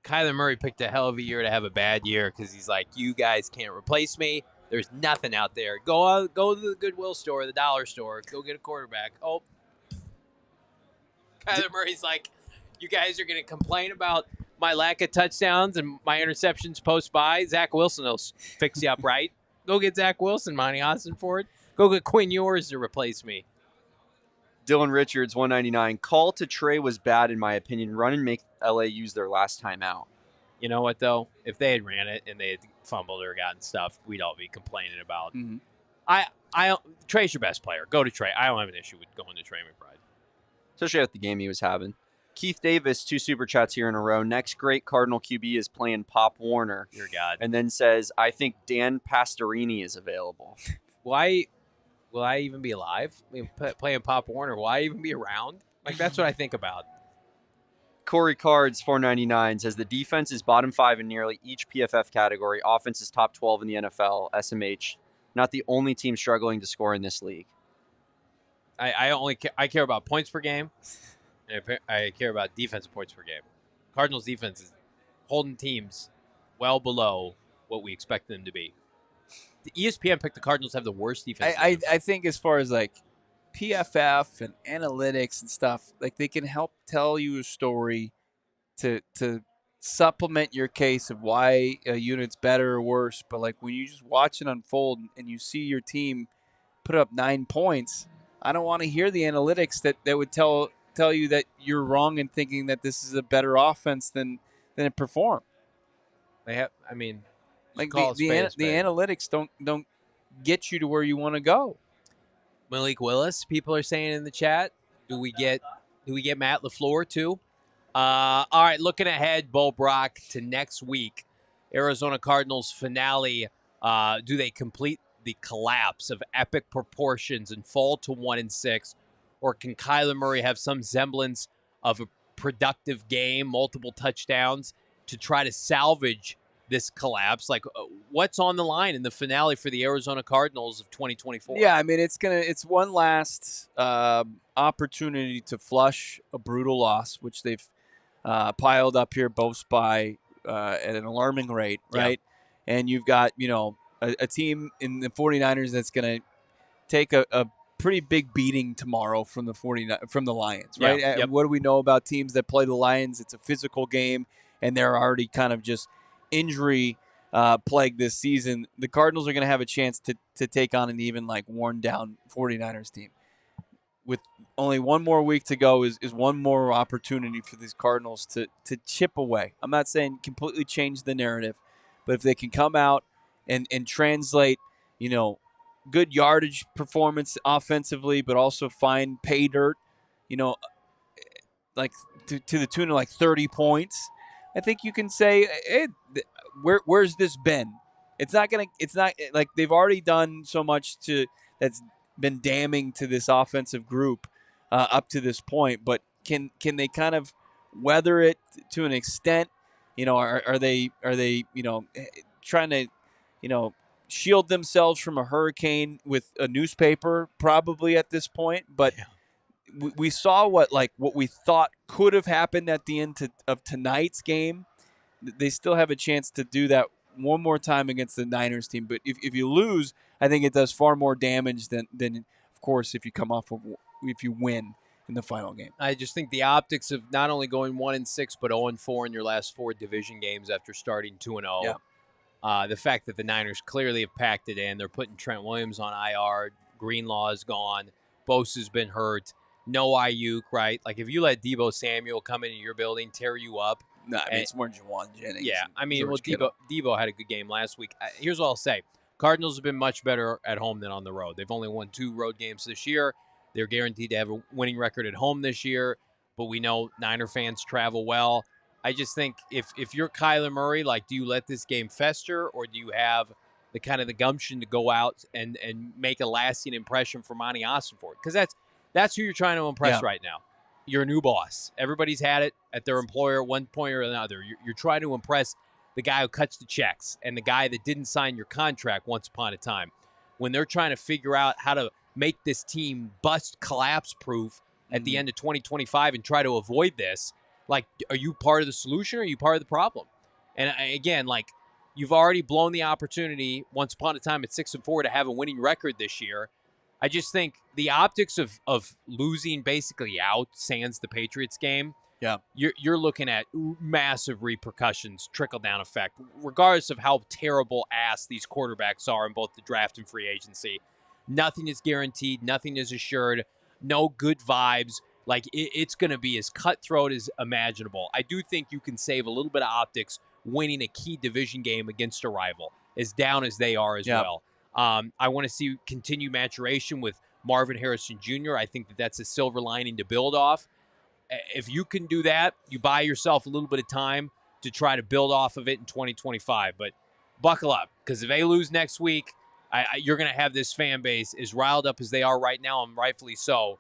Speaker 1: Kyler Murray picked a hell of a year to have a bad year because he's like, you guys can't replace me. There's nothing out there. Go to the Goodwill store, the dollar store. Go get a quarterback. Oh. Kyler Murray's like, you guys are going to complain about my lack of touchdowns and my interceptions post-bye. Zach Wilson will fix you up, right? Go get Zach Wilson, Monty Austin Ford. Go get Quinn Ewers to replace me.
Speaker 3: Dylan Richards, $1.99. Call to Trey was bad, in my opinion. Run and make LA use their last time out.
Speaker 1: You know what, though? If they had ran it and they had fumbled or gotten stuff, we'd all be complaining about. Mm-hmm. Trey's your best player. Go to Trey. I don't have an issue with going to Trey McBride.
Speaker 3: Especially with the game he was having. Keith Davis, 2 super chats here in a row. Next great Cardinal QB is playing Pop Warner.
Speaker 1: Dear God.
Speaker 3: And then says, I think Dan Pastorini is available.
Speaker 1: Why? Will I even be alive? I mean, playing Pop Warner, will I even be around? Like, that's what I think about.
Speaker 3: Corey Cards, $4.99, says the defense is bottom 5 in nearly each PFF category. Offense is top 12 in the NFL. SMH, not the only team struggling to score in this league.
Speaker 1: I care about points per game, and I care about defensive points per game. Cardinals defense is holding teams well below what we expect them to be. The ESPN picked the Cardinals have the worst defense.
Speaker 2: I think as far as like PFF and analytics and stuff, like they can help tell you a story to supplement your case of why a unit's better or worse. But like when you just watch it unfold and you see your team put up 9 points, I don't want to hear the analytics that would tell you that you're wrong in thinking that this is a better offense than it performed.
Speaker 1: They have, I mean,
Speaker 2: like the analytics don't get you to where you want to go.
Speaker 1: Malik Willis, people are saying in the chat, do we get Matt LaFleur too? All right, looking ahead, Bo Brock, to next week, Arizona Cardinals finale. Do they complete the collapse of epic proportions and fall to 1-6, or can Kyler Murray have some semblance of a productive game, multiple touchdowns, to try to salvage this collapse? Like, what's on the line in the finale for the Arizona Cardinals of 2024?
Speaker 2: Yeah, I mean it's one last opportunity to flush a brutal loss, which they've piled up here both by at an alarming rate, right? Yeah. And you've got a team in the 49ers that's going to take a pretty big beating tomorrow from the Lions, right?
Speaker 1: Yeah, yep.
Speaker 2: What do we know about teams that play the Lions? It's a physical game, and they're already kind of just injury plagued this season. The Cardinals are going to have a chance to take on an even worn down 49ers team. With only one more week to go is one more opportunity for these Cardinals to chip away. I'm not saying completely change the narrative, but if they can come out and translate, good yardage performance offensively, but also find pay dirt, like to the tune of 30 points, I think you can say, hey, where's this been? It's not like they've already done so much that's been damning to this offensive group up to this point, but can they kind of weather it to an extent? Are they trying to shield themselves from a hurricane with a newspaper probably at this point? But we saw what we thought could have happened at the end of tonight's game. They still have a chance to do that one more time against the Niners team. But if you lose, I think it does far more damage than of course, if you win in the final game.
Speaker 1: I just think the optics of not only going 1-6, but 0-4 in your last 4 division games after starting 2-0.
Speaker 2: Yeah.
Speaker 1: The fact that the Niners clearly have packed it in. They're putting Trent Williams on IR. Greenlaw is gone. Bosa's been hurt. No Ayuk, right? Like, if you let Deebo Samuel come into your building, tear you up.
Speaker 2: No, I mean, it's more Juwan Jennings.
Speaker 1: Yeah, I mean, Deebo had a good game last week. Here's what I'll say. Cardinals have been much better at home than on the road. They've only won 2 road games this year. They're guaranteed to have a winning record at home this year, but we know Niner fans travel well. I just think if you're Kyler Murray, do you let this game fester, or do you have the kind of the gumption to go out and make a lasting impression for Monty Ossenfort? Because that's who you're trying to impress right now. You're a new boss. Everybody's had it at their employer at one point or another. You're trying to impress the guy who cuts the checks and the guy that didn't sign your contract once upon a time. When they're trying to figure out how to make this team bust collapse proof at the end of 2025 and try to avoid this, are you part of the solution or are you part of the problem? And again, you've already blown the opportunity once upon a time at 6-4 to have a winning record this year. I just think the optics of losing basically out sans the Patriots game, you're looking at massive repercussions, trickle-down effect, regardless of how terrible ass these quarterbacks are in both the draft and free agency. Nothing is guaranteed. Nothing is assured. No good vibes. It's going to be as cutthroat as imaginable. I do think you can save a little bit of optics winning a key division game against a rival, as down as they are as well. I want to see continued maturation with Marvin Harrison Jr. I think that's a silver lining to build off. If you can do that, you buy yourself a little bit of time to try to build off of it in 2025. But buckle up, because if they lose next week, you're going to have this fan base as riled up as they are right now, and rightfully so.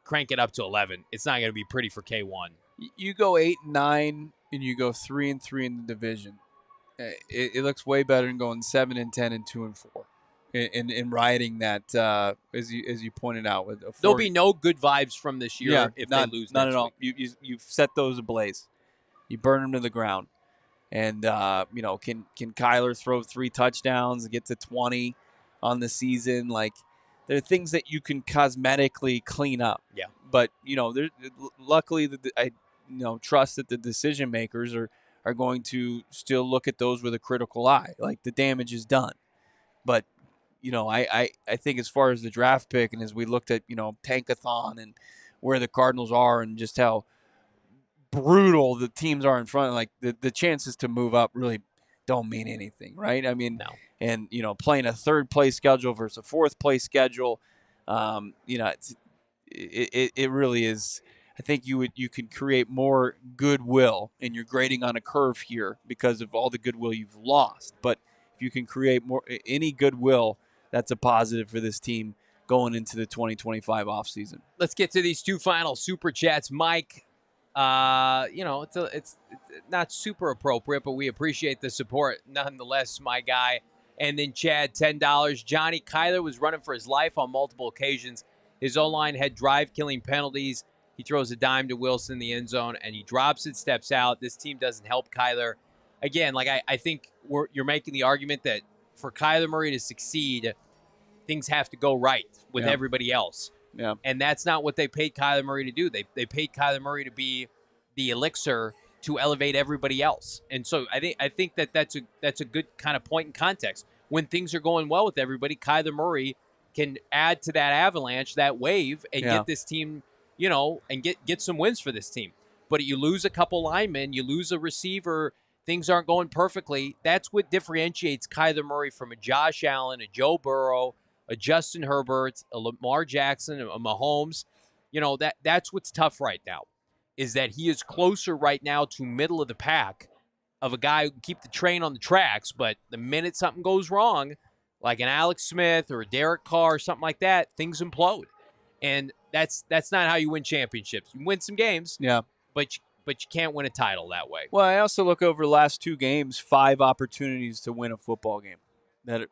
Speaker 1: Crank it up to 11. It's not going to be pretty for K1.
Speaker 2: You go 8-9, and you go 3-3 in the division. It looks way better than going 7-10 and 2-4. In riding that, as you pointed out, with
Speaker 1: there'll be no good vibes from this year if they lose.
Speaker 2: None
Speaker 1: next
Speaker 2: at all.
Speaker 1: Week.
Speaker 2: You've set those ablaze. You burn them to the ground, and can Kyler throw 3 touchdowns and get to 20 on the season? There are things that you can cosmetically clean up.
Speaker 1: Yeah.
Speaker 2: But luckily, I trust that the decision makers are going to still look at those with a critical eye. The damage is done, but. I think as far as the draft pick and as we looked at, Tankathon and where the Cardinals are and just how brutal the teams are in front, the chances to move up really don't mean anything, right? I mean,
Speaker 1: no.
Speaker 2: And, playing a 3rd place schedule versus a 4th place schedule, it really is. I think you can create more goodwill, and you're grading on a curve here because of all the goodwill you've lost. But if you can create any goodwill, that's a positive for this team going into the 2025 offseason.
Speaker 1: Let's get to these 2 final super chats. Mike, it's not super appropriate, but we appreciate the support nonetheless, my guy. And then Chad, $10. Johnny, Kyler was running for his life on multiple occasions. His O-line had drive-killing penalties. He throws a dime to Wilson in the end zone, and he drops it, steps out. This team doesn't help Kyler. Again, I think you're making the argument that for Kyler Murray to succeed, things have to go right with everybody else.
Speaker 2: Yeah.
Speaker 1: And that's not what they paid Kyler Murray to do. They paid Kyler Murray to be the elixir to elevate everybody else. And so I think that's a good kind of point in context. When things are going well with everybody, Kyler Murray can add to that avalanche, that wave, and get this team, and get some wins for this team. But you lose a couple linemen, you lose a receiver, things aren't going perfectly. That's what differentiates Kyler Murray from a Josh Allen, a Joe Burrow, a Justin Herbert, a Lamar Jackson, a Mahomes. That's what's tough right now, is that he is closer right now to middle of the pack of a guy who can keep the train on the tracks, but the minute something goes wrong, like an Alex Smith or a Derek Carr or something like that, things implode. And that's not how you win championships. You win some games, but you can't win a title that way.
Speaker 2: Well, I also look over the last 2 games, 5 opportunities to win a football game that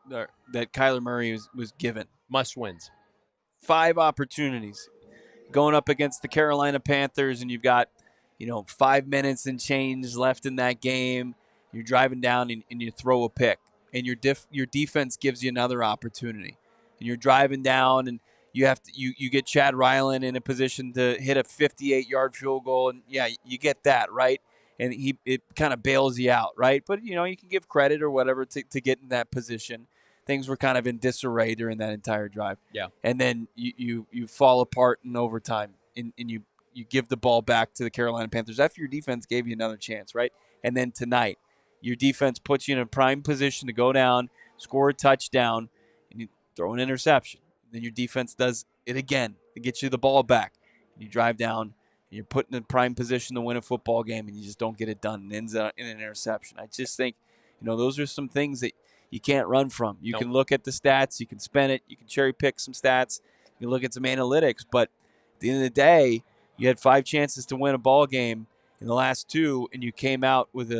Speaker 2: Kyler Murray was given.
Speaker 1: Must wins.
Speaker 2: 5 opportunities. Going up against the Carolina Panthers, and you've got 5 minutes and change left in that game. You're driving down and you throw a pick, and your defense gives you another opportunity. And you're driving down, and you get Chad Ryland in a position to hit a 58-yard field goal, and you get that, right? And it kind of bails you out, right? But you can give credit or whatever to get in that position. Things were kind of in disarray during that entire drive.
Speaker 1: Yeah.
Speaker 2: And then you fall apart in overtime, and you give the ball back to the Carolina Panthers after your defense gave you another chance, right? And then tonight, your defense puts you in a prime position to go down, score a touchdown, and you throw an interception. Then your defense does it again to get you the ball back. And you drive down, and you're put in a prime position to win a football game, and you just don't get it done. It ends up in an interception. I just think, those are some things that you can't run from. You can look at the stats. You can spin it. You can cherry pick some stats. You can look at some analytics. But at the end of the day, you had 5 chances to win a ball game in the last 2, and you came out with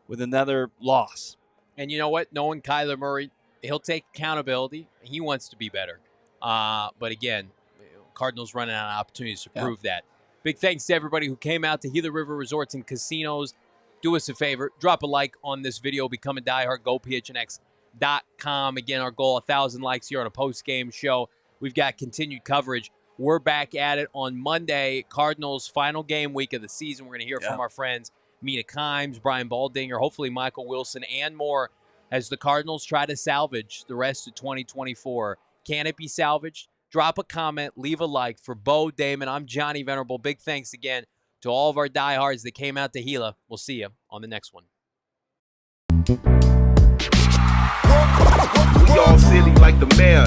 Speaker 2: another loss.
Speaker 1: And you know what? Knowing Kyler Murray, he'll take accountability. He wants to be better. But again, Cardinals running out of opportunities to prove that. Big thanks to everybody who came out to Gila River Resorts and Casinos. Do us a favor. Drop a like on this video. Become a diehard. Go PHNX.com. Again, our goal, 1,000 likes here on a post-game show. We've got continued coverage. We're back at it on Monday, Cardinals' final game week of the season. We're going to hear from our friends Mina Kimes, Brian Baldinger, hopefully Michael Wilson, and more as the Cardinals try to salvage the rest of 2024. Can it be salvaged? Drop a comment, leave a like. For Bo, Damon, I'm Johnny Venerable. Big thanks again to all of our diehards that came out to Gila. We'll see you on the next one.
Speaker 4: We all silly like the mayor.